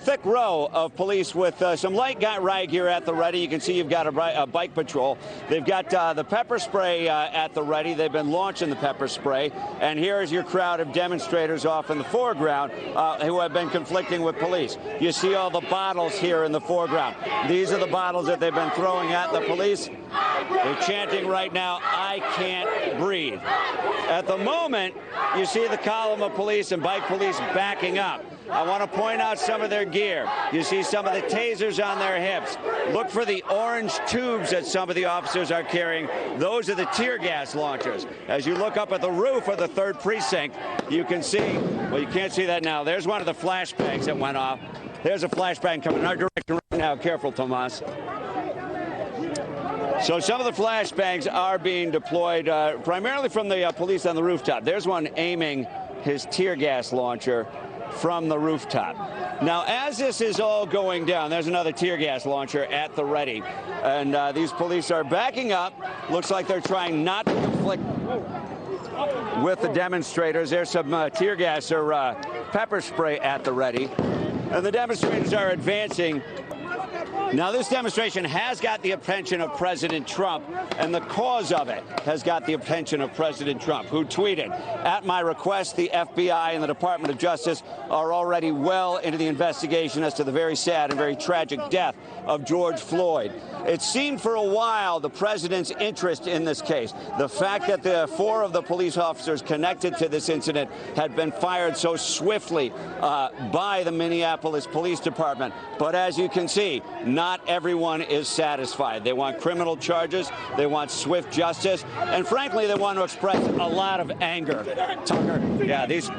thick row of police with some light riot gear at the ready. You can see you've got a bike patrol. They've got the pepper spray at the ready. They've been launching the pepper spray. And here is your crowd of demonstrators off in the foreground who have been conflicting with police. You see all the bottles here in the foreground. These are the bottles that they've been throwing at the police. They're chanting right now, "I can't breathe." At the moment, you see the column of police and bike police backing up. I want to point out some of their gear. You see some of the tasers on their hips. Look for the orange tubes that some of the officers are carrying. Those are the tear gas launchers. As you look up at the roof of the 3rd Precinct, you can see, well, you can't see that now. There's one of the flashbangs that went off. There's a flashbang coming in our direction right now. Careful, Tomas. So some of the flashbangs are being deployed primarily from the police on the rooftop. There's one aiming his tear gas launcher from the rooftop. Now, as this is all going down, there's another tear gas launcher at the ready. And these police are backing up. Looks like they're trying not to conflict with the demonstrators. There's some tear gas or pepper spray at the ready. And the demonstrators are advancing. Now, this demonstration has got the attention of President Trump, and the cause of it has got the attention of President Trump, who tweeted, "At my request, the FBI and the Department of Justice are already well into the investigation as to the very sad and very tragic death of George Floyd." It seemed for a while the president's interest in this case, the fact that the 4 of the police officers connected to this incident had been fired so swiftly by the Minneapolis Police Department. But as you can see, not everyone is satisfied. They want criminal charges, they want swift justice, and frankly, they want to express a lot of anger. Tucker, yeah, there's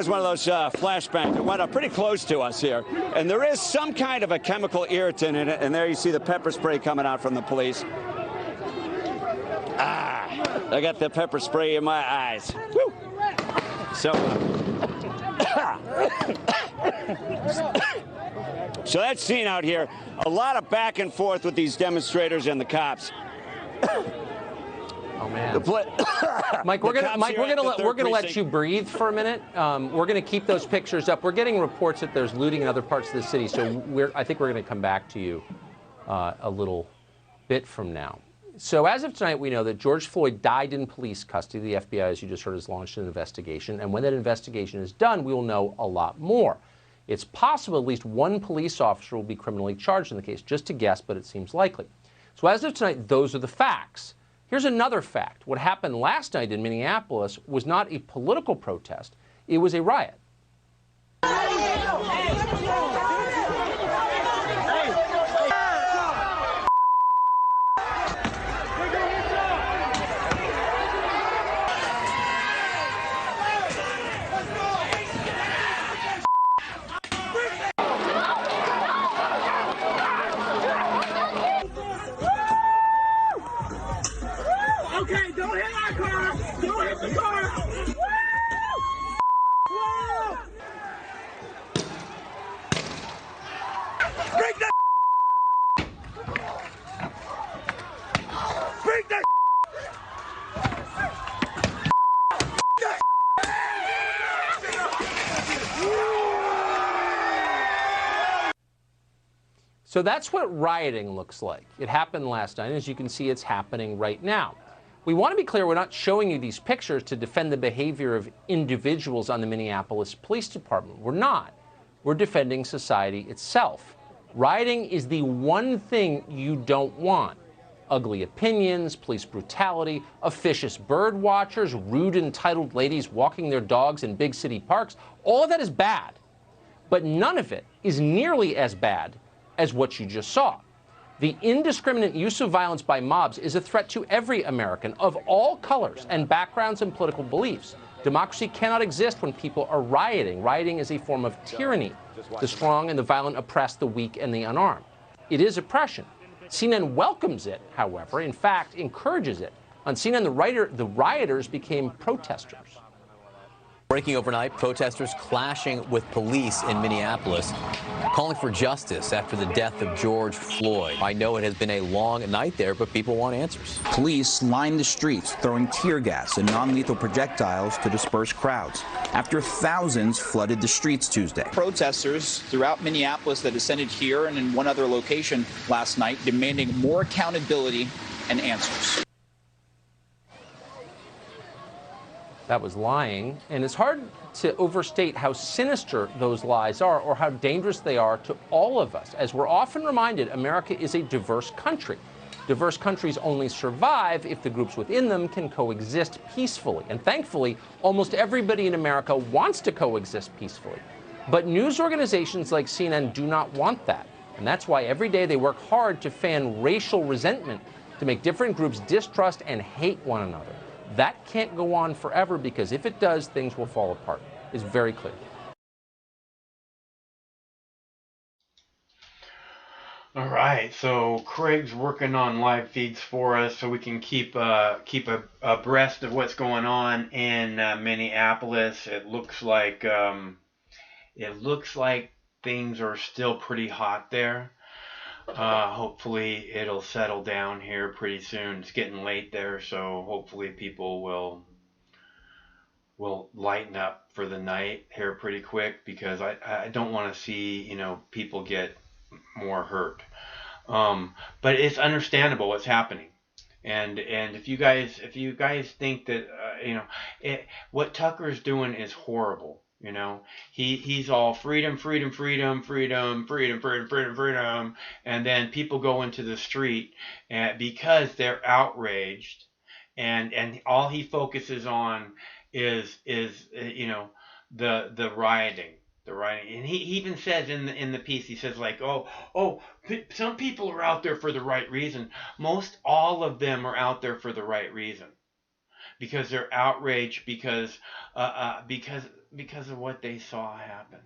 one of those flashbangs that went up pretty close to us here, and there is some kind of a chemical irritant in it, and there you see the pepper spray coming out from the police. I got the pepper spray in my eyes. Woo! So, so that scene out here, a lot of back and forth with these demonstrators and the cops. Oh man, Mike, we're gonna let you breathe for a minute. We're gonna keep those pictures up. We're getting reports that there's looting in other parts of the city, so I think we're gonna come back to you a little bit from now. So as of tonight, we know that George Floyd died in police custody. The FBI, as you just heard, has launched an investigation, and when that investigation is done, we will know a lot more. It's possible at least one police officer will be criminally charged in the case. Just to guess, but it seems likely. So as of tonight, those are the facts. Here's another fact. What happened last night in Minneapolis was not a political protest. It was a riot. Okay, don't hit our car! Don't hit the car! Break that! Break that! So that's what rioting looks like. It happened last night. As you can see, it's happening right now. We want to be clear, we're not showing you these pictures to defend the behavior of individuals on the Minneapolis Police Department. We're not. We're defending society itself. Rioting is the one thing you don't want. Ugly opinions, police brutality, officious bird watchers, rude entitled ladies walking their dogs in big city parks, all of that is bad. But none of it is nearly as bad as what you just saw. The indiscriminate use of violence by mobs is a threat to every American of all colors and backgrounds and political beliefs. Democracy cannot exist when people are rioting. Rioting is a form of tyranny. The strong and the violent oppress the weak and the unarmed. It is oppression. CNN welcomes it, however, in fact, encourages it. On CNN, the rioters became protesters. Breaking overnight, protesters clashing with police in Minneapolis, calling for justice after the death of George Floyd. I know it has been a long night there, but people want answers. Police lined the streets, throwing tear gas and non-lethal projectiles to disperse crowds after thousands flooded the streets Tuesday. Protesters throughout Minneapolis that assembled here and in one other location last night demanding more accountability and answers. That was lying, and it's hard to overstate how sinister those lies are or how dangerous they are to all of us. As we're often reminded, America is a diverse country. Diverse countries only survive if the groups within them can coexist peacefully. And thankfully, almost everybody in America wants to coexist peacefully. But news organizations like CNN do not want that. And that's why every day they work hard to fan racial resentment, to make different groups distrust and hate one another. That can't go on forever, because if it does, things will fall apart. It's very clear. All right, so Craig's working on live feeds for us so we can keep abreast of what's going on in Minneapolis. It looks like things are still pretty hot there. Hopefully it'll settle down here pretty soon. It's getting late there, so hopefully people will lighten up for the night here pretty quick, because I don't want to see, people get more hurt. But it's understandable what's happening. And if you guys think that what Tucker's doing is horrible. He's all freedom, freedom, freedom, freedom, freedom, freedom, freedom, freedom, and then people go into the street because they're outraged, and all he focuses on is the rioting, and he even says in the piece, he says like, some people are out there for the right reason. Most all of them are out there for the right reason, because they're outraged because of what they saw happen.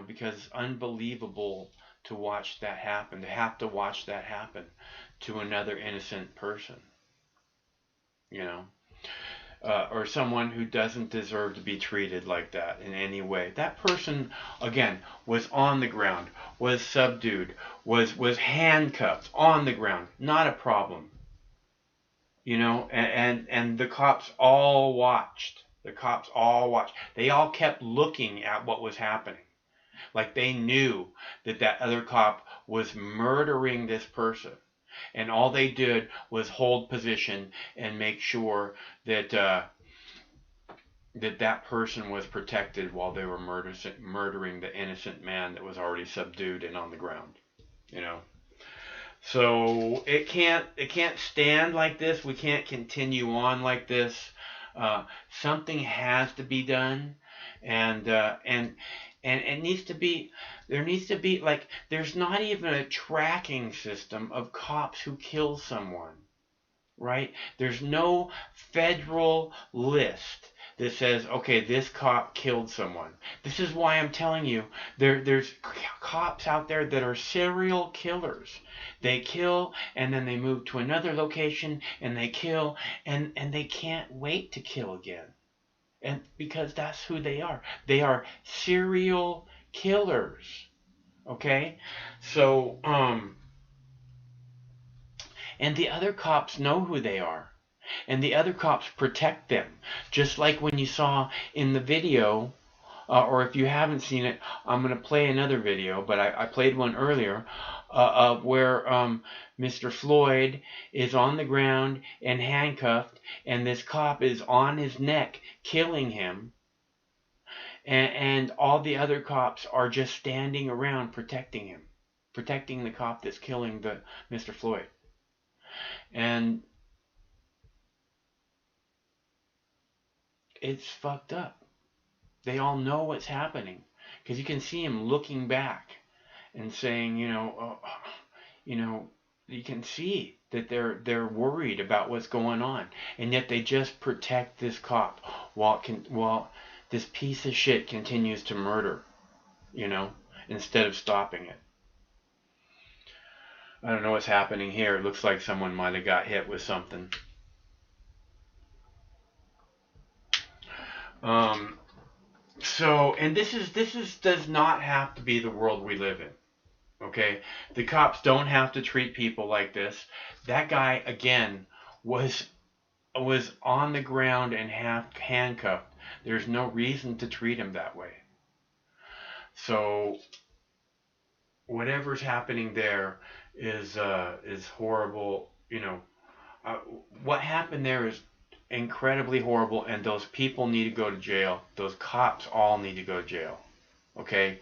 Because it's unbelievable to watch that happen, to have to watch that happen to another innocent person, or someone who doesn't deserve to be treated like that in any way. That person, again, was on the ground, was subdued, was handcuffed on the ground, not a problem. And the cops all watched. They all kept looking at what was happening. Like they knew that other cop was murdering this person. And all they did was hold position and make sure that that person was protected while they were murdering the innocent man that was already subdued and on the ground. So it can't stand like this. We can't continue on like this. Something has to be done, and it needs to be. There needs to be, like, there's not even a tracking system of cops who kill someone, right? There's no federal list that says, okay, this cop killed someone. This is why I'm telling you, there's cops out there that are serial killers. They kill, and then they move to another location, and they kill, and they can't wait to kill again. And because that's who they are. They are serial killers. Okay? So, and the other cops know who they are. And the other cops protect them. Just like when you saw in the video, or if you haven't seen it, I'm going to play another video, but I played one earlier, where Mr. Floyd is on the ground and handcuffed, and this cop is on his neck killing him, and all the other cops are just standing around protecting him, protecting the cop that's killing Mr. Floyd. And it's fucked up. They all know what's happening, because you can see him looking back and saying, you can see that they're worried about what's going on, and yet they just protect this cop while this piece of shit continues to murder, instead of stopping it. I don't know what's happening here. It looks like someone might have got hit with something. Um, so, and this does not have to be the world we live in. Okay, the cops don't have to treat people like this. That guy again was on the ground and handcuffed. There's no reason to treat him that way. So whatever's happening there is horrible. You know, uh, what happened there is incredibly horrible, and those people need to go to jail. Those cops all need to go to jail. Okay,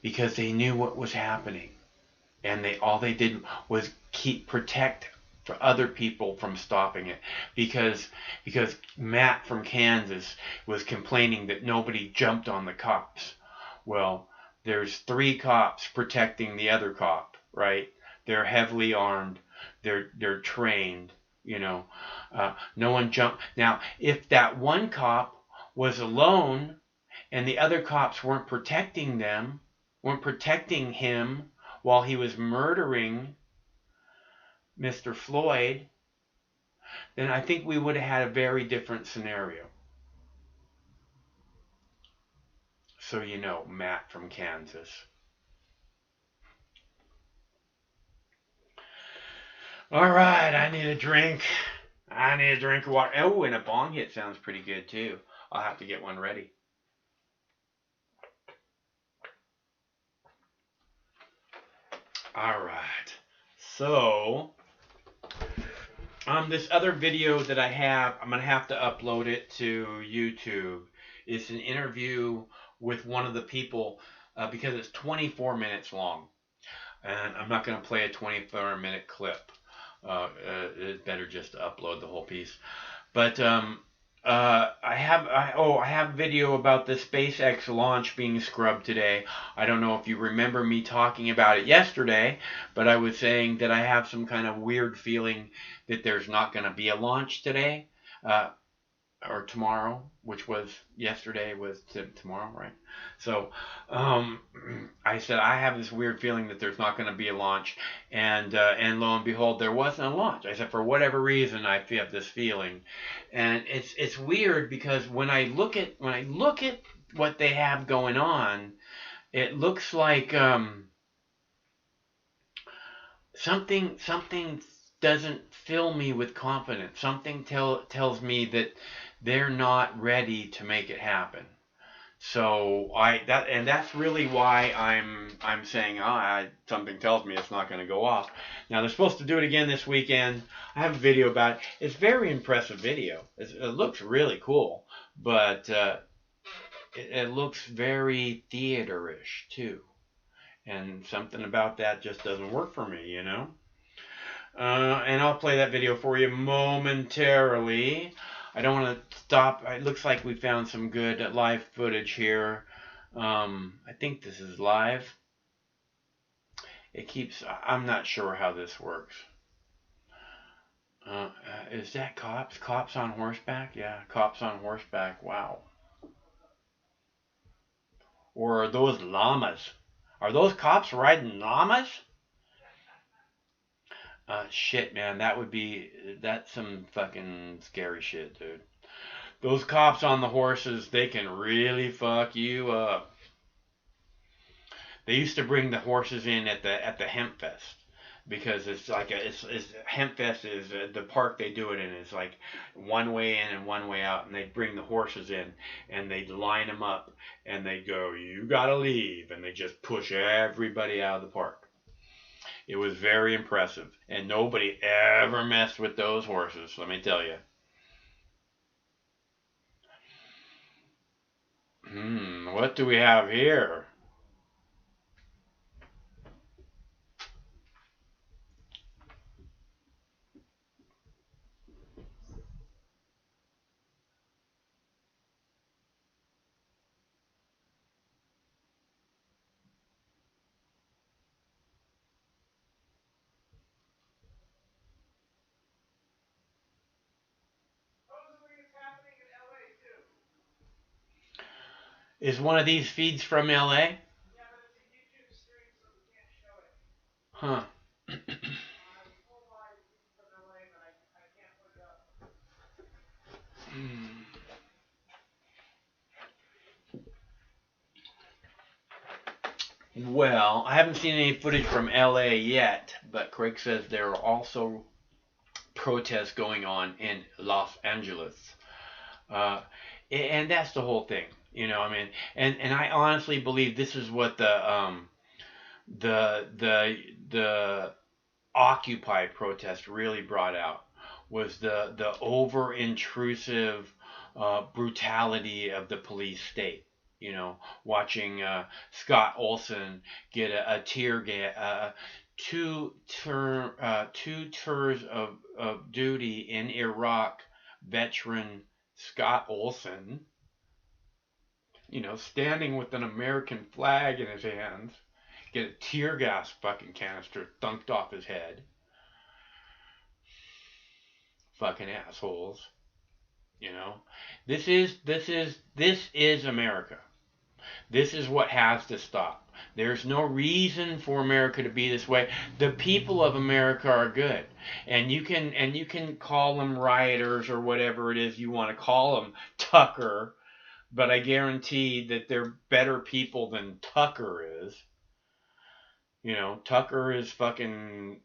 because they knew what was happening, and all they did was protect for other people from stopping it, because Matt from Kansas was complaining that nobody jumped on the cops. Well, there's 3 cops protecting the other cop, right? They're heavily armed, they're trained, you know. No one jumped. Now, if that one cop was alone and the other cops weren't protecting him while he was murdering Mr. Floyd, then I think we would have had a very different scenario. So you know, Matt from Kansas. All right, I need a drink. I need a drink of water. Oh, and a bong hit sounds pretty good too. I'll have to get one ready. All right. So, this other video that I have, I'm going to have to upload it to YouTube. It's an interview with one of the people because it's 24 minutes long. And I'm not going to play a 24-minute clip. It's better just to upload the whole piece. But I have a video about the SpaceX launch being scrubbed today. I don't know if you remember me talking about it yesterday, but I was saying that I have some kind of weird feeling that there's not going to be a launch today or tomorrow, which was yesterday was tomorrow, right? So I said I have this weird feeling that there's not going to be a launch, and lo and behold, there wasn't a launch. I said for whatever reason I have this feeling, and it's weird because when I look at what they have going on, it looks like something doesn't fill me with confidence. Something tells me that they're not ready to make it happen. So that's really why I'm saying something tells me it's not going to go off. Now they're supposed to do it again this weekend. I have a video about it. It's a very impressive video. It looks really cool, but it looks very theater-ish too, and something about that just doesn't work for me, you know. And I'll play that video for you momentarily. I don't want to stop. It looks like we found some good live footage here. I think this is live. It keeps. I'm not sure how this works. Is that cops? Cops on horseback? Yeah, cops on horseback. Wow. Or are those llamas? Are those cops riding llamas? Shit, man, that's some fucking scary shit, dude. Those cops on the horses, they can really fuck you up. They used to bring the horses in at the Hemp Fest because it's like it's Hemp Fest is the park they do it in is like one way in and one way out, and they bring the horses in and they line them up and they go, you gotta leave, and they just push everybody out of the park. It was very impressive, and nobody ever messed with those horses, let me tell you. What do we have here? Is one of these feeds from LA? Yeah, but it's a YouTube stream, so we can't show it. Huh. Well, I haven't seen any footage from LA yet, but Craig says there are also protests going on in Los Angeles. And that's the whole thing, you know. I mean, and I honestly believe this is what the Occupy protest really brought out, was the over intrusive brutality of the police state. You know, watching Scott Olson get a tear gas, two tours of duty in Iraq, veteran Scott Olson, you know, standing with an American flag in his hands, get a tear gas fucking canister dunked off his head. Fucking assholes. You know, this is America. This is what has to stop. There's no reason for America to be this way. The people of America are good, and you can call them rioters or whatever it is you want to call them, Tucker, but I guarantee that they're better people than Tucker is. You know, Tucker is fucking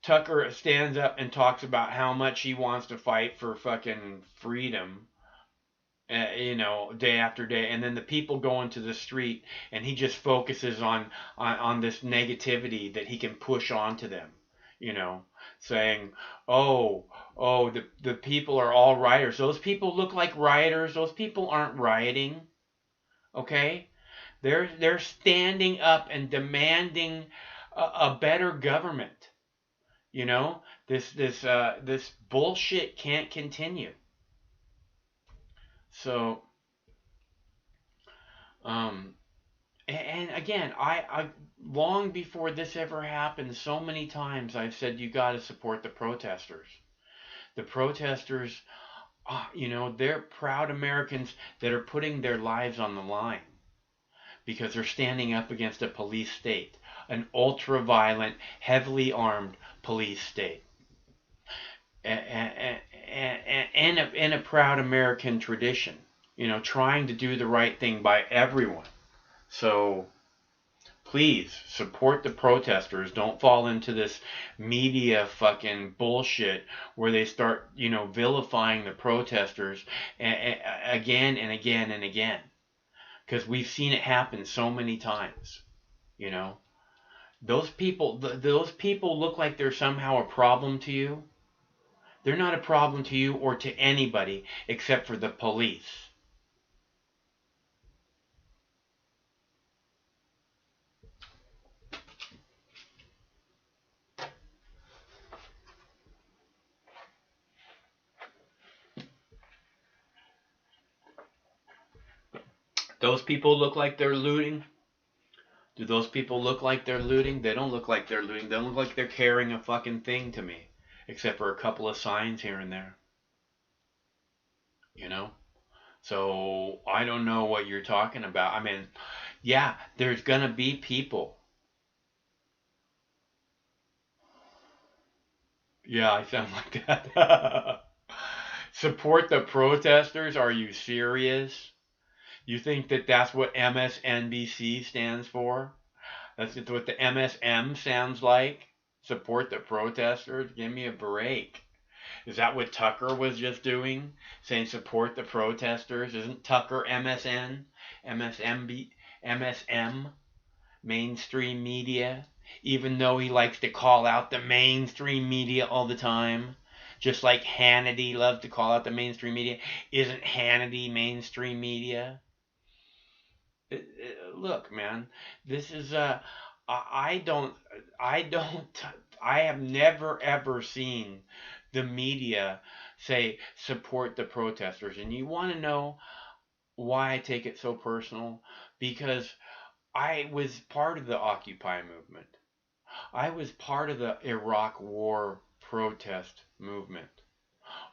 Tucker stands up and talks about how much he wants to fight for fucking freedom. You know, day after day, and then the people go into the street, and he just focuses on this negativity that he can push onto them. You know, saying, "Oh, the people are all rioters. Those people look like rioters. Those people aren't rioting. Okay, they're standing up and demanding a better government. You know, this bullshit can't continue." So, and again, I long before this ever happened, so many times I've said you got to support the protesters. The protesters, you know, they're proud Americans that are putting their lives on the line because they're standing up against a police state, an ultra-violent, heavily armed police state. And a proud American tradition, you know, trying to do the right thing by everyone. So please support the protesters. Don't fall into this media fucking bullshit where they start, you know, vilifying the protesters again and again and again. Because we've seen it happen so many times, you know. Those people look like they're somehow a problem to you. They're not a problem to you or to anybody except for the police. Those people look like they're looting. Do those people look like they're looting? They don't look like they're looting. They don't look like they're carrying a fucking thing to me. Except for a couple of signs here and there. You know? So, I don't know what you're talking about. I mean, yeah, there's gonna be people. Yeah, I sound like that. Support the protesters? Are you serious? You think that that's what MSNBC stands for? That's what the MSM sounds like? Support the protesters? Give me a break. Is that what Tucker was just doing? Saying support the protesters? Isn't Tucker MSN? MSM? Mainstream media? Even though he likes to call out the mainstream media all the time. Just like Hannity loves to call out the mainstream media. Isn't Hannity mainstream media? Look, man, this is I have never ever seen the media say support the protesters. And you want to know why I take it so personal? Because I was part of the Occupy movement. I was part of the Iraq War protest movement.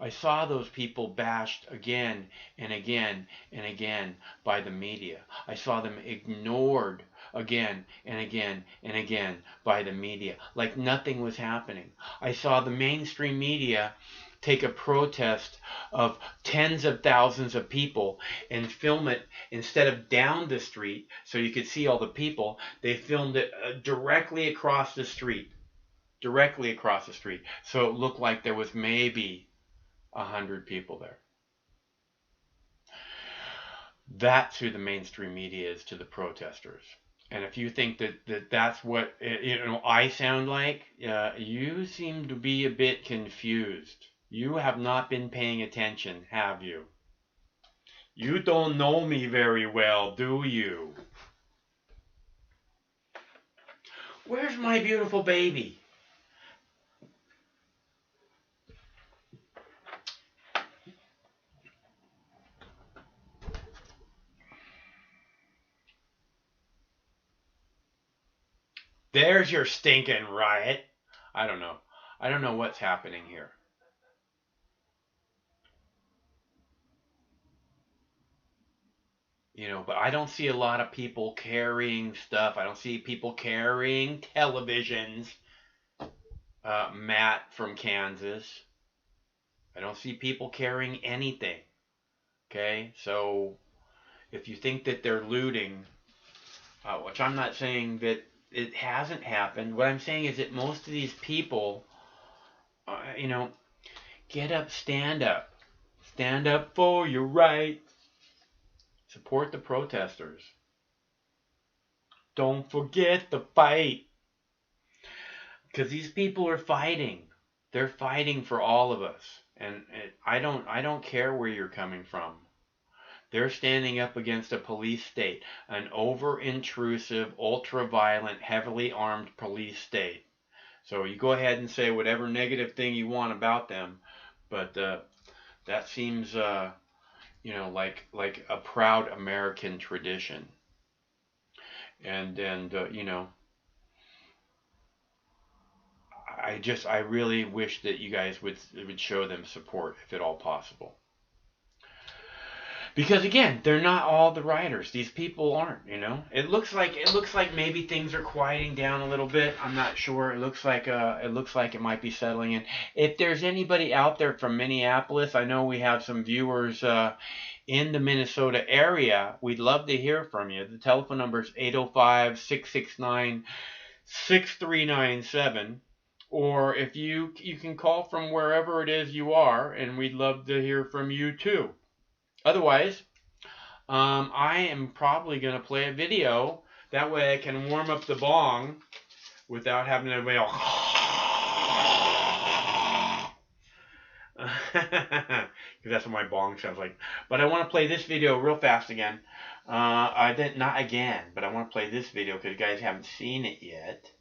I saw those people bashed again and again and again by the media. I saw them ignored again and again and again by the media, like nothing was happening. I saw the mainstream media take a protest of tens of thousands of people and film it instead of down the street so you could see all the people. They filmed it directly across the street. Directly across the street. So it looked like there was maybe 100 people there. That's who the mainstream media is to the protesters. And if you think that's what I sound like, you seem to be a bit confused. You have not been paying attention, have you? You don't know me very well, do you? Where's my beautiful baby? There's your stinking riot. I don't know. I don't know what's happening here. But I don't see a lot of people carrying stuff. I don't see people carrying televisions. Matt from Kansas. I don't see people carrying anything. Okay? So if you think that they're looting, which I'm not saying that it hasn't happened. What I'm saying is that most of these people, get up, stand up. Stand up for your rights. Support the protesters. Don't forget the fight. Because these people are fighting. They're fighting for all of us. And I don't care where you're coming from. They're standing up against a police state, an over-intrusive, ultra-violent, heavily armed police state. So you go ahead and say whatever negative thing you want about them, but that seems, like a proud American tradition. And I really wish that you guys would show them support if at all possible. Because again, they're not all the rioters. These people aren't, It looks like maybe things are quieting down a little bit. I'm not sure. It looks like it might be settling in. If there's anybody out there from Minneapolis, I know we have some viewers in the Minnesota area. We'd love to hear from you. The telephone number is 805-669-6397. Or if you can call from wherever it is you are, and we'd love to hear from you too. Otherwise, I am probably going to play a video. That way I can warm up the bong without having to wail. Because that's what my bong sounds like. But I want to play this video real fast again. Not again, but I want to play this video because you guys haven't seen it yet.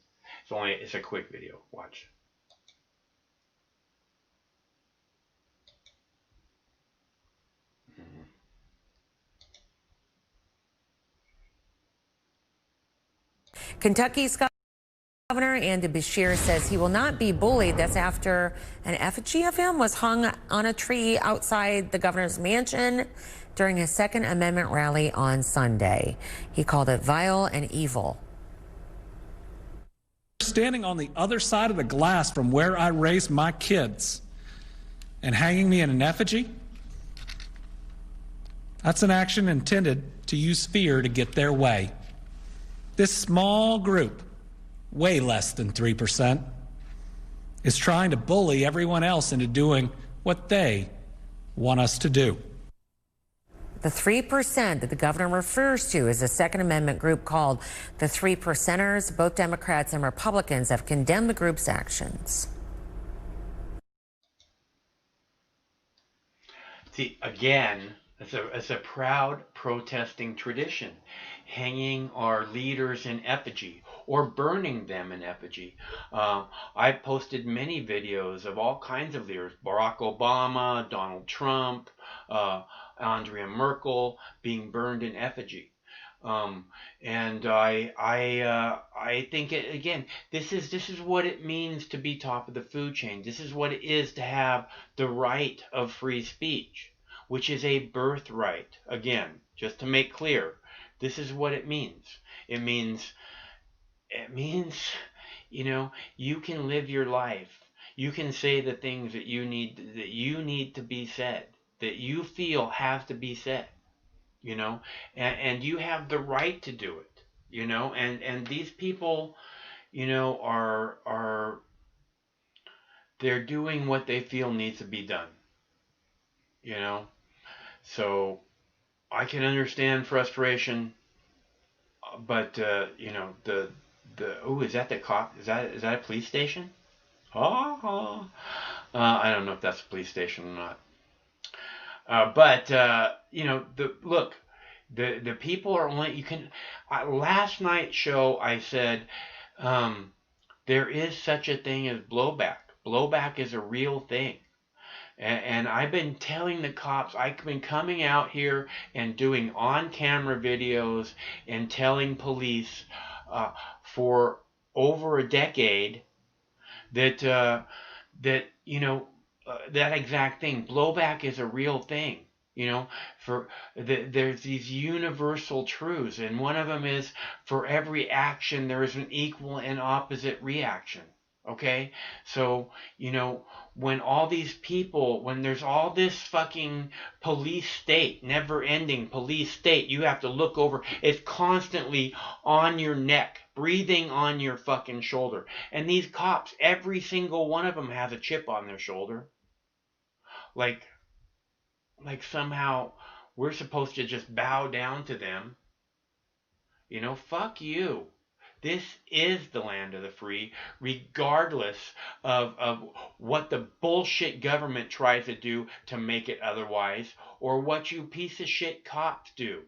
It's a quick video. Watch. Kentucky's Governor Andy Beshear says he will not be bullied. That's after an effigy of him was hung on a tree outside the governor's mansion during his Second Amendment rally on Sunday. He called it vile and evil. Standing on the other side of the glass from where I raised my kids and hanging me in an effigy, that's an action intended to use fear to get their way. This small group, way less than 3%, is trying to bully everyone else into doing what they want us to do. The 3% that the governor refers to is a Second Amendment group called the 3 Percenters. Both Democrats and Republicans have condemned the group's actions. See, again, it's a proud protesting tradition, hanging our leaders in effigy or burning them in effigy. I've posted many videos of all kinds of leaders: Barack Obama, Donald Trump, Andrea Merkel being burned in effigy. And I think again, this is what it means to be top of the food chain. This is what it is to have the right of free speech, which is a birthright. Again, just to make clear, this is what it means. It means, you can live your life. You can say the things that you need to be said, that you feel have to be said, you know, and you have the right to do it, you know, and these people, you know, they're doing what they feel needs to be done, you know. So I can understand frustration, but you know, is that the cop? Is that a police station? I don't know if that's a police station or not. But you know, the people are only, you can. Last night's show, I said there is such a thing as blowback. Blowback is a real thing. And I've been telling the cops, I've been coming out here and doing on-camera videos and telling police for over a decade that you know, that exact thing. Blowback is a real thing. You know, there's these universal truths, and one of them is for every action there is an equal and opposite reaction. Okay, so you know, when all these people, when there's all this fucking police state, never ending police state, you have to look over, it's constantly on your neck, breathing on your fucking shoulder. And these cops, every single one of them has a chip on their shoulder. Like somehow we're supposed to just bow down to them. You know, fuck you. This is the land of the free, regardless of what the bullshit government tries to do to make it otherwise, or what you piece of shit cops do.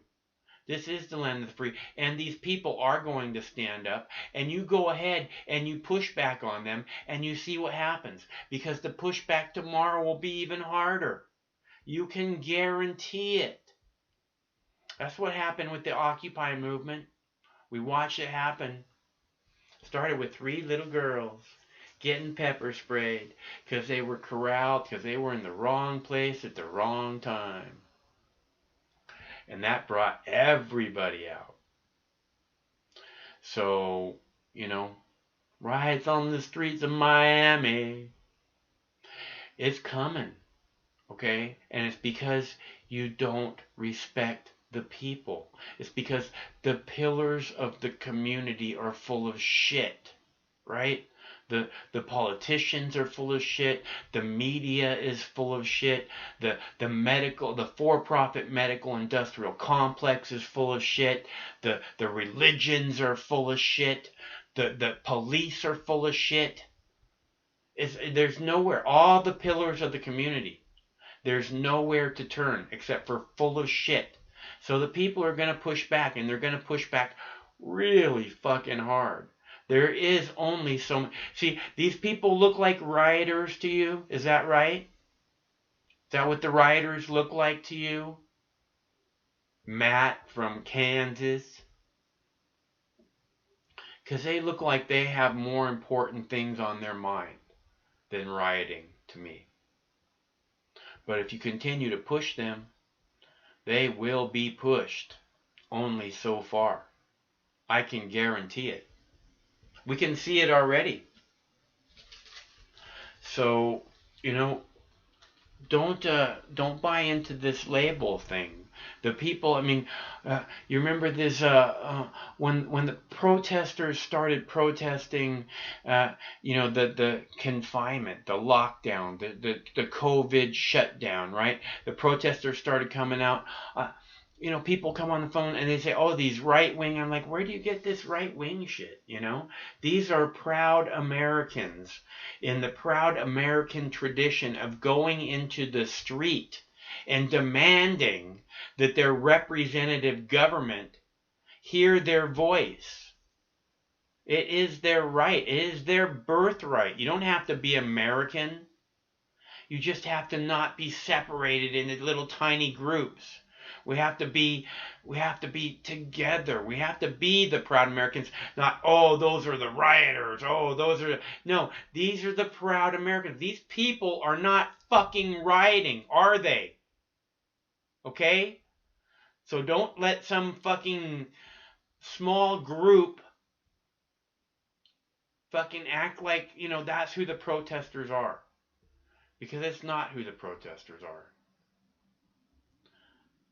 This is the land of the free, and these people are going to stand up, and you go ahead and you push back on them, and you see what happens, because the pushback tomorrow will be even harder. You can guarantee it. That's what happened with the Occupy movement. We watched it happen. Started with 3 little girls getting pepper sprayed because they were corralled, because they were in the wrong place at the wrong time. And that brought everybody out. So, you know, riots on the streets of Miami. It's coming, okay? And it's because you don't respect the people. It's because the pillars of the community are full of shit, right? The politicians are full of shit. The media is full of shit. The for-profit medical industrial complex is full of shit. The religions are full of shit. The police are full of shit. There's nowhere. All the pillars of the community, there's nowhere to turn except for full of shit. So the people are going to push back, and they're going to push back really fucking hard. There is only so much. See, these people look like rioters to you. Is that right? Is that what the rioters look like to you? Matt from Kansas. Because they look like they have more important things on their mind than rioting to me. But if you continue to push them, they will be pushed only so far. I can guarantee it. We can see it already. So, you know, don't buy into this label thing. The people, I mean, you remember this when the protesters started protesting, you know, the confinement, the lockdown, the COVID shutdown, right? The protesters started coming out. You know, people come on the phone and they say, oh, these right-wing. I'm like, where do you get this right-wing shit, you know? These are proud Americans in the proud American tradition of going into the street and demanding that their representative government hear their voice. It is their right. It is their birthright. You don't have to be American. You just have to not be separated into little tiny groups. We have to be together. We have to be the proud Americans. Not, oh, those are the rioters. Oh, those are... No, these are the proud Americans. These people are not fucking rioting, are they? Okay? So don't let some fucking small group fucking act like, that's who the protesters are. Because it's not who the protesters are.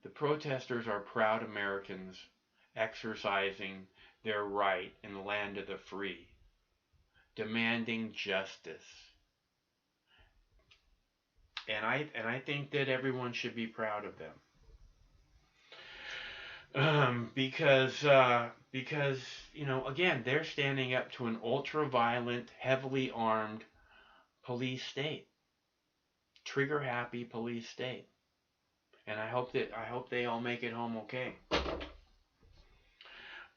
The protesters are proud Americans exercising their right in the land of the free, demanding justice. And I think that everyone should be proud of them. Because again, they're standing up to an ultra-violent, heavily armed police state. Trigger-happy police state. And I hope they all make it home okay.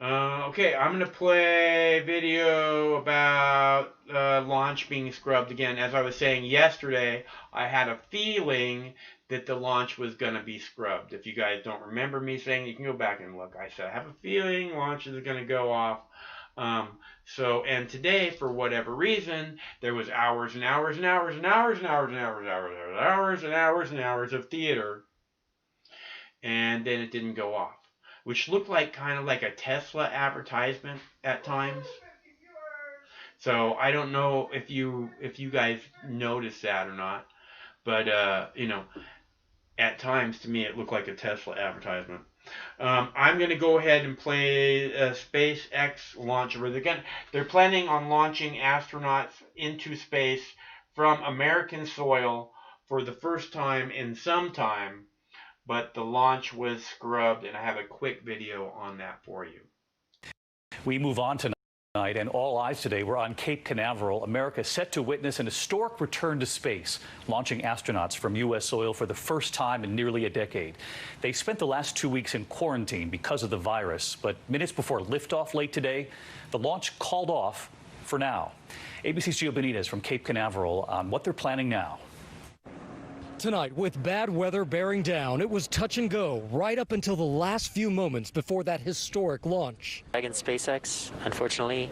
Okay, I'm going to play video about launch being scrubbed again. As I was saying yesterday, I had a feeling that the launch was going to be scrubbed. If you guys don't remember me saying, you can go back and look. I said, I have a feeling launches are going to go off. And today, for whatever reason, there was hours and hours and hours and hours and hours and hours and hours and hours and hours and hours of theater. And then it didn't go off, which looked like kind of like a Tesla advertisement at times. So I don't know if you guys noticed that or not, but at times to me it looked like a Tesla advertisement. I'm going to go ahead and play SpaceX launch where they're planning on launching astronauts into space from American soil for the first time in some time. But the launch was scrubbed, and I have a quick video on that for you. We move on tonight, and all eyes today were on Cape Canaveral. America set to witness an historic return to space, launching astronauts from U.S. soil for the first time in nearly a decade. They spent the last 2 weeks in quarantine because of the virus, but minutes before liftoff late today, the launch called off for now. ABC's Gio Benitez from Cape Canaveral on what they're planning now. Tonight, with bad weather bearing down, it was touch and go right up until the last few moments before that historic launch. Against SpaceX, unfortunately,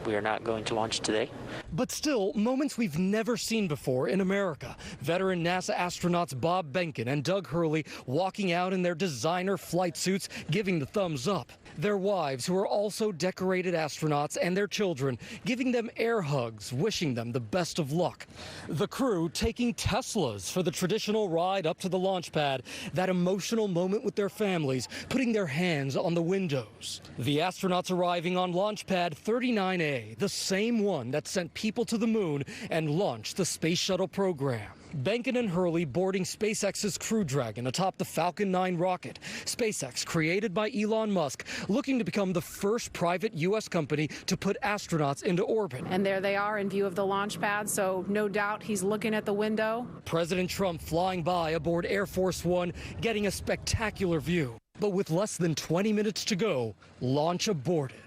we are not going to launch today. But still, moments we've never seen before in America. Veteran NASA astronauts Bob Behnken and Doug Hurley walking out in their designer flight suits, giving the thumbs up. Their wives, who are also decorated astronauts, and their children, giving them air hugs, wishing them the best of luck. The crew taking Teslas for the traditional ride up to the launch pad, that emotional moment with their families, putting their hands on the windows. The astronauts arriving on launch pad 39A, the same one that sent people to the moon and launched the Space Shuttle program. Behnken and Hurley boarding SpaceX's Crew Dragon atop the Falcon 9 rocket. SpaceX, created by Elon Musk, looking to become the first private U.S. company to put astronauts into orbit. And there they are in view of the launch pad, so no doubt he's looking at the window. President Trump flying by aboard Air Force One, getting a spectacular view. But with less than 20 minutes to go, launch aborted.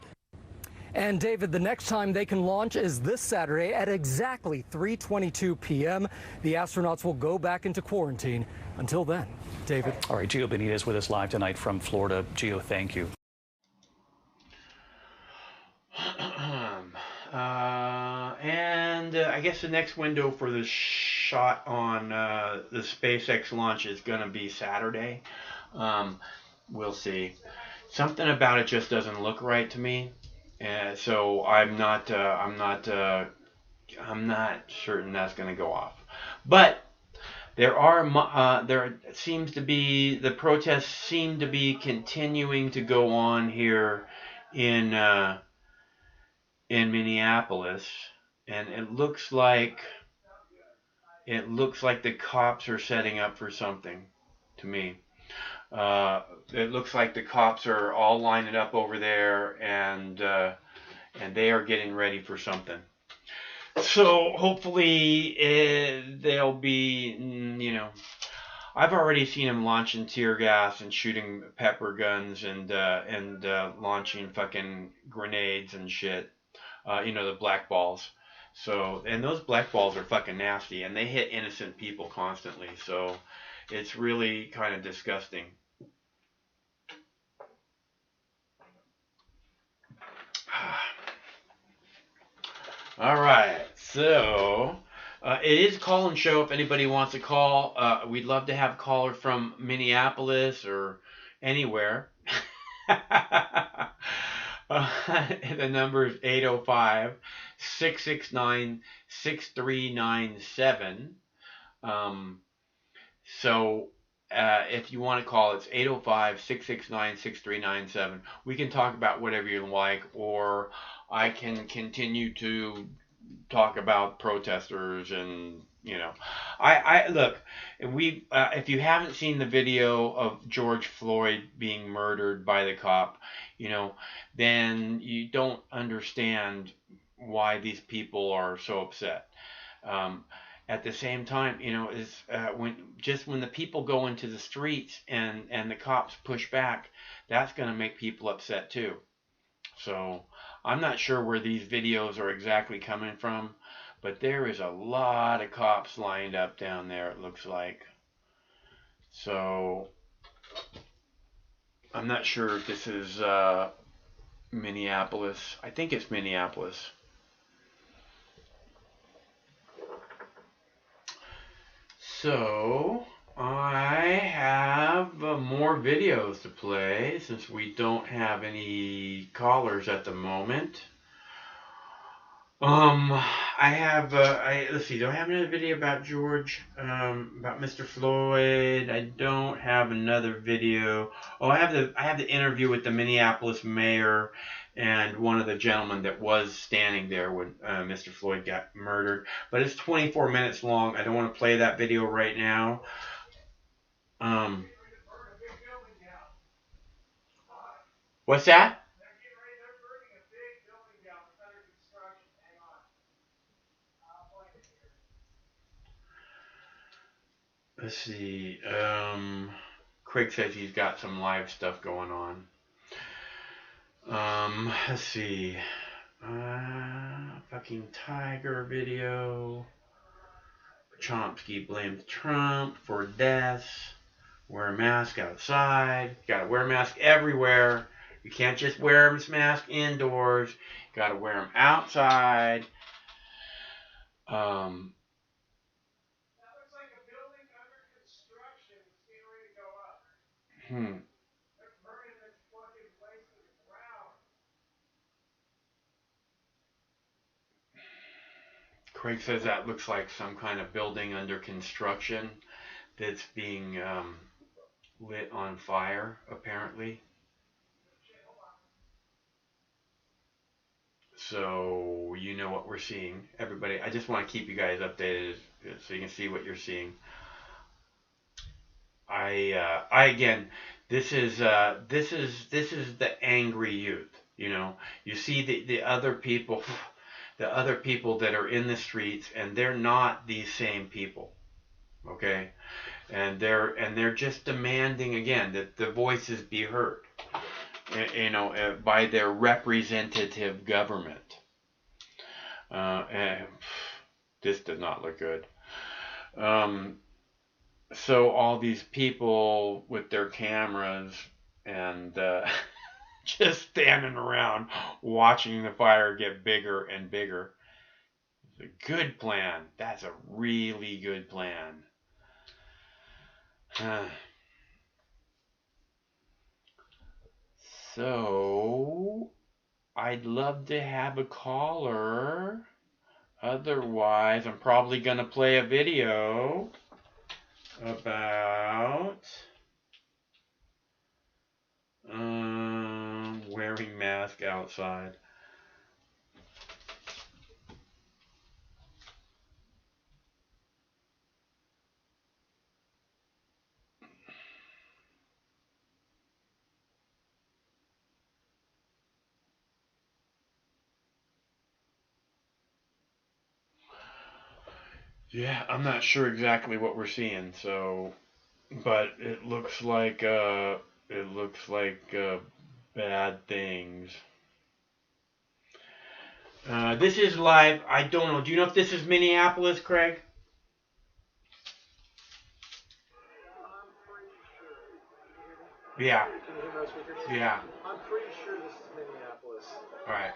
And David, the next time they can launch is this Saturday at exactly 3:22 p.m. The astronauts will go back into quarantine. Until then, David. All right, Gio Benitez with us live tonight from Florida. Gio, thank you. I guess the next window for the shot on the SpaceX launch is going to be Saturday. We'll see. Something about it just doesn't look right to me. So I'm not certain that's going to go off. But there seems to be, the protests seem to be continuing to go on here in Minneapolis, and it looks like the cops are setting up for something to me. It looks like the cops are all lining up over there, and they are getting ready for something. So hopefully they'll be, I've already seen them launching tear gas and shooting pepper guns and launching fucking grenades and shit. The black balls. So, and those black balls are fucking nasty, and they hit innocent people constantly. So it's really kind of disgusting. All right, so it is call and show if anybody wants to call. We'd love to have a caller from Minneapolis or anywhere. The number is 805-669-6397. So if you want to call, it's 805-669-6397. We can talk about whatever you like, or I can continue to talk about protesters and, you know, I look, if you haven't seen the video of George Floyd being murdered by the cop, you know, then you don't understand why these people are so upset. At the same time, you know, is when the people go into the streets and the cops push back, that's going to make people upset too. So I'm not sure where these videos are exactly coming from, but there is a lot of cops lined up down there, it looks like. So I'm not sure if this is Minneapolis. I think it's Minneapolis. So I have more videos to play since we don't have any callers at the moment. I have, let's see, do I have another video about George, about Mr. Floyd? I don't have another video. Oh, I have the interview with the Minneapolis mayor and one of the gentlemen that was standing there when Mr. Floyd got murdered. But it's 24 minutes long. I don't want to play that video right now. What's that? Let's see. Craig says he's got some live stuff going on. Let's see. Fucking Tiger video. Chomsky blames Trump for deaths. Wear a mask outside. You gotta wear a mask everywhere. You can't just wear a mask indoors. You gotta wear them outside. Craig says that looks like some kind of building under construction that's being lit on fire, apparently. So you know what we're seeing, everybody. I just want to keep you guys updated so you can see what you're seeing. Again, this is the angry youth. You know, you see the other people, the other people that are in the streets, and they're not these same people. Okay, and they're just demanding again that the voices be heard. You know, by their representative government. And this does not look good. So all these people with their cameras and just standing around watching the fire get bigger and bigger. It's a good plan. That's a really good plan. So I'd love to have a caller. Otherwise, I'm probably going to play a video about wearing mask outside. Yeah, I'm not sure exactly what we're seeing, so, but it looks like bad things. This is live. I don't know. Do you know if this is Minneapolis, Craig? Yeah. Yeah. I'm pretty sure this is Minneapolis. All right.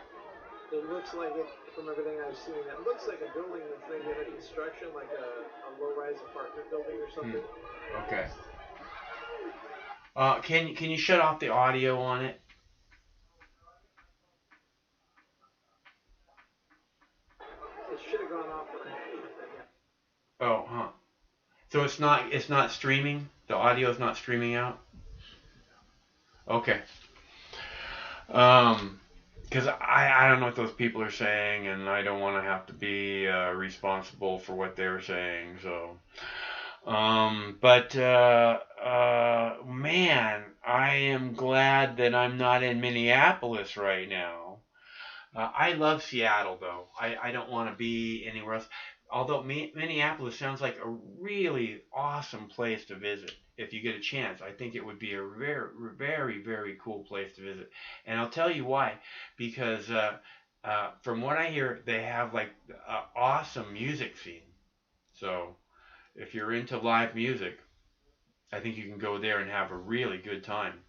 It looks like it, from everything I've seen, it looks like a building that's maybe under construction, like a low-rise apartment building or something. Okay. Can you shut off the audio on it? Oh, huh. So it's not streaming? The audio is not streaming out? Okay. Because I don't know what those people are saying, and I don't want to have to be responsible for what they're saying. So, man, I am glad that I'm not in Minneapolis right now. I love Seattle, though. I don't want to be anywhere else. Although Minneapolis sounds like a really awesome place to visit. If you get a chance, I think it would be a very, very, very cool place to visit. And I'll tell you why. Because from what I hear, they have like an awesome music scene. So if you're into live music, I think you can go there and have a really good time.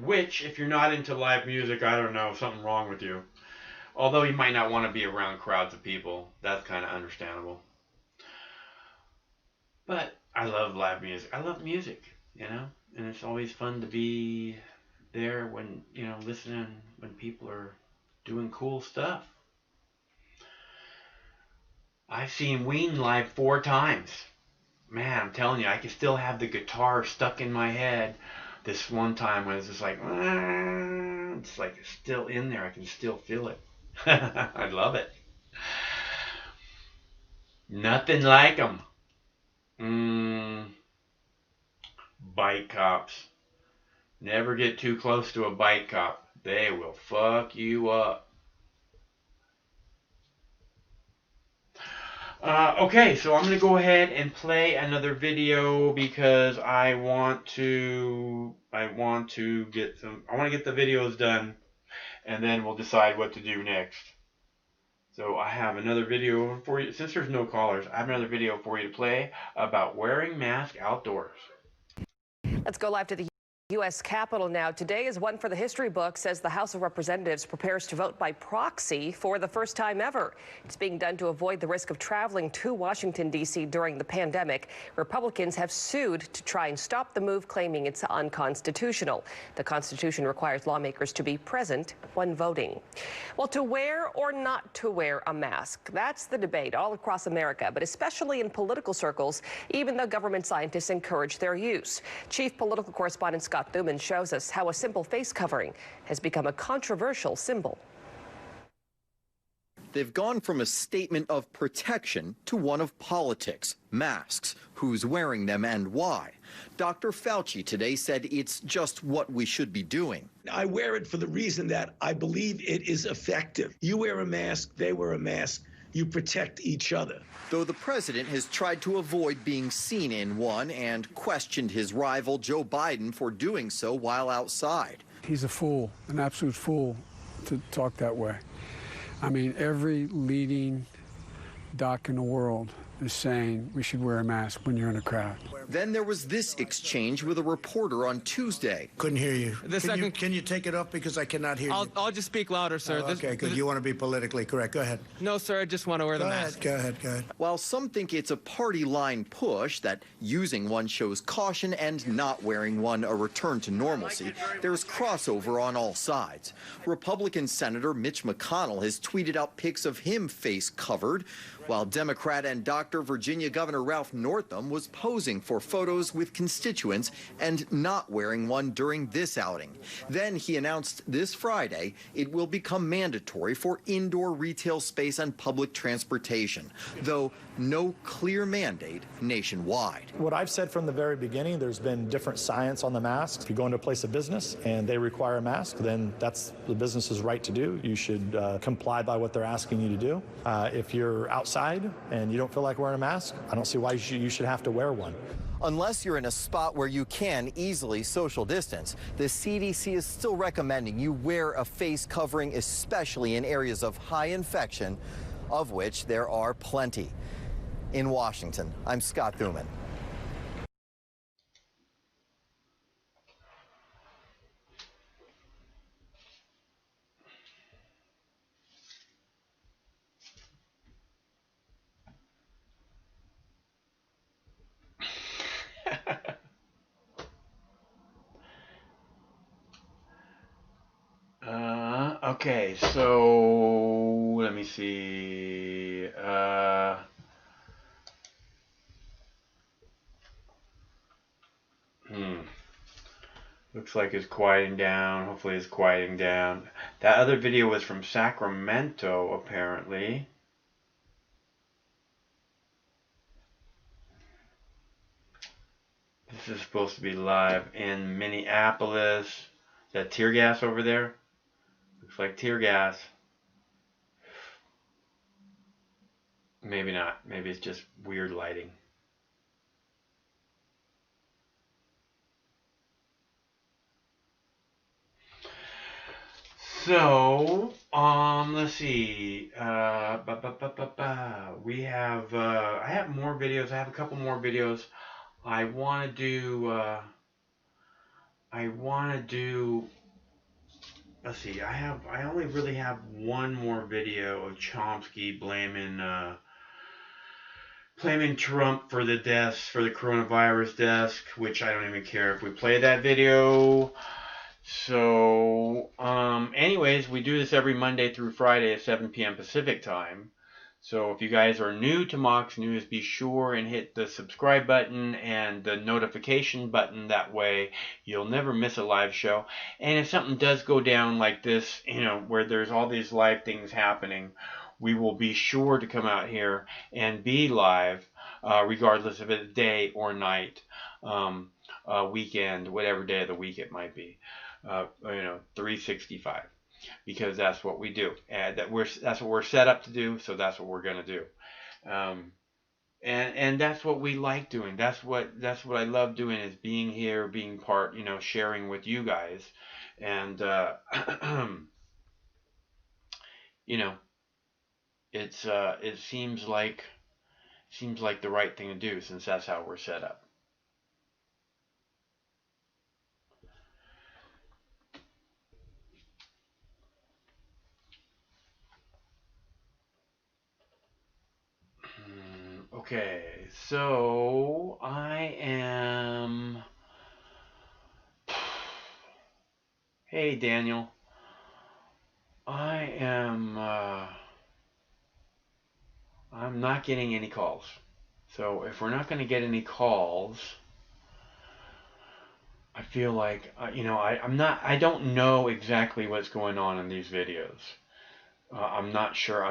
Which, if you're not into live music, I don't know, something wrong with you. Although you might not want to be around crowds of people. That's kind of understandable. But I love live music. I love music, you know? And it's always fun to be there when, you know, listening when people are doing cool stuff. I've seen Ween live 4 times. Man, I'm telling you, I can still have the guitar stuck in my head. This one time when it's just like, it's like still in there. I can still feel it. I love it. Nothing like them. Bike cops. Never get too close to a bike cop. They will fuck you up. Okay, so I'm going to go ahead and play another video because I want to get the videos done, and then we'll decide what to do next. So I have another video for you. Since there's no callers, I have another video for you to play about wearing masks outdoors. Let's go live to the U.S. Capitol now. Today is one for the history books as the House of Representatives prepares to vote by proxy for the first time ever. It's being done to avoid the risk of traveling to Washington, D.C. during the pandemic. Republicans have sued to try and stop the move, claiming it's unconstitutional. The Constitution requires lawmakers to be present when voting. Well, to wear or not to wear a mask, that's the debate all across America, but especially in political circles, even though government scientists encourage their use. Chief political correspondent Scott Thuman shows us how a simple face covering has become a controversial symbol. They've gone from a statement of protection to one of politics. Masks, who's wearing them and why. Dr. Fauci today said it's just what we should be doing. I wear it for the reason that I believe it is effective. You wear a mask, they wear a mask. You protect each other. Though the president has tried to avoid being seen in one and questioned his rival Joe Biden for doing so while outside. He's a fool, an absolute fool to talk that way. I mean, every leading doc in the world is saying we should wear a mask when you're in a crowd. Then there was this exchange with a reporter on Tuesday. Couldn't hear you. Can you take it up because I cannot hear you? I'll just speak louder, sir. Okay, good. You want to be politically correct. Go ahead. No, sir, I just want to wear the mask. Go ahead. While some think it's a party line push, that using one shows caution and not wearing one a return to normalcy, there's crossover on all sides. Republican Senator Mitch McConnell has tweeted out pics of him face covered, while Democrat and Dr. Virginia Governor Ralph Northam was posing for photos with constituents and not wearing one during this outing. Then he announced this Friday it will become mandatory for indoor retail space and public transportation, though no clear mandate nationwide. What I've said from the very beginning, there's been different science on the masks. If you go into a place of business and they require a mask, then that's the business's right to do. You should comply by what they're asking you to do. If you're outside and you don't feel like wearing a mask, I don't see why you should have to wear one. Unless you're in a spot where you can easily social distance, the CDC is still recommending you wear a face covering, especially in areas of high infection, of which there are plenty. In Washington, I'm Scott Thuman. Okay, so let me see. Looks like it's quieting down. Hopefully it's quieting down. That other video was from Sacramento, apparently. This is supposed to be live in Minneapolis. That tear gas over there? Looks like tear gas. Maybe not. Maybe it's just weird lighting. So, let's see. We have, I have more videos. I have a couple more videos. I want to do, let's see. I only really have one more video of Chomsky blaming Trump for the deaths, for the coronavirus deaths, which I don't even care if we play that video. So, anyways, we do this every Monday through Friday at 7 p.m. Pacific time. So if you guys are new to Mox News, be sure and hit the subscribe button and the notification button. That way you'll never miss a live show. And if something does go down like this, you know, where there's all these live things happening, we will be sure to come out here and be live, regardless if it's day or night, weekend, whatever day of the week it might be. 365, because that's what we do, and that's what we're set up to do. So that's what we're gonna do, and that's what we like doing. That's what I love doing, is being here, being part, sharing with you guys, and it seems like the right thing to do, since that's how we're set up. Okay, so I am... Hey, Daniel. I'm not getting any calls. So if we're not going to get any calls, I feel like, I don't know exactly what's going on in these videos. I'm not sure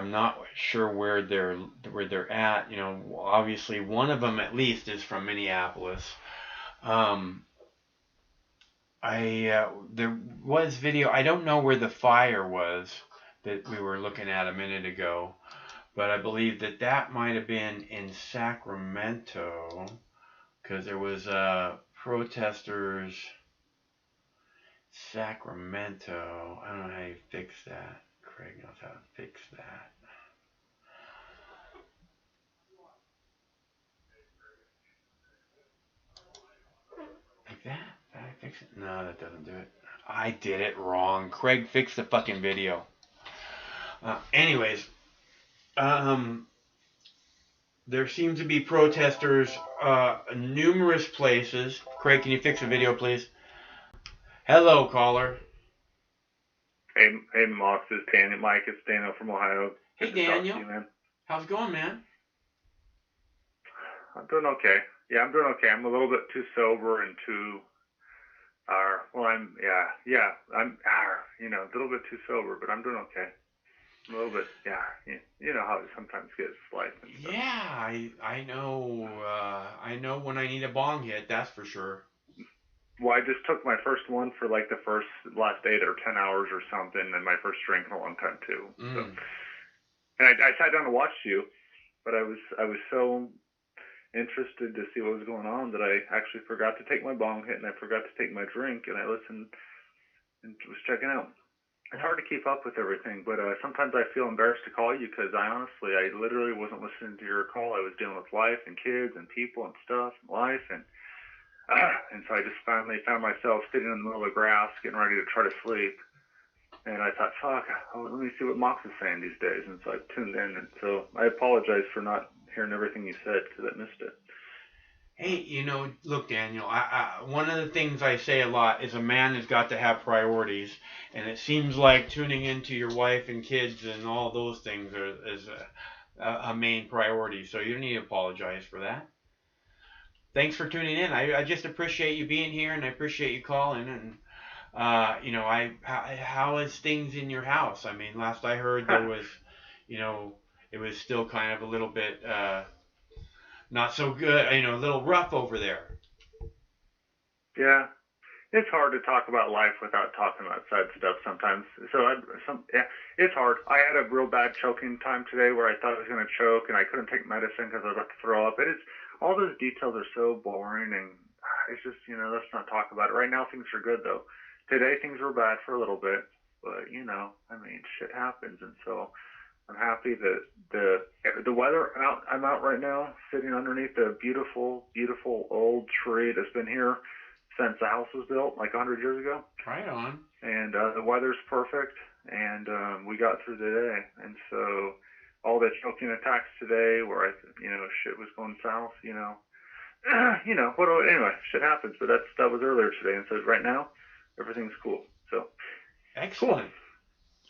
where they're at. Obviously one of them at least is from Minneapolis. There was video. I don't know where the fire was that we were looking at a minute ago, but I believe that might have been in Sacramento, because there was protesters. Sacramento. I don't know how you fix that. Craig knows how to fix that. Like that? Did I fix it? No, that doesn't do it. I did it wrong. Craig fixed the fucking video. Anyways, there seems to be protesters numerous places. Craig, can you fix the video, please? Hello, caller. Hey, Mox, it's Daniel. Mike, it's Daniel from Ohio. Hey, Daniel. You, man. How's it going, man? I'm doing okay. Yeah, I'm doing okay. I'm a little bit too sober and too, I'm a little bit too sober, but I'm doing okay. I'm a little bit, you know how it sometimes gets life and stuff. Yeah, I know when I need a bong hit, that's for sure. Well, I just took my first one for like the last 8 or 10 hours or something, and my first drink in a long time too. So, and I sat down to watch you, but I was so interested to see what was going on that I actually forgot to take my bong hit, and I forgot to take my drink, and I listened and was checking out. It's hard to keep up with everything, but sometimes I feel embarrassed to call you, because I literally wasn't listening to your call. I was dealing with life and kids and people and stuff and life, and so I just finally found myself sitting in the middle of the grass getting ready to try to sleep, and I thought, fuck, let me see what Mox is saying these days, and so I tuned in, and so I apologize for not hearing everything you said, because I missed it. Hey, look, Daniel, one of the things I say a lot is a man has got to have priorities, and it seems like tuning into your wife and kids and all those things is a main priority, so you don't need to apologize for that. Thanks for tuning in. I just appreciate you being here, and I appreciate you calling, and how is things in your house? I mean, last I heard there was, it was still kind of a little bit not so good, a little rough over there. Yeah, it's hard to talk about life without talking about sad stuff sometimes. So yeah, it's hard. I had a real bad choking time today where I thought I was going to choke and I couldn't take medicine because I was about to throw up. It is all those details are so boring and it's just let's not talk about it. Right now things are good though. Today things were bad for a little bit, but I mean shit happens and so. I'm happy that the weather I'm out right now, sitting underneath a beautiful, beautiful old tree that's been here since the house was built, like 100 years ago. Right on. And the weather's perfect, and we got through the day. And so all the choking attacks today, where shit was going south, anyway, shit happens. But that was earlier today, and so right now everything's cool. So excellent. Cool.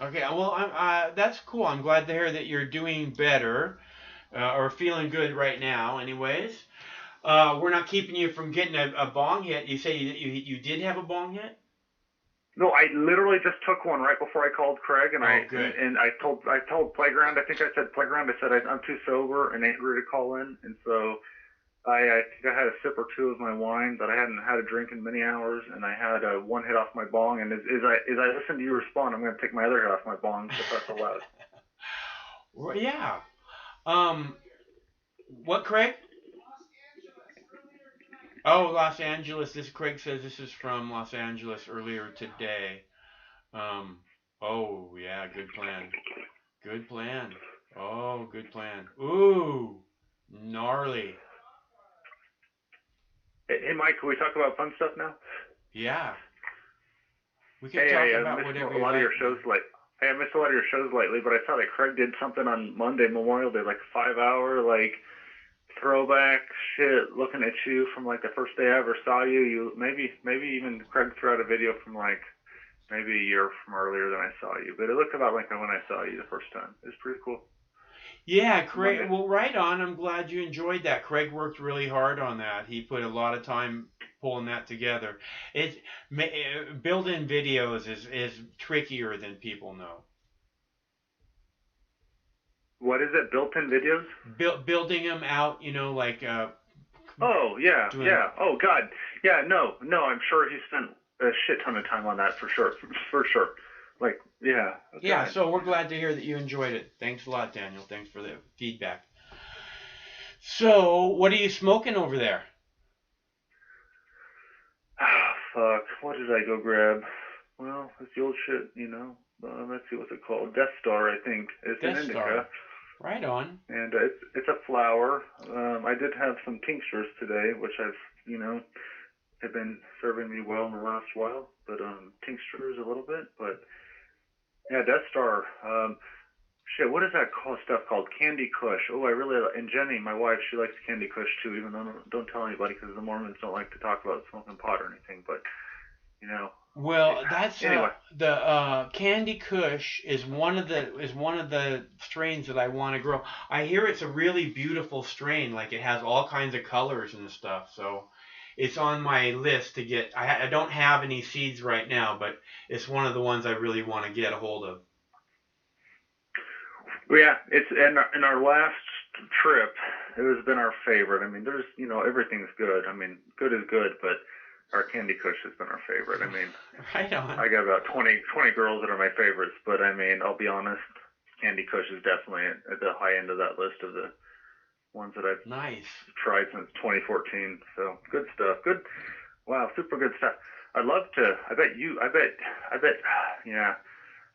Okay, well, that's cool. I'm glad to hear that you're doing better or feeling good right now. Anyways, we're not keeping you from getting a bong hit. You say you did have a bong hit? No, I literally just took one right before I called Craig, and I told Playground. I think I said Playground. I said I'm too sober and angry to call in, and so I think I had a sip or two of my wine, but I hadn't had a drink in many hours, and I had one hit off my bong. And as I listen to you respond, I'm going to take my other hit off my bong if that's allowed. Well, yeah. What, Craig? Oh, Los Angeles. Craig says this is from Los Angeles earlier today. Oh, yeah, good plan. Good plan. Oh, good plan. Ooh, gnarly. Hey, Mike, can we talk about fun stuff now? Yeah. We can talk about whatever you like. I missed a lot of your shows lately, but I saw that Craig did something on Monday, Memorial Day, like 5-hour, throwback shit, looking at you from, the first day I ever saw you. You maybe even Craig threw out a video from, maybe a year from earlier than I saw you. But it looked about like when I saw you the first time. It was pretty cool. Yeah, Craig. Well, right on. I'm glad you enjoyed that. Craig worked really hard on that. He put a lot of time pulling that together. Built-in videos is trickier than people know. What is it? Built-in videos? Building them out, Oh yeah, yeah. Oh God, yeah. No. I'm sure he spent a shit ton of time on that for sure. Yeah. Okay. Yeah, so we're glad to hear that you enjoyed it. Thanks a lot, Daniel. Thanks for the feedback. So, what are you smoking over there? Fuck. What did I go grab? Well, it's the old shit, let's see, what's it called? Death Star, I think. It's an indica. Star. Right on. And it's a flower. I did have some tinctures today, which have been serving me well in the last while. But tinctures a little bit, but yeah, Death Star. Shit, what is that stuff called? Candy Kush. Oh, I really like. And Jenny, my wife, she likes Candy Kush too. Even though don't tell anybody because the Mormons don't like to talk about smoking pot or anything. But Well, that's anyway. The Candy Kush is one of the strains that I want to grow. I hear it's a really beautiful strain. Like it has all kinds of colors and stuff. So it's on my list to get. I don't have any seeds right now, but it's one of the ones I really want to get a hold of. Yeah, it's in our last trip, it has been our favorite. I mean, there's everything's good. I mean, good is good, but our Candy Kush has been our favorite. I mean, right on. I got about 20 girls that are my favorites, but I mean, I'll be honest, Candy Kush is definitely at the high end of that list of the ones that I've tried since 2014. So good stuff. Good. Wow, super good stuff. I'd love to. I bet. Yeah.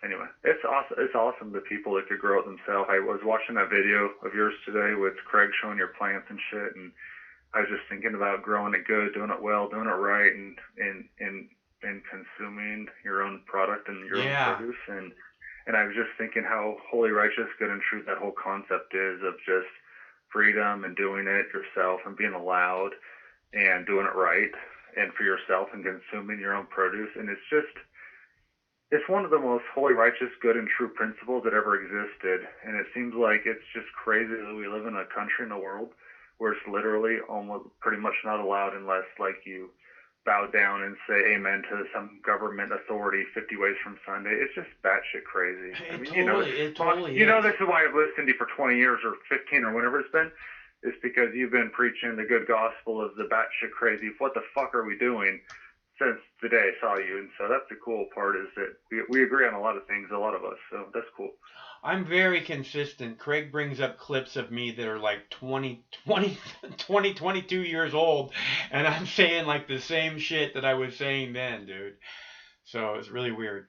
Anyway, it's awesome. It's awesome the people that could grow it themselves. I was watching that video of yours today with Craig showing your plants and shit, and I was just thinking about growing it good, doing it well, doing it right, and consuming your own product and your own produce. And I was just thinking how holy, righteous, good, and true that whole concept is of just freedom and doing it yourself and being allowed. and doing it right and for yourself and consuming your own produce. And it's one of the most holy, righteous, good, and true principles that ever existed. And it seems like it's just crazy that we live in a country in a world where it's literally almost pretty much not allowed unless like you bow down and say amen to some government authority 50 ways from Sunday. It's just batshit crazy. It totally you know, this is why I've listened to you for 20 years or 15 or whatever it's been. It's because you've been preaching the good gospel of the batshit crazy, what the fuck are we doing, since the day I saw you. And so that's the cool part, is that we agree on a lot of things, a lot of us. So that's cool. I'm very consistent. Craig brings up clips of me that are like 22 years old, and I'm saying like the same shit that I was saying then, dude. So it's really weird.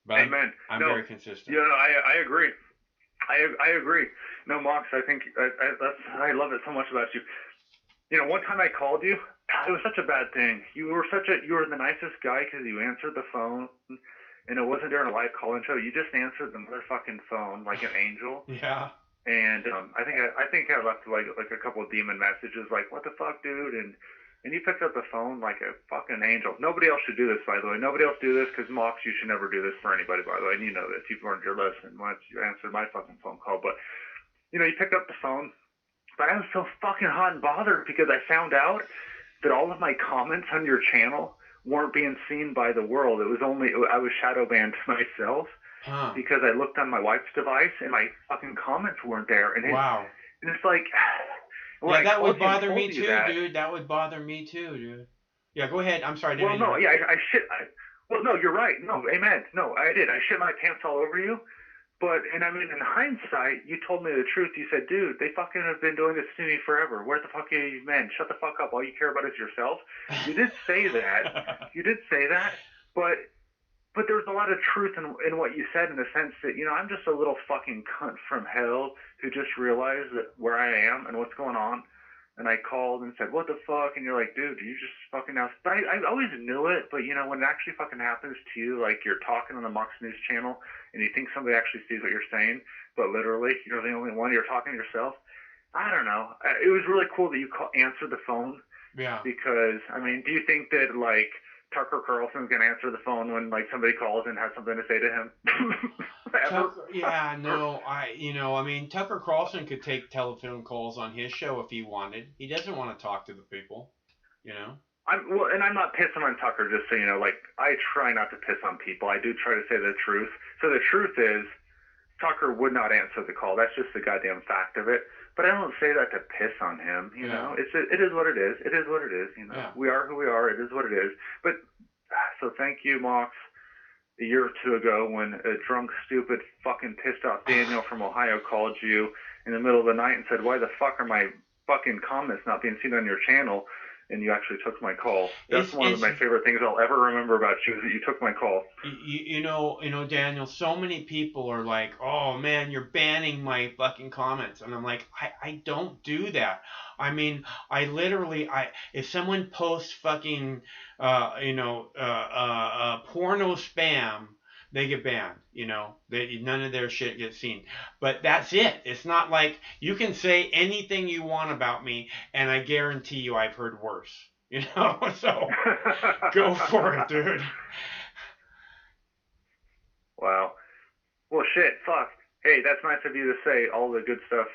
But Amen. I'm very consistent. Yeah, I agree. I agree. No, Mox, I think I love it so much about you. You know, one time I called you, it was such a bad thing. You were the nicest guy because you answered the phone, and it wasn't during a live call-in show. You just answered the motherfucking phone like an angel. Yeah. And I think I left like a couple of demon messages like, what the fuck, dude? And you picked up the phone like a fucking angel. Nobody else should do this, by the way. Nobody else do this, because Mox, you should never do this for anybody, by the way. And you know this. You've learned your lesson once you answered my fucking phone call. But, you know, you picked up the phone. But I was so fucking hot and bothered because I found out that all of my comments on your channel weren't being seen by the world. It was I was shadow banned myself because I looked on my wife's device and my fucking comments weren't there. And wow. And it's like... Yeah, that would bother me too, dude. That would bother me too, dude. Yeah, go ahead. I'm sorry. Well, no, yeah, well, no, you're right. No, amen. No, I did. I shit my pants all over you. But, and I mean, in hindsight, you told me the truth. You said, dude, they fucking have been doing this to me forever. Where the fuck are you, man? Shut the fuck up. All you care about is yourself. You did say that. You did say that. But there's a lot of truth in what you said, in the sense that, you know, I'm just a little fucking cunt from hell who just realized that where I am and what's going on. And I called and said, what the fuck? And you're like, dude, you just fucking now. But I always knew it. But, you know, when it actually fucking happens to you, like you're talking on the Mox News channel and you think somebody actually sees what you're saying, but literally you're the only one, you're talking to yourself. I don't know. It was really cool that you answered the phone. Yeah. Because, I mean, do you think that, like, Tucker Carlson's going to answer the phone when, like, somebody calls and has something to say to him? Yeah, no, I mean, Tucker Carlson could take telephone calls on his show if he wanted. He doesn't want to talk to the people, you know? And I'm not pissing on Tucker, just so you know. Like, I try not to piss on people. I do try to say the truth. So the truth is, Tucker would not answer the call. That's just the goddamn fact of it. But I don't say that to piss on him, you know. It is what it is. It is what it is, you know. Yeah. We are who we are. It is what it is. But, so thank you, Mox. A year or two ago, when a drunk, stupid, fucking pissed off Daniel from Ohio called you in the middle of the night and said, why the fuck are my fucking comments not being seen on your channel? And you actually took my call. That's one of my favorite things I'll ever remember about you, is that you took my call. You know, Daniel, so many people are like, oh man, you're banning my fucking comments. And I'm like, I don't do that. I mean, I literally, if someone posts fucking, porno spam, they get banned, you know. None of their shit gets seen. But that's it. It's not like you can say anything you want about me, and I guarantee you I've heard worse. You know? So go for it, dude. Wow. Well, shit, fuck. Hey, that's nice of you to say all the good stuff.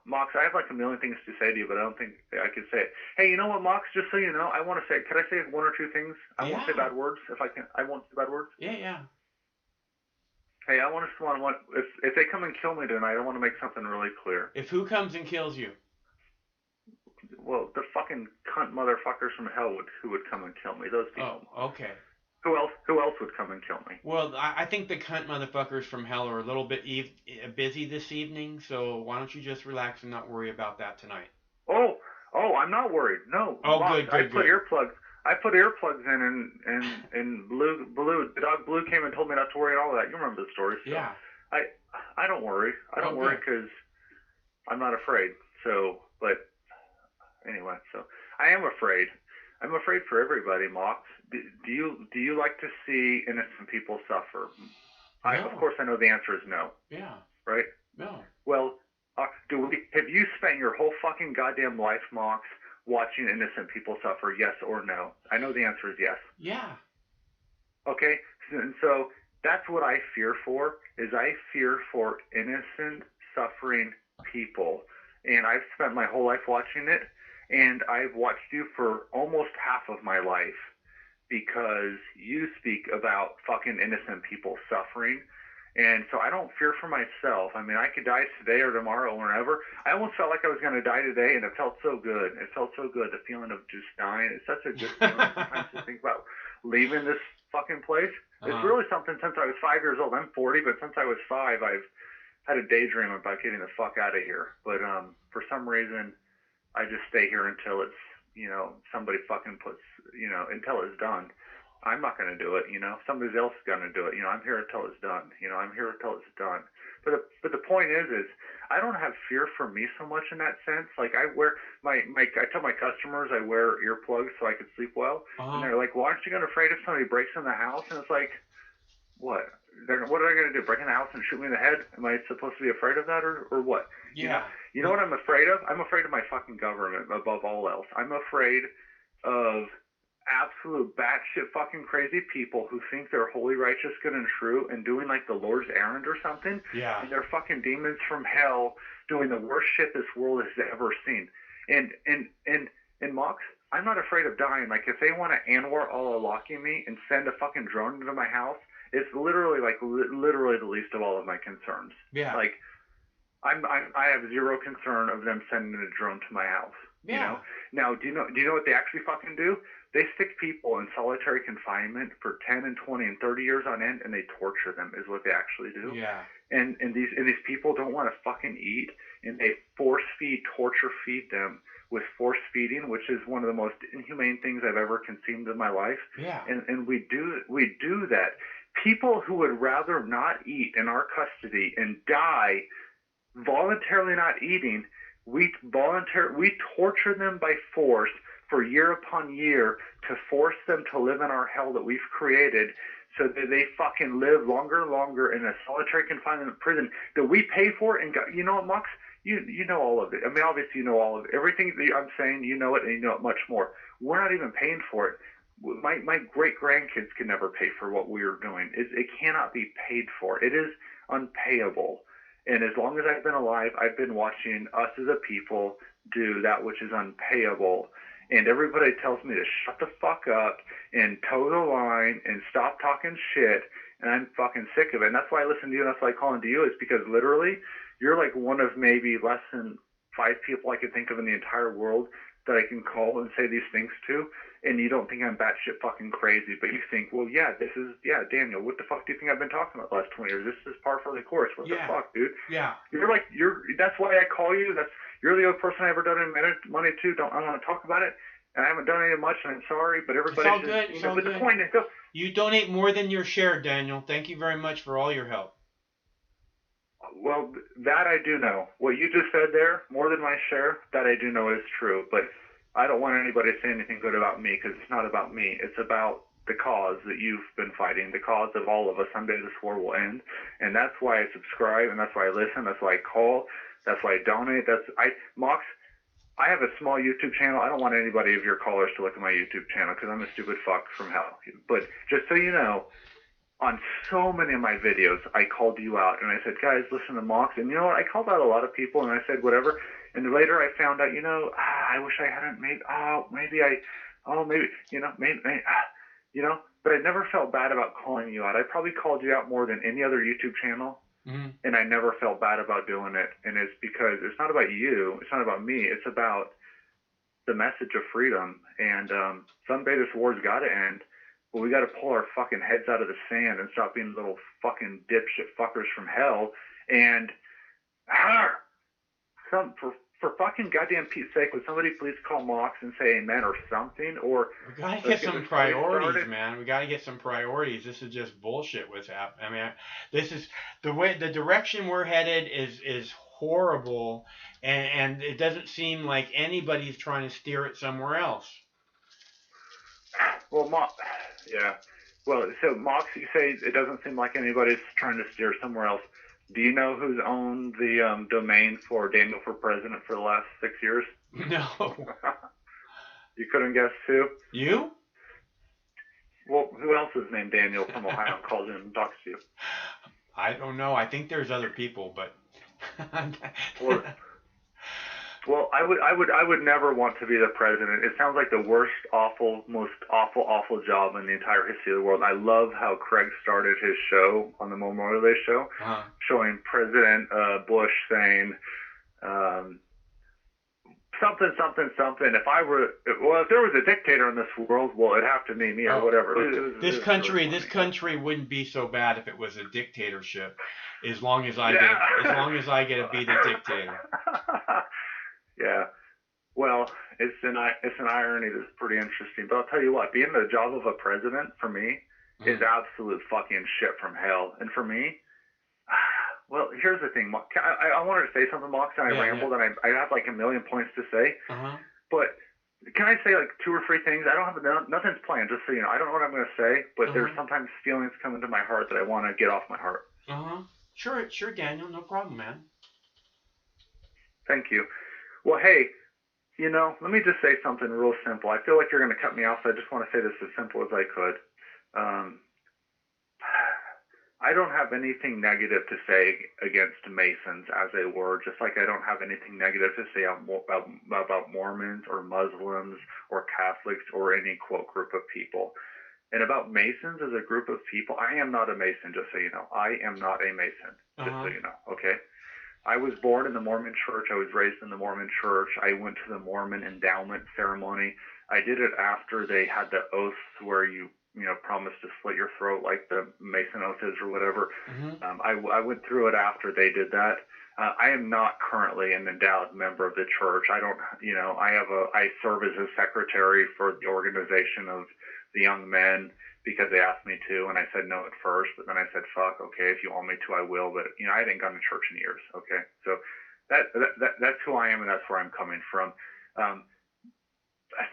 Mox, I have like a million things to say to you, but I don't think I could say it. Hey, you know what, Mox? Just so you know, I want to say, could I say one or two things? I won't say bad words if I can. I won't say bad words. Yeah. Hey, I if they come and kill me tonight, I want to make something really clear. If who comes and kills you? Well, the fucking cunt motherfuckers from hell who would come and kill me. Those people. Oh, okay. Who else would come and kill me? Well, I think the cunt motherfuckers from hell are a little bit busy this evening, so why don't you just relax and not worry about that tonight? Oh, I'm not worried. No. Oh, Mox, good. I put earplugs in, and the dog Blue came and told me not to worry and all that. You remember the story. So yeah. I don't worry. I don't worry because I'm not afraid. So, but anyway, so I am afraid. I'm afraid for everybody, Mox. Do you like to see innocent people suffer? No. Of course, I know the answer is no. Yeah. Right? No. Well, have you spent your whole fucking goddamn life, Mox, watching innocent people suffer, yes or no? I know the answer is yes. Yeah. Okay, and so that's what I fear for, is I fear for innocent, suffering people. And I've spent my whole life watching it, and I've watched you for almost half of my life because you speak about fucking innocent people suffering. And so I don't fear for myself. I mean, I could die today or tomorrow or whenever. I almost felt like I was going to die today, and it felt so good. It felt so good, the feeling of just dying. It's such a good feeling sometimes to think about leaving this fucking place. It's really something since I was 5 years old. I'm 40, but since I was 5, I've had a daydream about getting the fuck out of here. But for some reason, I just stay here until it's, somebody fucking puts, until it's done. I'm not going to do it, somebody else is going to do it. I'm here until it's done. I'm here until it's done. But the point is I don't have fear for me so much in that sense. Like I wear I tell my customers I wear earplugs so I can sleep well. And they're like, well, aren't you afraid if somebody breaks in the house? And it's like, what? What are they going to do? Break in the house and shoot me in the head? Am I supposed to be afraid of that or what? Yeah. You know what I'm afraid of? I'm afraid of my fucking government above all else. I'm afraid of absolute batshit fucking crazy people who think they're holy, righteous, good, and true and doing like the Lord's errand or something. Yeah. And they're fucking demons from hell doing the worst shit this world has ever seen. And Mox, I'm not afraid of dying. Like if they want to Anwar al-Awlaki me and send a fucking drone into my house, it's literally literally the least of all of my concerns. Yeah. Like I have zero concern of them sending a drone to my house. Yeah. Now, do you know what they actually fucking do? They stick people in solitary confinement for 10 and 20 and 30 years on end, and they torture them, is what they actually do. Yeah. And these people don't want to fucking eat, and they torture feed them with force feeding, which is one of the most inhumane things I've ever consumed in my life. Yeah. And we do that. People who would rather not eat in our custody and die voluntarily not eating, we torture them by force for year upon year to force them to live in our hell that we've created so that they fucking live longer and longer in a solitary confinement prison that we pay for. And you know what, Mox? You know all of it. I mean, obviously you know all of it. Everything that I'm saying, you know it, and you know it much more. We're not even paying for it. My great-grandkids can never pay for what we are doing. It cannot be paid for. It is unpayable. And as long as I've been alive, I've been watching us as a people do that which is unpayable. And everybody tells me to shut the fuck up and toe the line and stop talking shit. And I'm fucking sick of it. And that's why I listen to you and that's why I call into you, is because literally you're like one of maybe less than 5 people I could think of in the entire world that I can call and say these things to. And you don't think I'm batshit fucking crazy, but you think, well, Daniel, what the fuck do you think I've been talking about the last 20 years? This is par for the course. What the fuck, dude? Yeah. That's why I call you. You're the only person I ever donated money to. I want to talk about it. And I haven't donated much, and I'm sorry, but everybody It's all good. It's all but good. the point is, you donate more than your share, Daniel. Thank you very much for all your help. Well, that I do know. What you just said there, more than my share, that I do know is true. But I don't want anybody to say anything good about me, because it's not about me. It's about the cause that you've been fighting, the cause of all of us. Someday this war will end. And that's why I subscribe, and that's why I listen, that's why I call, that's why I donate. Mox, I have a small YouTube channel. I don't want anybody of your callers to look at my YouTube channel because I'm a stupid fuck from hell. But just so you know, on so many of my videos, I called you out and I said, guys, listen to Mox. And you know what? I called out a lot of people and I said whatever. And later I found out, I wish I hadn't made, but I never felt bad about calling you out. I probably called you out more than any other YouTube channel. Mm-hmm. And I never felt bad about doing it. And it's because it's not about you. It's not about me. It's about the message of freedom. And someday this war's got to end. But we got to pull our fucking heads out of the sand and stop being little fucking dipshit fuckers from hell. And for fucking goddamn Pete's sake, would somebody please call Mox and say amen or something? Or we gotta get some priorities, man. We gotta get some priorities. This is just bullshit. What's happening? I mean, this is the direction we're headed is horrible, and it doesn't seem like anybody's trying to steer it somewhere else. Well, yeah. Well, so Mox, you say it doesn't seem like anybody's trying to steer somewhere else. Do you know who's owned the domain for Daniel for President for the last 6 years? No. You couldn't guess who? You? Well, who else is named Daniel from Ohio calls in and talks to you? I don't know. I think there's other people, but. Well, I would never want to be the president. It sounds like the worst, most awful job in the entire history of the world. I love how Craig started his show on the Memorial Day show, showing President Bush saying something. If there was a dictator in this world, well, it'd have to be me or whatever. This country wouldn't be so bad if it was a dictatorship, as long as I get to be the dictator. Yeah, well, it's an irony that's pretty interesting. But I'll tell you what, being the job of a president for me is absolute fucking shit from hell. And for me, well, here's the thing, Mark. I wanted to say something, Mark, and I rambled, and I have like a million points to say. But can I say like 2 or 3 things? I don't have nothing's planned, just so you know. I don't know what I'm going to say, but there's sometimes feelings come into my heart that I want to get off my heart. Sure, Daniel, no problem, man. Thank you. Well, hey, let me just say something real simple. I feel like you're going to cut me off, so I just want to say this as simple as I could. I don't have anything negative to say against Masons as they were, just like I don't have anything negative to say about Mormons or Muslims or Catholics or any, quote, group of people. And about Masons as a group of people, I am not a Mason, just so you know. I am not a Mason, just so you know, okay? I was born in the Mormon church. I was raised in the Mormon church. I went to the Mormon endowment ceremony. I did it after they had the oaths where you promised to slit your throat like the Mason oath is or whatever. I went through it after they did that. I am not currently an endowed member of the church. I don't, I serve as a secretary for the organization of the young men, because they asked me to, and I said no at first, but then I said, fuck, okay, if you want me to, I will, but, I hadn't gone to church in years, okay? So that's who I am, and that's where I'm coming from.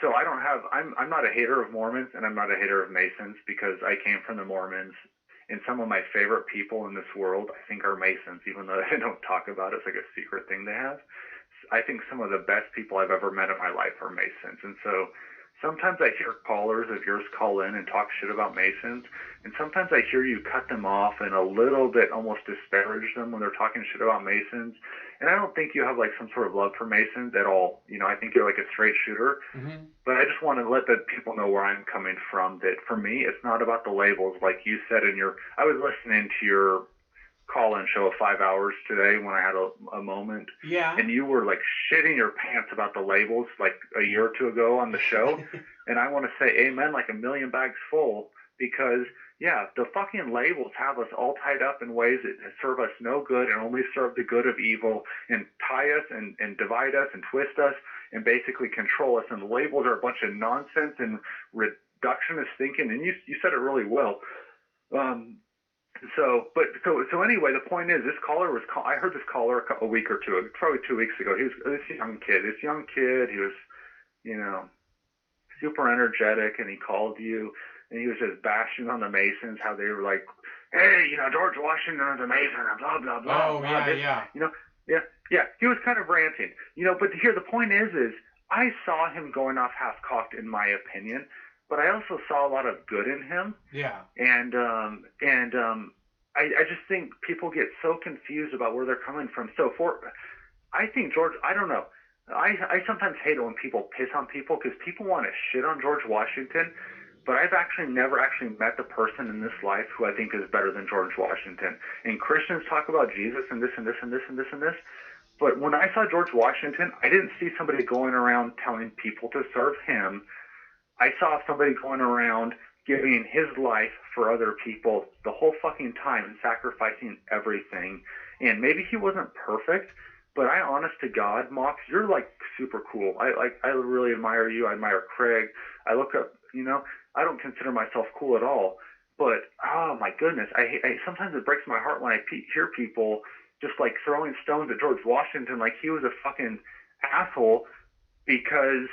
So I'm not a hater of Mormons, and I'm not a hater of Masons, because I came from the Mormons, and some of my favorite people in this world, I think, are Masons, even though they don't talk about it. It's like a secret thing they have. I think some of the best people I've ever met in my life are Masons, and so sometimes I hear callers of yours call in and talk shit about Masons, and sometimes I hear you cut them off and a little bit almost disparage them when they're talking shit about Masons. And I don't think you have like some sort of love for Masons at all. I think you're like a straight shooter. But I just want to let the people know where I'm coming from, that for me, it's not about the labels. Like you said I was listening to your call-in show of 5 hours today when I had a moment. Yeah. And you were like shitting your pants about the labels like a year or 2 ago on the show. And I want to say amen like a million bags full, because the fucking labels have us all tied up in ways that serve us no good and only serve the good of evil, and tie us and divide us and twist us and basically control us. And the labels are a bunch of nonsense and reductionist thinking. And you said it really well. So anyway, the point is, this caller I heard this caller a week or two, probably 2 weeks ago. He was this young kid. He was, super energetic, and he called you, and he was just bashing on the Masons, how they were like, hey, George Washington is a Mason, and blah, blah, blah. Oh, blah. yeah. He was kind of ranting, but here the point is I saw him going off half-cocked, in my opinion, but I also saw a lot of good in him. Yeah. And I just think people get so confused about where they're coming from. I think George, I don't know. I sometimes hate it when people piss on people, because people want to shit on George Washington, but I've actually never met the person in this life who I think is better than George Washington. And Christians talk about Jesus and this and this and this and this and this, but when I saw George Washington, I didn't see somebody going around telling people to serve him. I saw somebody going around giving his life for other people the whole fucking time and sacrificing everything. And maybe he wasn't perfect, but honest to God, Mox, you're like super cool. I really admire you. I admire Craig. I look up, I don't consider myself cool at all, but oh my goodness, I sometimes it breaks my heart when I hear people just like throwing stones at George Washington like he was a fucking asshole, because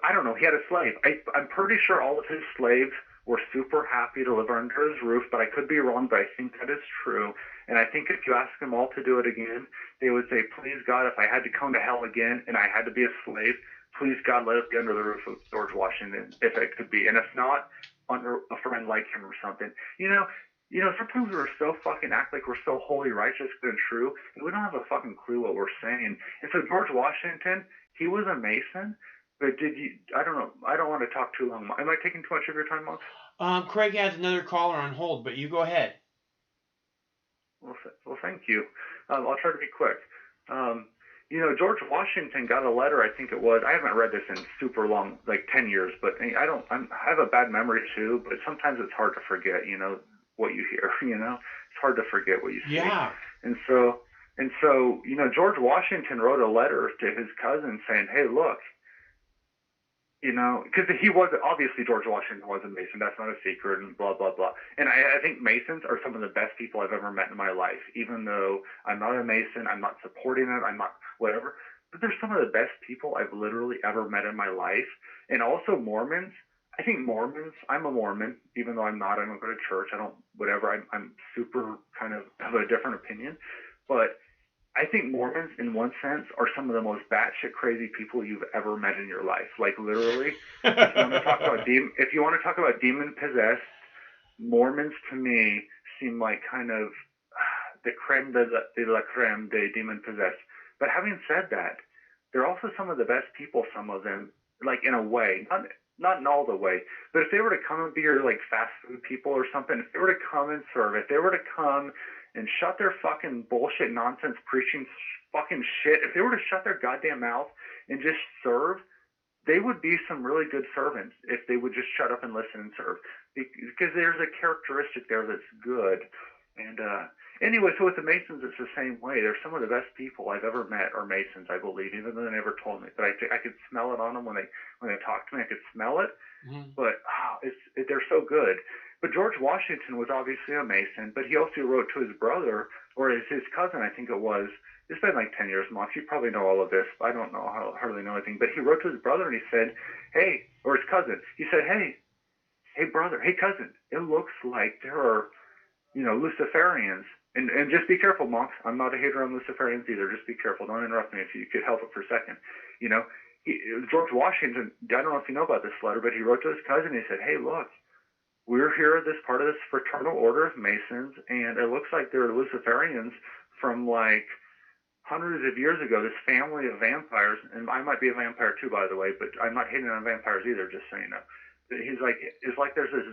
I don't know, he had a slave. I'm pretty sure all of his slaves were super happy to live under his roof, but I could be wrong, but I think that is true. And I think if you ask them all to do it again, they would say, please God, if I had to come to hell again and I had to be a slave, please God, let it be under the roof of George Washington, if it could be. And if not, under a friend like him or something. Sometimes we're so fucking act like we're so holy righteous and true, and we don't have a fucking clue what we're saying. And so George Washington, he was a Mason, but I don't know, I don't want to talk too long. Am I taking too much of your time, Monk? Craig has another caller on hold, but you go ahead. Well, thank you. I'll try to be quick. George Washington got a letter, I think it was. I haven't read this in super long, like 10 years, but I have a bad memory too, but sometimes it's hard to forget, what you hear, It's hard to forget what you see. Yeah. And so, George Washington wrote a letter to his cousin saying, hey, look, because he was, obviously George Washington was a Mason. That's not a secret, and blah, blah, blah. And I think Masons are some of the best people I've ever met in my life, even though I'm not a Mason, I'm not supporting it, I'm not whatever. But they're some of the best people I've literally ever met in my life. And also Mormons. I think Mormons, I'm a Mormon, even though I'm not, I don't go to church, I don't, whatever. I'm super kind of have a different opinion. But I think Mormons, in one sense, are some of the most batshit crazy people you've ever met in your life. Like, literally, if you want to talk about demon-possessed, Mormons, to me, seem like kind of the creme de la creme de demon-possessed. But having said that, they're also some of the best people, some of them, like, in a way. Not in all the way, but if they were to come and be your, like, fast food people or something, if they were to come and serve, if they were to come and shut their fucking bullshit nonsense preaching fucking shit, if they were to shut their goddamn mouth and just serve, they would be some really good servants if they would just shut up and listen and serve. Because there's a characteristic there that's good. And anyway, so with the Masons, it's the same way. They're some of the best people I've ever met are Masons, I believe, even though they never told me. But I could smell it on them when they talk to me. I could smell it. Mm-hmm. But they're so good. But George Washington was obviously a Mason, but he also wrote to his brother, or his cousin, I think it was. It's been like 10 years, Mox. You probably know all of this. I don't know, I hardly know anything. But he wrote to his brother and he said, hey, or his cousin. He said, hey brother, hey cousin, it looks like there are, Luciferians. And just be careful, Mox. I'm not a hater on Luciferians either. Just be careful. Don't interrupt me if you could help it for a second. George Washington, I don't know if you know about this letter, but he wrote to his cousin. He said, hey, look, we're here at this part of this fraternal order of Masons, and it looks like there are Luciferians from, like, hundreds of years ago, this family of vampires, and I might be a vampire too, by the way, but I'm not hating on vampires either, just so you know. He's like, it's like there's this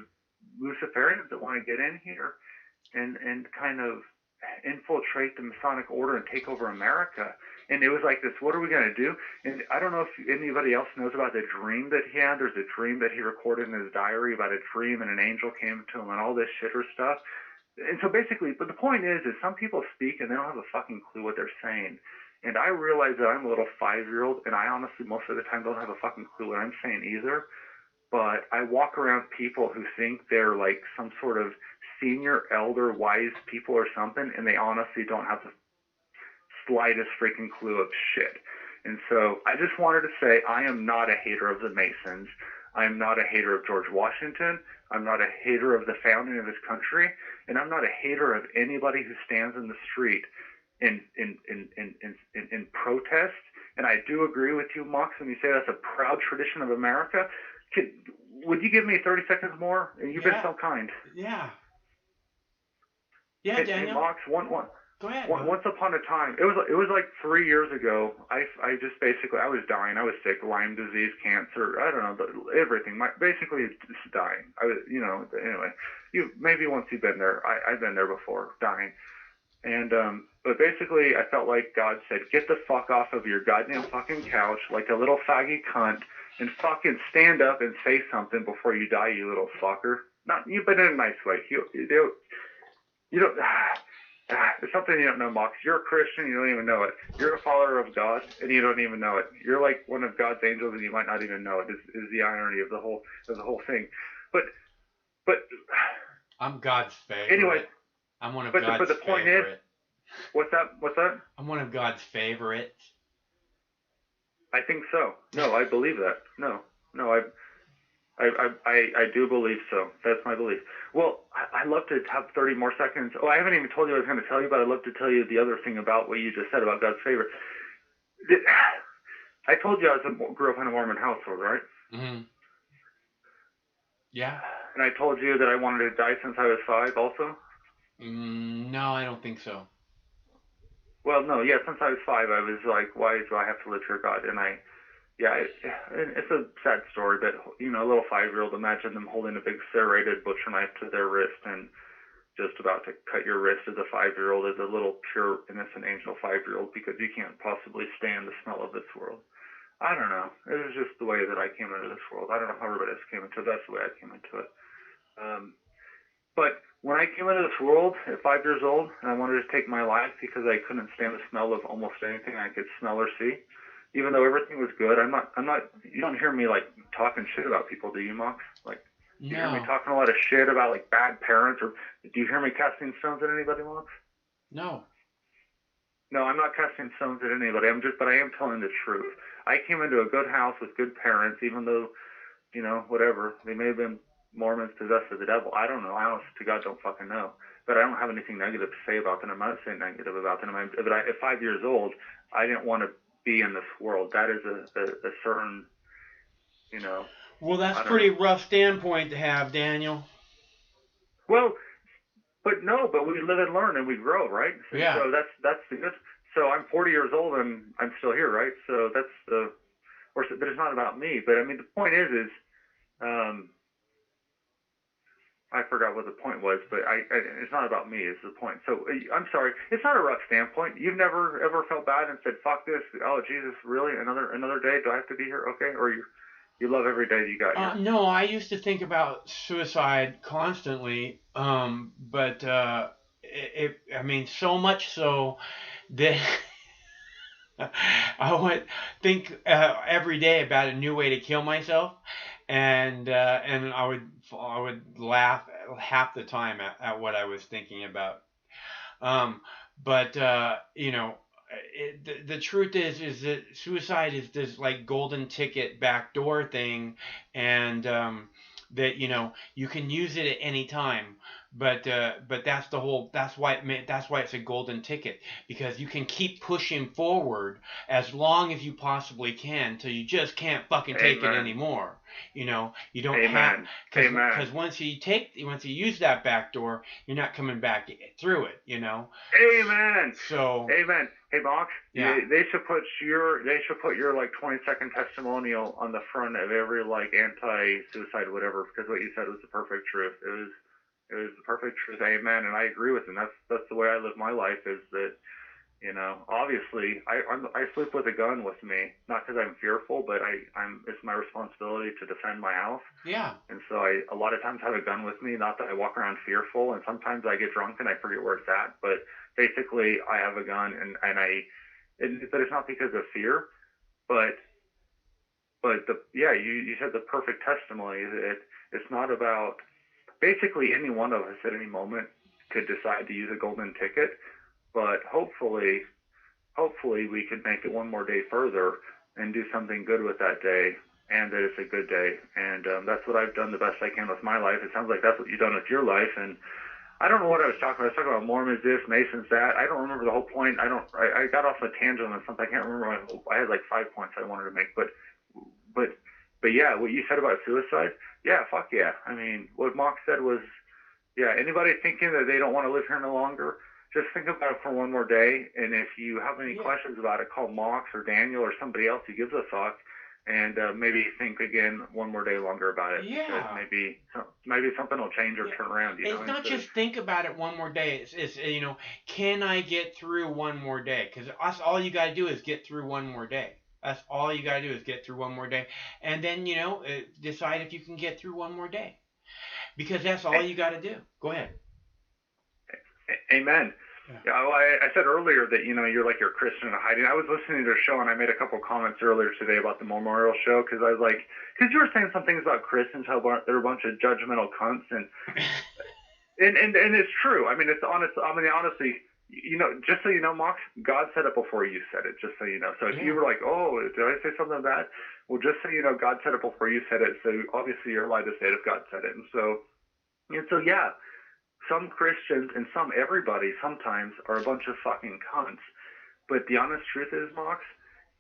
Luciferians that want to get in here and kind of infiltrate the Masonic order and take over America. And it was like this, what are we going to do? And I don't know if anybody else knows about the dream that he had. There's a dream that he recorded in his diary about a dream and an angel came to him and all this shit or stuff. And so basically, but the point is some people speak and they don't have a fucking clue what they're saying. And I realize that I'm a little 5-year-old and I honestly most of the time don't have a fucking clue what I'm saying either. But I walk around people who think they're like some sort of senior, elder, wise people or something, and they honestly don't have the slightest freaking clue of shit. And so I just wanted to say I am not a hater of the Masons. I am not a hater of George Washington. I'm not a hater of the founding of his country. And I'm not a hater of anybody who stands in the street in protest. And I do agree with you, Mox, when you say that's a proud tradition of America. Would you give me 30 seconds more? You've been so kind. Yeah. Yeah, Daniel. Hey, Mox, Go ahead. Once upon a time, it was like 3 years ago. I just basically I was dying. I was sick, Lyme disease, cancer. I don't know, everything. Basically just dying. I was, anyway. Maybe once you've been there. I've been there before, dying. And but basically, I felt like God said, "Get the fuck off of your goddamn fucking couch, like a little faggy cunt, and fucking stand up and say something before you die, you little fucker." Not you, but in a nice way. You don't. It's something you don't know, Mox. You're a Christian, you don't even know it. You're a follower of God, and you don't even know it. You're like one of God's angels, and you might not even know it. Is the irony of the whole thing. But I'm God's favorite. Anyway, I'm one of God's favorite. But the point is, what's that? I'm one of God's favorites. I think so. No, I believe that. No, I do believe so. That's my belief. Well, I'd love to have 30 more seconds. Oh, I haven't even told you what I was going to tell you, but I'd love to tell you the other thing about what you just said about God's favorite. I told you I grew up in a Mormon household, right? Mm-hmm. Yeah. And I told you that I wanted to die since I was 5 also? No, I don't think so. Well, no, yeah, since I was 5, I was like, why do I have to live here, God? And it's a sad story, but, you know, a little 5-year-old, imagine them holding a big serrated butcher knife to their wrist and just about to cut your wrist as a 5-year-old, as a little pure, innocent angel 5-year-old, because you can't possibly stand the smell of this world. I don't know. It was just the way that I came into this world. I don't know how everybody else came into it. That's the way I came into it. But when I came into this world at 5 years old, and I wanted to take my life because I couldn't stand the smell of almost anything I could smell or see, even though everything was good, I'm not, you don't hear me like talking shit about people, do you, Mox? Like, do you hear me talking a lot of shit about like bad parents, or do you hear me casting stones at anybody, Mox? No. No, I'm not casting stones at anybody. But I am telling the truth. I came into a good house with good parents, even though, you know, whatever, they may have been Mormons possessed of the devil. I don't know. I honest to God don't fucking know. But I don't have anything negative to say about them. I'm not saying negative about them. But at 5 years old, I didn't want to be in this world. That is a certain, you know. Well, that's a pretty rough standpoint to have, Daniel. Well, but we live and learn and we grow, right? So, yeah. So that's the good. So I'm 40 years old and I'm still here, right? So that's the, but it's not about me. But I mean, the point is, I forgot what the point was, but it's not about me is the point. So I'm sorry, it's not a rough standpoint. You've never ever felt bad and said, "Fuck this! Oh Jesus, really? Another day? Do I have to be here? Okay?" Or you love every day you got here? No, I used to think about suicide constantly, but I mean, so much so that I would think every day about a new way to kill myself, and I would laugh half the time at what I was thinking about. But you know, the truth is that suicide is this like golden ticket backdoor thing, and that, you know, you can use it at any time. But that's why it's a golden ticket, because you can keep pushing forward as long as you possibly can till you just can't fucking take it anymore. You know, you don't have, because once you use that back door, you're not coming back through it. You know. Amen. So. Amen. Hey, Mox. Yeah. They should put your like 20-second testimonial on the front of every like anti-suicide whatever, because what you said was the perfect truth. It was the perfect truth. Amen. And I agree with it. And that's the way I live my life, is that, you know, obviously I sleep with a gun with me, not because I'm fearful, but it's my responsibility to defend my house. Yeah. And so I a lot of times have a gun with me, not that I walk around fearful, and sometimes I get drunk and I forget where it's at, but basically I have a gun, but it's not because of fear, but you said the perfect testimony. It's not about, basically any one of us at any moment could decide to use a golden ticket, but hopefully we could make it one more day further and do something good with that day, and that it's a good day. And that's what I've done the best I can with my life. It sounds like that's what you've done with your life. And I don't know what I was talking about. I was talking about Mormons this, Masons that. I don't remember the whole point. I got off a tangent on something. I can't remember. I had like 5 points I wanted to make, but yeah, what you said about suicide, yeah, fuck yeah. I mean, what Mox said was, yeah, anybody thinking that they don't want to live here no longer, just think about it for one more day. And if you have any questions about it, call Mox or Daniel or somebody else who gives a fuck, and maybe think again one more day longer about it. Yeah. Maybe something will change or turn around. You know? It's not just think about it one more day. It's you know, can I get through one more day? Because all you got to do is get through one more day. That's all you got to do is get through one more day. And then, you know, decide if you can get through one more day. Because that's all you got to do. Go ahead. Amen. Yeah, well, I said earlier that, you know, you're like you're a Christian in hiding. I was listening to a show, and I made a couple comments earlier today about the memorial show, because I was like, because you were saying some things about Christians, how they're a bunch of judgmental cunts, and it's true. I mean, it's honest. I mean, honestly, you know, just so you know, Mox, God said it before you said it, just so you know. So if you were like, oh, did I say something bad? Well, just so you know, God said it before you said it, so obviously you're allowed to say it if God said it. And so yeah, some Christians and everybody sometimes are a bunch of fucking cunts. But the honest truth is, Mox,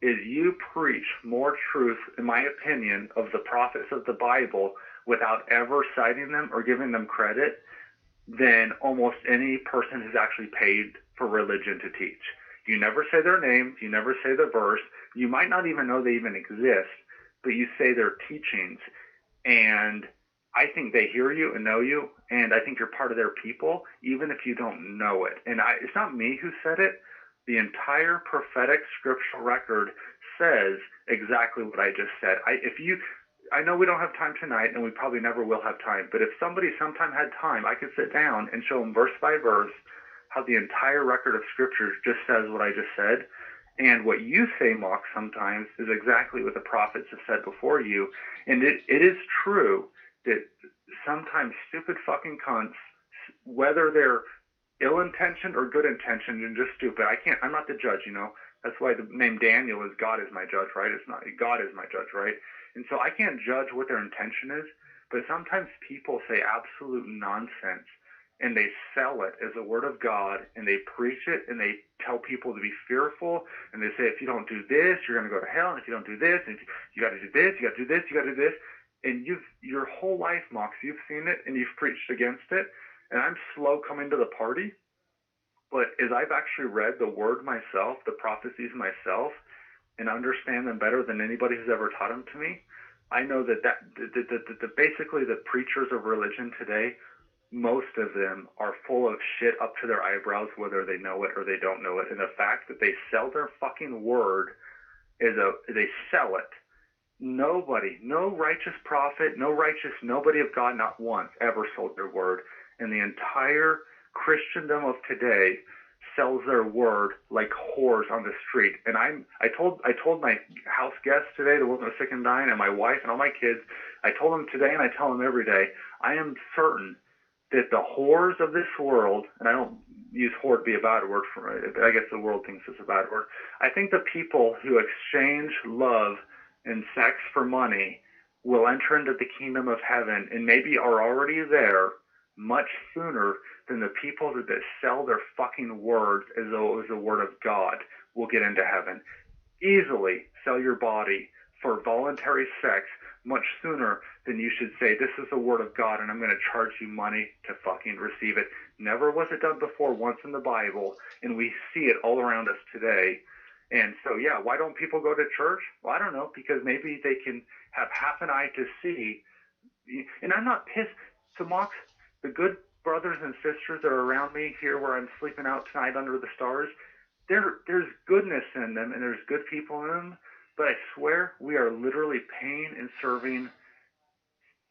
is you preach more truth, in my opinion, of the prophets of the Bible without ever citing them or giving them credit than almost any person who's actually paid for religion to teach. You never say their names, you never say the verse, you might not even know they even exist, but you say their teachings, and I think they hear you and know you, and I think you're part of their people, even if you don't know it. And it's not me who said it. The entire prophetic scriptural record says exactly what I just said. I know we don't have time tonight, and we probably never will have time, but if somebody sometime had time, I could sit down and show them verse by verse how the entire record of scriptures just says what I just said. And what you say, Mock, sometimes is exactly what the prophets have said before you. And it is true that sometimes stupid fucking cunts, whether they're ill-intentioned or good-intentioned and just stupid, I'm not the judge, you know. That's why the name Daniel is God is my judge, right? It's not God is my judge, right? And so I can't judge what their intention is, but sometimes people say absolute nonsense and they sell it as the word of God and they preach it and they tell people to be fearful and they say, if you don't do this, you're going to go to hell. And if you don't do this, and you got to do this, you got to do this, you got to do this. And your whole life, Mox, you've seen it and you've preached against it. And I'm slow coming to the party. But as I've actually read the word myself, the prophecies myself, and understand them better than anybody who's ever taught them to me, I know that basically the preachers of religion today, most of them are full of shit up to their eyebrows, whether they know it or they don't know it. And the fact that they sell their fucking word they sell it. Nobody, no righteous prophet, nobody of God, not once ever sold their word. And the entire Christendom of today sells their word like whores on the street. And I told my house guests today, the woman was sick and dying, and my wife and all my kids, I told them today and I tell them every day, I am certain that the whores of this world, and I don't use whore to be a bad word for it, I guess the world thinks it's a bad word. I think the people who exchange love and sex for money will enter into the kingdom of heaven and maybe are already there much sooner than the people that sell their fucking words as though it was the word of God will get into heaven. Easily sell your body for voluntary sex much sooner than you should say, this is the word of God and I'm going to charge you money to fucking receive it. Never was it done before once in the Bible, and we see it all around us today. And so, yeah, why don't people go to church? Well, I don't know, because maybe they can have half an eye to see. And I'm not pissed. So, Mox, the good brothers and sisters that are around me here where I'm sleeping out tonight under the stars, there's goodness in them and there's good people in them. But I swear we are literally paying and serving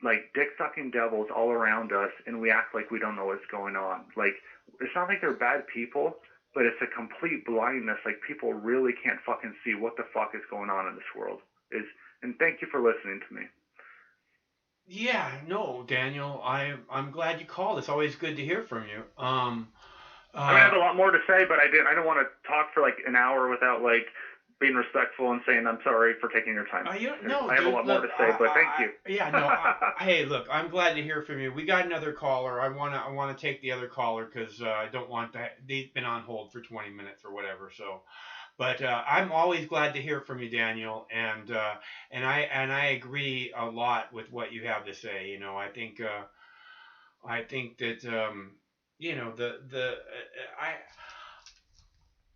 like dick-sucking devils all around us, and we act like we don't know what's going on. Like, it's not like they're bad people, but it's a complete blindness. Like, people really can't fucking see what the fuck is going on in this world. And thank you for listening to me. Yeah, no, Daniel, I'm glad you called. It's always good to hear from you. I mean, I have a lot more to say, but I don't want to talk for like an hour without like being respectful and saying I'm sorry for taking your time. I have a lot more to say, but thank you. Yeah, no. Hey, look, I'm glad to hear from you. We got another caller. I want to take the other caller because I don't want that. They've been on hold for 20 minutes or whatever. So, but I'm always glad to hear from you, Daniel. And I agree a lot with what you have to say. You know, I think that you know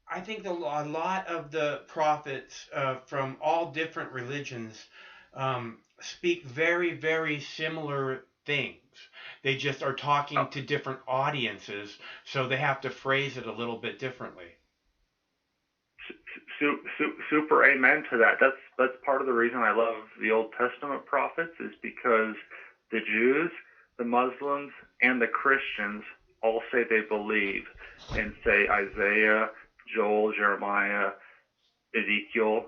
I think a lot of the prophets from all different religions speak very, very similar things. They just are talking to different audiences, so they have to phrase it a little bit differently. Super amen to that. That's part of the reason I love the Old Testament prophets, is because the Jews, the Muslims, and the Christians all say they believe in, say, Isaiah, Joel, Jeremiah, Ezekiel,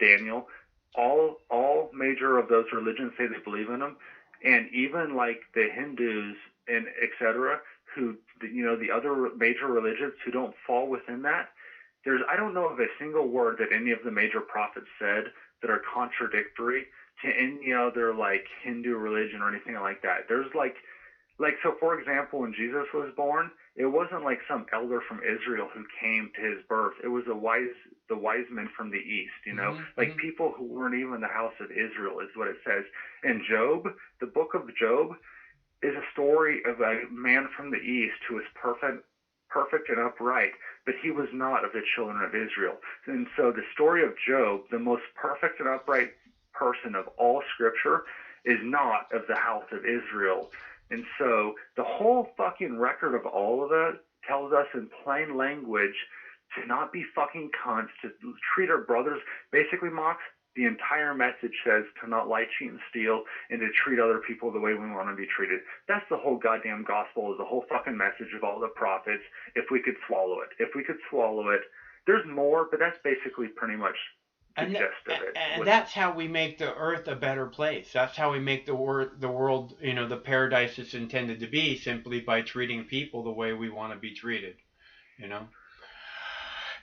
Daniel. All major of those religions say they believe in them, and even like the Hindus and etc., who the other major religions who don't fall within that. I don't know of a single word that any of the major prophets said that are contradictory to any other like Hindu religion or anything like that. There's like like, so for example, when Jesus was born, it wasn't like some elder from Israel who came to his birth. It was the wise men from the east, you know, like people who weren't even the house of Israel is what it says. And Job, the book of Job, is a story of a man from the east who is perfect and upright, but he was not of the children of Israel. And so the story of Job, the most perfect and upright person of all scripture, is not of the house of Israel. And so the whole fucking record of all of it tells us in plain language to not be fucking cunts, to treat our brothers. Basically, Mox, the entire message says to not lie, cheat, and steal, and to treat other people the way we want to be treated. That's the whole goddamn gospel, is the whole fucking message of all the prophets, if we could swallow it. If we could swallow it. There's more, but that's basically pretty much the gist of it. And that's how we make the earth a better place. That's how we make the world, you know, the paradise it's intended to be, simply by treating people the way we want to be treated, you know?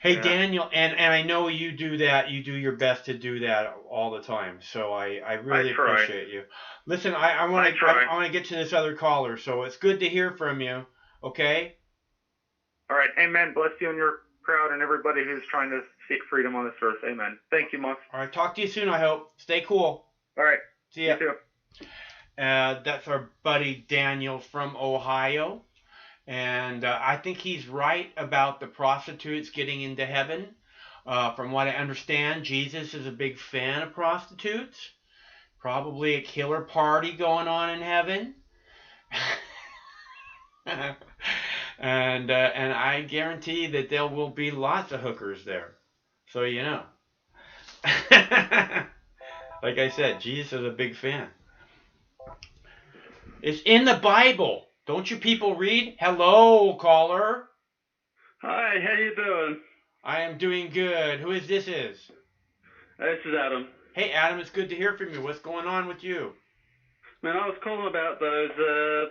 Hey, yeah. Daniel, and I know you do that. You do your best to do that all the time. So I really appreciate you. Listen, I want to get to this other caller. So it's good to hear from you. Okay. All right. Amen. Bless you and your crowd and everybody who's trying to seek freedom on this earth. Amen. Thank you, Mox. All right. Talk to you soon, I hope. Stay cool. All right. See ya. You too. That's our buddy Daniel from Ohio. And I think he's right about the prostitutes getting into heaven. From what I understand, Jesus is a big fan of prostitutes. Probably a killer party going on in heaven. and I guarantee that there will be lots of hookers there. So, you know. Like I said, Jesus is a big fan. It's in the Bible. Don't you people read? Hello, caller. Hi, how you doing? I am doing good. Who is this? This is Adam. Hey, Adam, it's good to hear from you. What's going on with you? Man, I was calling about those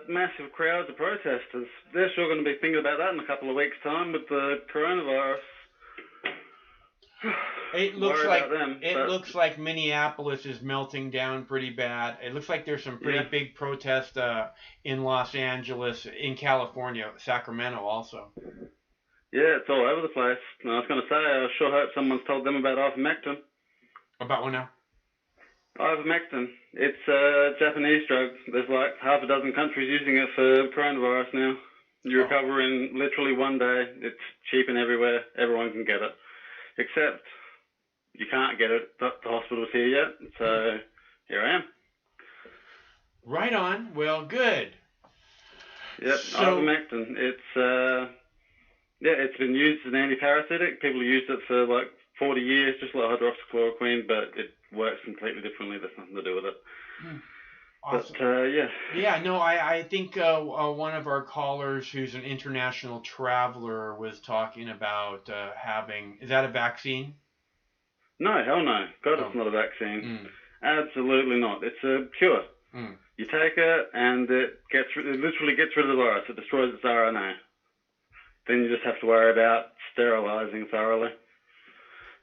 massive crowds of protesters. They're sure going to be thinking about that in a couple of weeks' time with the coronavirus. It looks like Minneapolis is melting down pretty bad. It looks like there's some pretty big protests in Los Angeles, in California, Sacramento also. Yeah, it's all over the place. And I was going to say, I sure hope someone's told them about ivermectin. About what now? Ivermectin. It's a Japanese drug. There's like half a dozen countries using it for coronavirus now. You recover in literally one day. It's cheap and everywhere. Everyone can get it. Except you can't get it at the hospitals here yet, so here I am. Right on. Well, good. Yep, ivermectin. It's been used as an antiparasitic. People have used it for like 40 years, just like hydroxychloroquine, but it works completely differently. There's nothing to do with it. Awesome. But, Yeah, no, I think one of our callers who's an international traveler was talking about having... Is that a vaccine? No, hell no. God, it's not a vaccine. Absolutely not. It's a cure. You take it, and it literally gets rid of the virus. It destroys its RNA. Then you just have to worry about sterilizing thoroughly.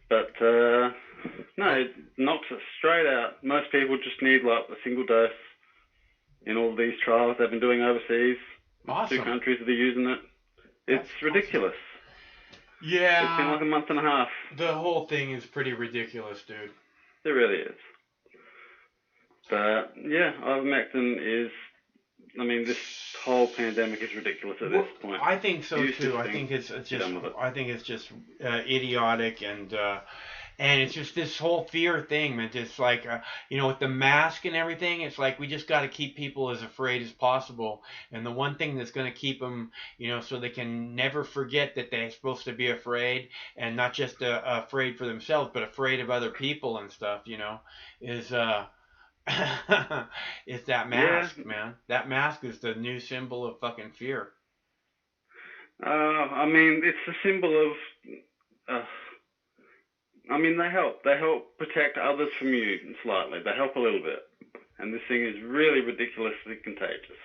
But, no, it knocks it straight out. Most people just need, like, a single dose. In all of these trials they've been doing overseas. Awesome. 2 countries that are using it. It's ridiculous. Awesome. Yeah. It's been like a month and a half. The whole thing is pretty ridiculous, dude. It really is. But, yeah, ivermectin is... I mean, this whole pandemic is ridiculous at this point. I think so, too. I think it's just idiotic and it's just this whole fear thing, man. Just like, with the mask and everything, it's like we just got to keep people as afraid as possible. And the one thing that's going to keep them, so they can never forget that they're supposed to be afraid, and not just afraid for themselves, but afraid of other people and stuff, is it's that mask, man. That mask is the new symbol of fucking fear. I mean, it's a symbol of... I mean, they help. They help protect others from you slightly. They help a little bit. And this thing is really ridiculously contagious.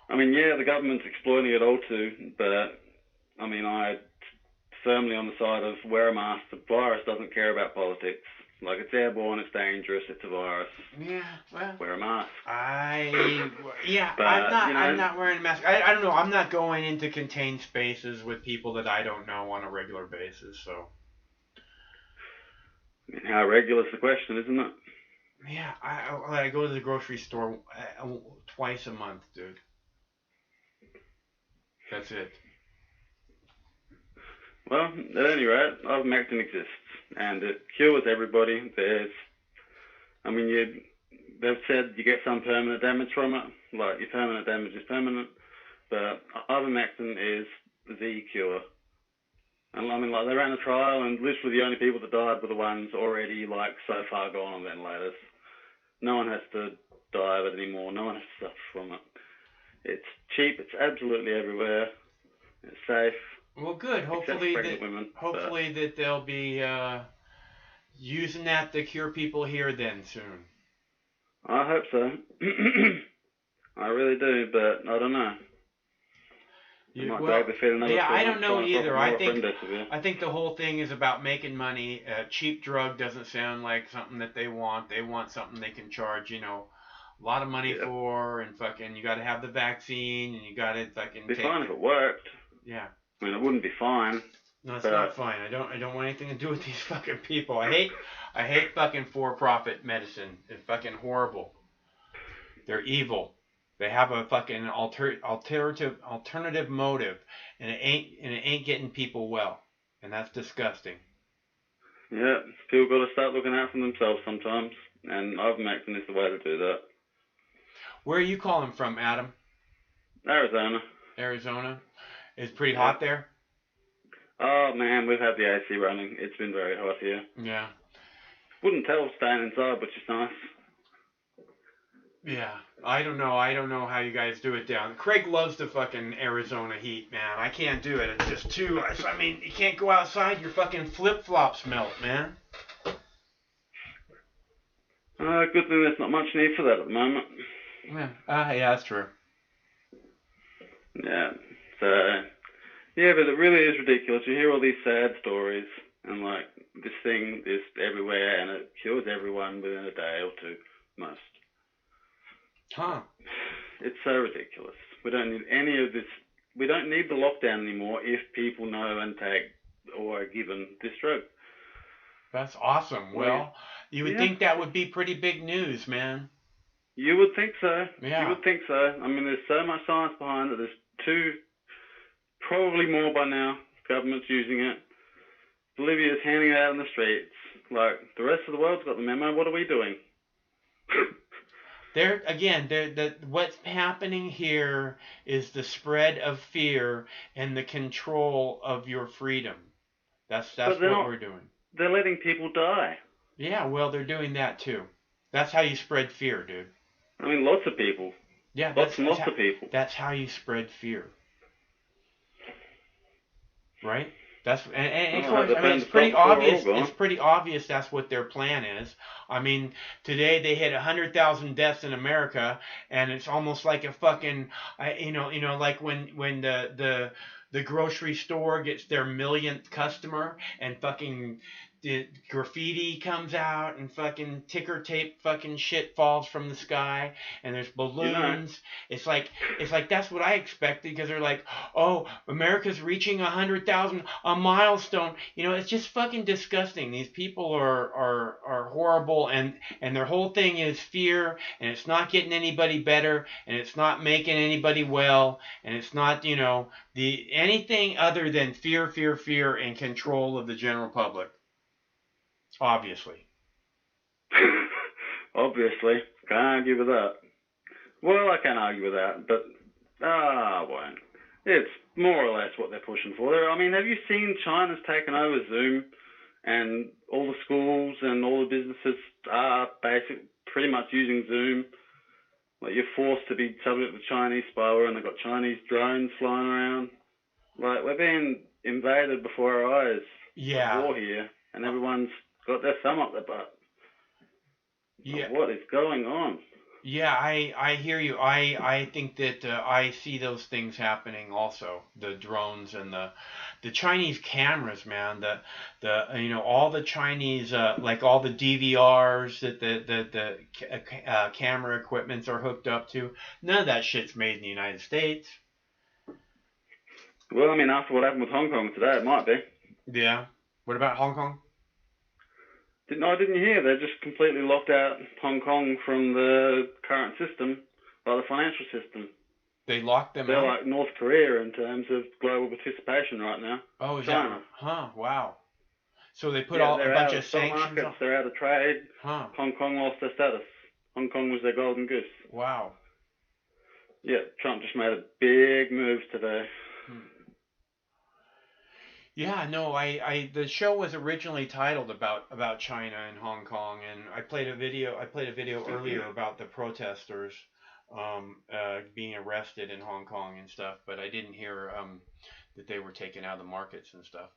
I mean, yeah, the government's exploiting it all too, but, I mean, I'm firmly on the side of wear a mask. The virus doesn't care about politics. Like, it's airborne, it's dangerous, it's a virus. Yeah, well, wear a mask. But, I'm not wearing a mask. I don't know. I'm not going into contained spaces with people that I don't know on a regular basis. So. How regular is the question, isn't it? Yeah, I go to the grocery store twice a month, dude. That's it. Well, at any rate, ivermectin exists, and it cures everybody. They've said you get some permanent damage from it, like your permanent damage is permanent, but ivermectin is the cure. And I mean, like, they ran a trial, and literally the only people that died were the ones already, like, so far gone on ventilators. No one has to die of it anymore. No one has to suffer from it. It's cheap. It's absolutely everywhere. It's safe. Well, good. Hopefully that they'll be using that to cure people here then soon. I hope so. I really do, but I don't know. I don't know either. I think the whole thing is about making money. Cheap drug doesn't sound like something that they want. They want something they can charge, a lot of money for, and fucking you got to have the vaccine, and you got to fucking. It'd be fine if it worked. Yeah. I mean, it wouldn't be fine. No, it's not fine. I don't want anything to do with these fucking people. I hate fucking for-profit medicine. It's fucking horrible. They're evil. They have a fucking alternative motive, and it ain't getting people well, and that's disgusting. Yeah, people got to start looking out for themselves sometimes, and ivermectin is the way to do that. Where are you calling from, Adam? Arizona. Arizona? It's pretty hot there? Oh man, we've had the AC running. It's been very hot here. Yeah. Wouldn't tell staying inside, but it's nice. Yeah, I don't know how you guys do it down. Craig loves the fucking Arizona heat, man. I can't do it. It's just too. I mean, you can't go outside. Your fucking flip flops melt, man. Good thing there's not much need for that at the moment. Yeah, yeah, that's true. Yeah. So, yeah, but it really is ridiculous. You hear all these sad stories, and like this thing is everywhere, and it kills everyone within a day or two, most. Huh. It's so ridiculous. We don't need any of this. We don't need the lockdown anymore if people know and take or are given this drug. That's awesome. Well, you would think that would be pretty big news, man. You would think so. Yeah. You would think so. I mean, there's so much science behind it. There's probably more by now, government's using it. Bolivia's handing it out in the streets. Like, the rest of the world's got the memo. What are we doing? What's happening here is the spread of fear and the control of your freedom. That's what we're doing. They're letting people die. Yeah, well, they're doing that too. That's how you spread fear, dude. I mean, lots of people. Yeah, lots of people. That's how you spread fear. Right? It's pretty obvious. It's pretty obvious that's what their plan is. I mean, today they hit 100,000 deaths in America, and it's almost like a fucking, like when the grocery store gets their millionth customer, and fucking the graffiti comes out, and fucking ticker tape fucking shit falls from the sky, and there's balloons. It's like that's what I expected, because they're like, oh, America's reaching 100,000, a milestone. It's just fucking disgusting. These people are horrible, and their whole thing is fear, and it's not getting anybody better, and it's not making anybody well, and it's not anything other than fear, and control of the general public. Obviously. Obviously. Can't argue with that. Well, I can't argue with that, but I won't. It's more or less what they're pushing for. I mean, have you seen China's taken over Zoom, and all the schools and all the businesses are pretty much using Zoom? Like, you're forced to be subject to Chinese spyware, and they've got Chinese drones flying around. Like, we're being invaded before our eyes. Yeah. War here, and everyone's got their thumb up their butt. Yeah. What is going on? Yeah, I hear you. I think that I see those things happening also. The drones and the Chinese cameras, man. The all the Chinese like all the DVRs that the camera equipments are hooked up to. None of that shit's made in the United States. Well, I mean, after what happened with Hong Kong today, it might be. Yeah. What about Hong Kong? Didn't you hear? They just completely locked out Hong Kong from the current system, by the financial system. They locked them They're out? like North Korea in terms of global participation right now. Oh, is China. that? Huh, wow. So they put Yeah, all a they're bunch out of of stock sanctions markets, on. they're out of trade. Huh. Hong Kong lost their status. Hong Kong was their golden goose. Wow. Yeah, Trump just made a big move today. Yeah, no, the show was originally titled about China and Hong Kong, and I played a video earlier about the protesters being arrested in Hong Kong and stuff, but I didn't hear that they were taken out of the markets and stuff.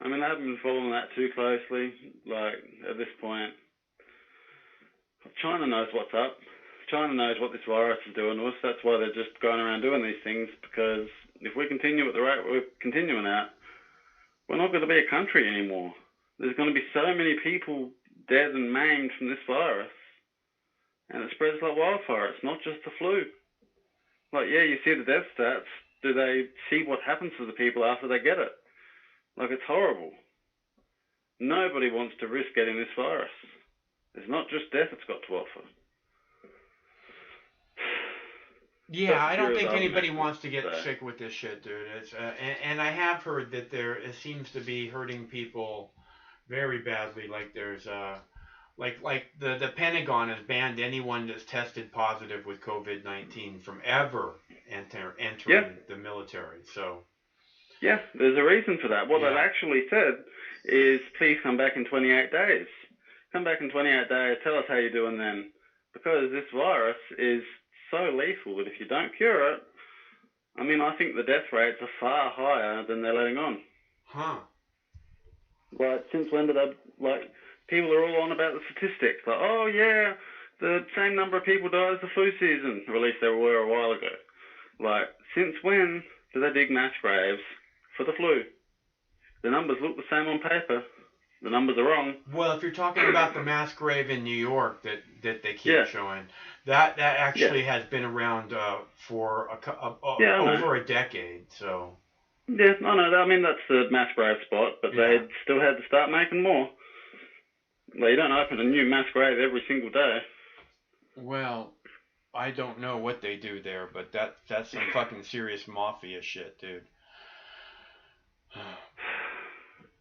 I mean, I haven't been following that too closely. Like, at this point, China knows what's up. China knows what this virus is doing to us. That's why they're just going around doing these things, because if we continue at the rate we're continuing at, we're not going to be a country anymore. There's going to be so many people dead and maimed from this virus, and it spreads like wildfire. It's not just the flu. Like, yeah, you see the death stats. Do they see what happens to the people after they get it? Like, it's horrible. Nobody wants to risk getting this virus. It's not just death it's got to offer. Yeah, I don't think anybody wants to get sick with this shit, dude. It's and I have heard that it seems to be hurting people very badly. Like there's like the Pentagon has banned anyone that's tested positive with COVID-19 from ever entering the military. So yeah, there's a reason for that. What they've actually said is, please come back in 28 days. Come back in 28 days. Tell us how you're doing then, because this virus is so lethal that if you don't cure it, I mean, I think the death rates are far higher than they're letting on. Huh. Like, since when did people are all on about the statistics. Like, oh yeah, the same number of people died as the flu season, or at least they were a while ago. Like, since when do they dig mass graves for the flu? The numbers look the same on paper. The numbers are wrong. Well, if you're talking about the mass grave in New York that they keep showing, that actually has been around for over a decade. So. Yeah, I know. I mean, that's the mass grave spot, but they still had to start making more. Like, you don't open a new mass grave every single day. Well, I don't know what they do there, but that's some fucking serious mafia shit, dude.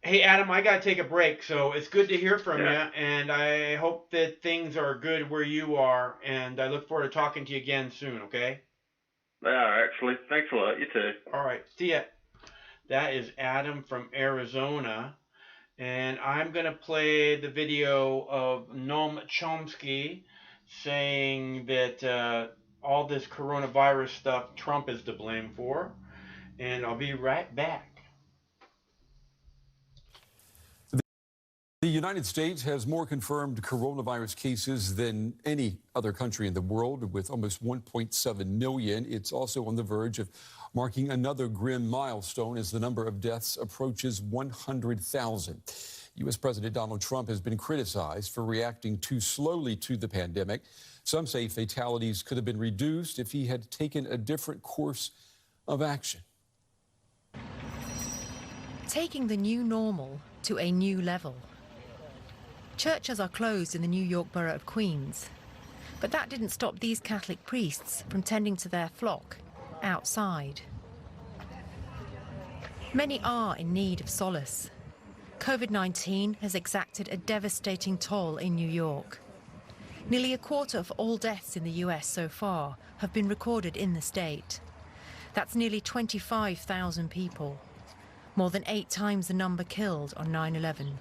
Hey, Adam, I got to take a break, so it's good to hear from you, and I hope that things are good where you are, and I look forward to talking to you again soon, okay? They are, actually. Thanks a lot. You too. All right. See ya. That is Adam from Arizona, and I'm going to play the video of Noam Chomsky saying that all this coronavirus stuff Trump is to blame for, and I'll be right back. The United States has more confirmed coronavirus cases than any other country in the world, with almost 1.7 million. It's also on the verge of marking another grim milestone as the number of deaths approaches 100,000. U.S. President Donald Trump has been criticized for reacting too slowly to the pandemic. Some say fatalities could have been reduced if he had taken a different course of action. Taking the new normal to a new level. Churches are closed in the New York borough of Queens, but that didn't stop these Catholic priests from tending to their flock outside. Many are in need of solace. COVID-19 has exacted a devastating toll in New York. Nearly a quarter of all deaths in the US so far have been recorded in the state. That's nearly 25,000 people, more than 8 times the number killed on 9/11.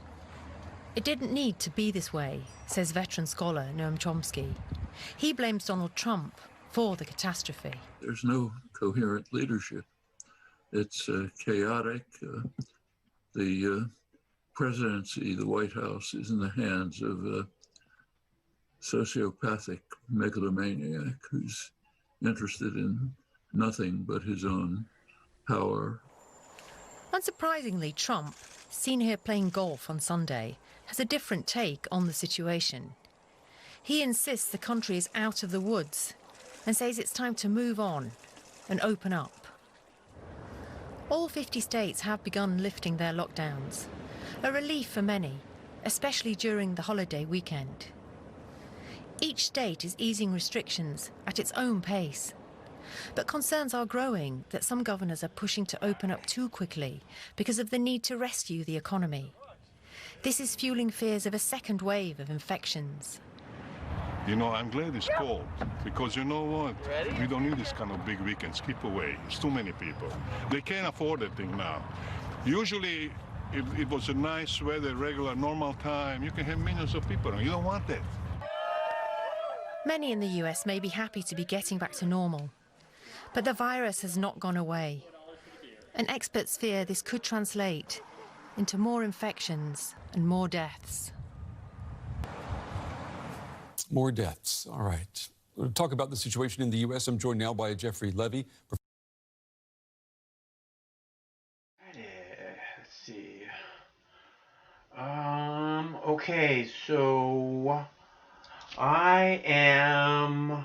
It didn't need to be this way, says veteran scholar Noam Chomsky. He blames Donald Trump for the catastrophe. There's no coherent leadership. It's chaotic. The presidency, the White House, is in the hands of sociopathic megalomaniac who's interested in nothing but his own power. Unsurprisingly, Trump, seen here playing golf on Sunday, has a different take on the situation. He insists the country is out of the woods and says it's time to move on and open up. All 50 states have begun lifting their lockdowns, a relief for many, especially during the holiday weekend. Each state is easing restrictions at its own pace. But concerns are growing that some governors are pushing to open up too quickly because of the need to rescue the economy. This is fueling fears of a second wave of infections. You know, I'm glad it's cold, because you know what? We don't need this kind of big weekends. Keep away. It's too many people. They can't afford that thing now. Usually, if it was a nice weather, regular, normal time, you can have millions of people. You don't want that. Many in the US may be happy to be getting back to normal, but the virus has not gone away. And experts fear this could translate into more infections and more deaths. More deaths. All right. We'll talk about the situation in the U.S. I'm joined now by Jeffrey Levy. Let's see. Okay, so I am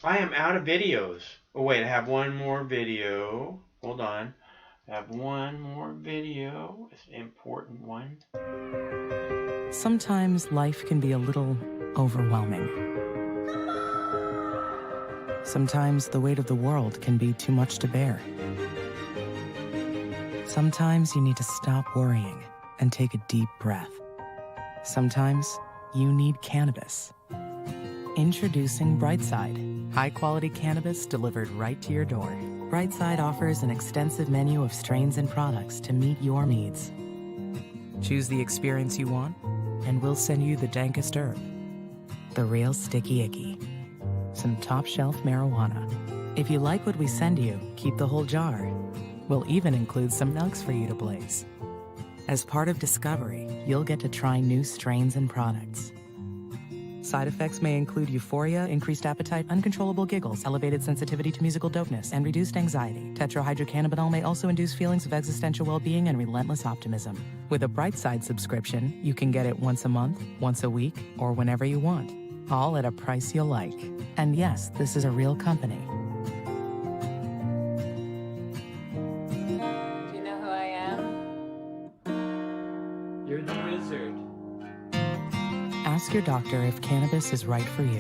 out of videos. Oh wait, I have one more video. Hold on. I have one more video. It's an important one. Sometimes life can be a little overwhelming. Sometimes the weight of the world can be too much to bear. Sometimes you need to stop worrying and take a deep breath. Sometimes you need cannabis. Introducing Brightside, high-quality cannabis delivered right to your door. Brightside offers an extensive menu of strains and products to meet your needs. Choose the experience you want, and we'll send you the dankest herb, the real sticky icky. Some top-shelf marijuana. If you like what we send you, keep the whole jar. We'll even include some nugs for you to blaze. As part of Discovery, you'll get to try new strains and products. Side effects may include euphoria, increased appetite, uncontrollable giggles, elevated sensitivity to musical dopeness, and reduced anxiety. Tetrahydrocannabinol may also induce feelings of existential well-being and relentless optimism. With a Brightside subscription, you can get it once a month, once a week, or whenever you want, all at a price you'll like. And yes, this is a real company. Do you know who I am? You're the wizard. Ask your doctor if cannabis is right for you.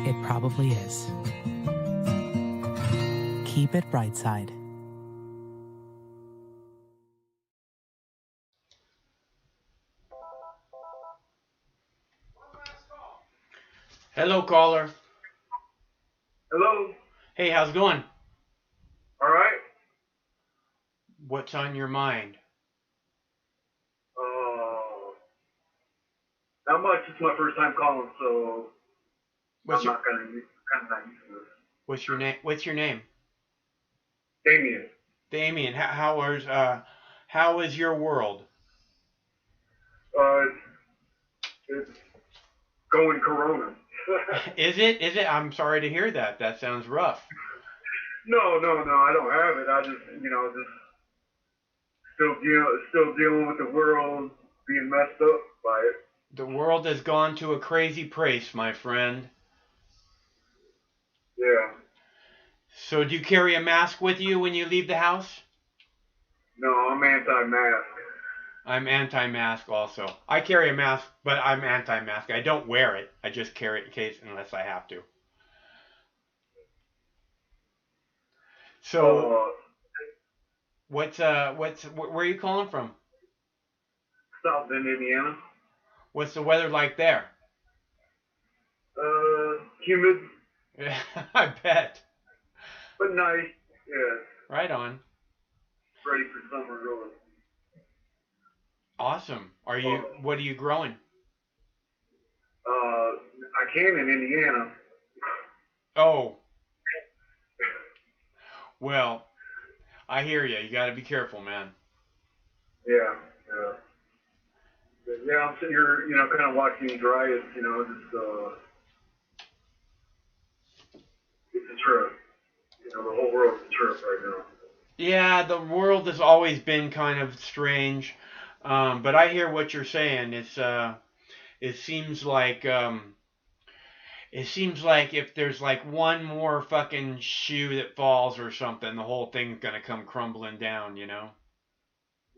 It probably is. Keep it Brightside. Hello, caller. Hello. Hey, how's it going? All right. What's on your mind? Not much. It's my first time calling, so What's I'm not kind of not used to this. What's your name? What's your name? Damien. Damien. How is your world? It's going Corona. Is it? Is it? I'm sorry to hear that. That sounds rough. No, I don't have it. I just, still dealing with the world being messed up by it. The world has gone to a crazy place, my friend. Yeah. So do you carry a mask with you when you leave the house? No, I'm anti-mask. I'm anti-mask also. I carry a mask, but I'm anti-mask. I don't wear it. I just carry it in case, unless I have to. So, where are you calling from? South Bend, Indiana. What's the weather like there? Humid. I bet. But nice. Yeah. Right on. Ready for summer, really. Awesome. What are you growing? I can in Indiana. Oh. Well, I hear you. You got to be careful, man. Yeah. But yeah, I'm sitting here, kind of watching these riots, just a trip. You know, the whole world's a trip right now. Yeah, the world has always been kind of strange, but I hear what you're saying. It seems like if there's like one more fucking shoe that falls or something, the whole thing's gonna come crumbling down, you know?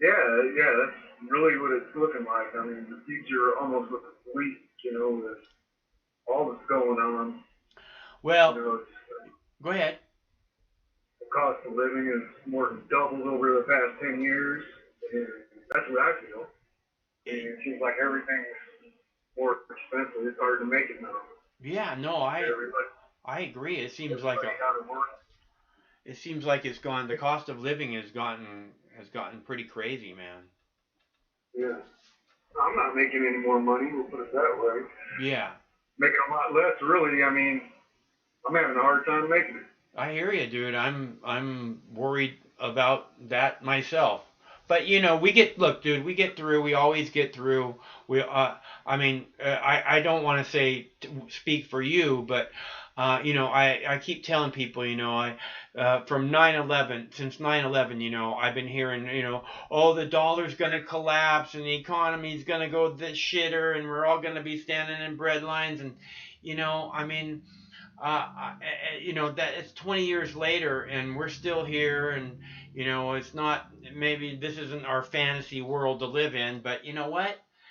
Yeah, that's really what it's looking like. I mean, the future almost looks bleak, you know, with all that's going on. Well, You know, go ahead. the cost of living is more than doubled over the past 10 years. And that's what I feel. And it seems like everything's more expensive. It's hard to make it now. Yeah, no, I agree. It seems like it's gone. The cost of living has gotten pretty crazy, man. Yeah. I'm not making any more money, we'll put it that way. Yeah. Making a lot less, really. I mean, I'm having a hard time making it. I hear you, dude. I'm worried about that myself. But you know, we get through. We always get through. I don't want to say speak for you, but you know, I keep telling people, you know, from 9/11, since 9/11, you know, I've been hearing, you know, oh, the dollar's gonna collapse and the economy's gonna go this shitter, and we're all gonna be standing in bread lines, and you know, I mean. You know, that it's 20 years later and we're still here, and you know, it's not, maybe this isn't our fantasy world to live in, but you know what,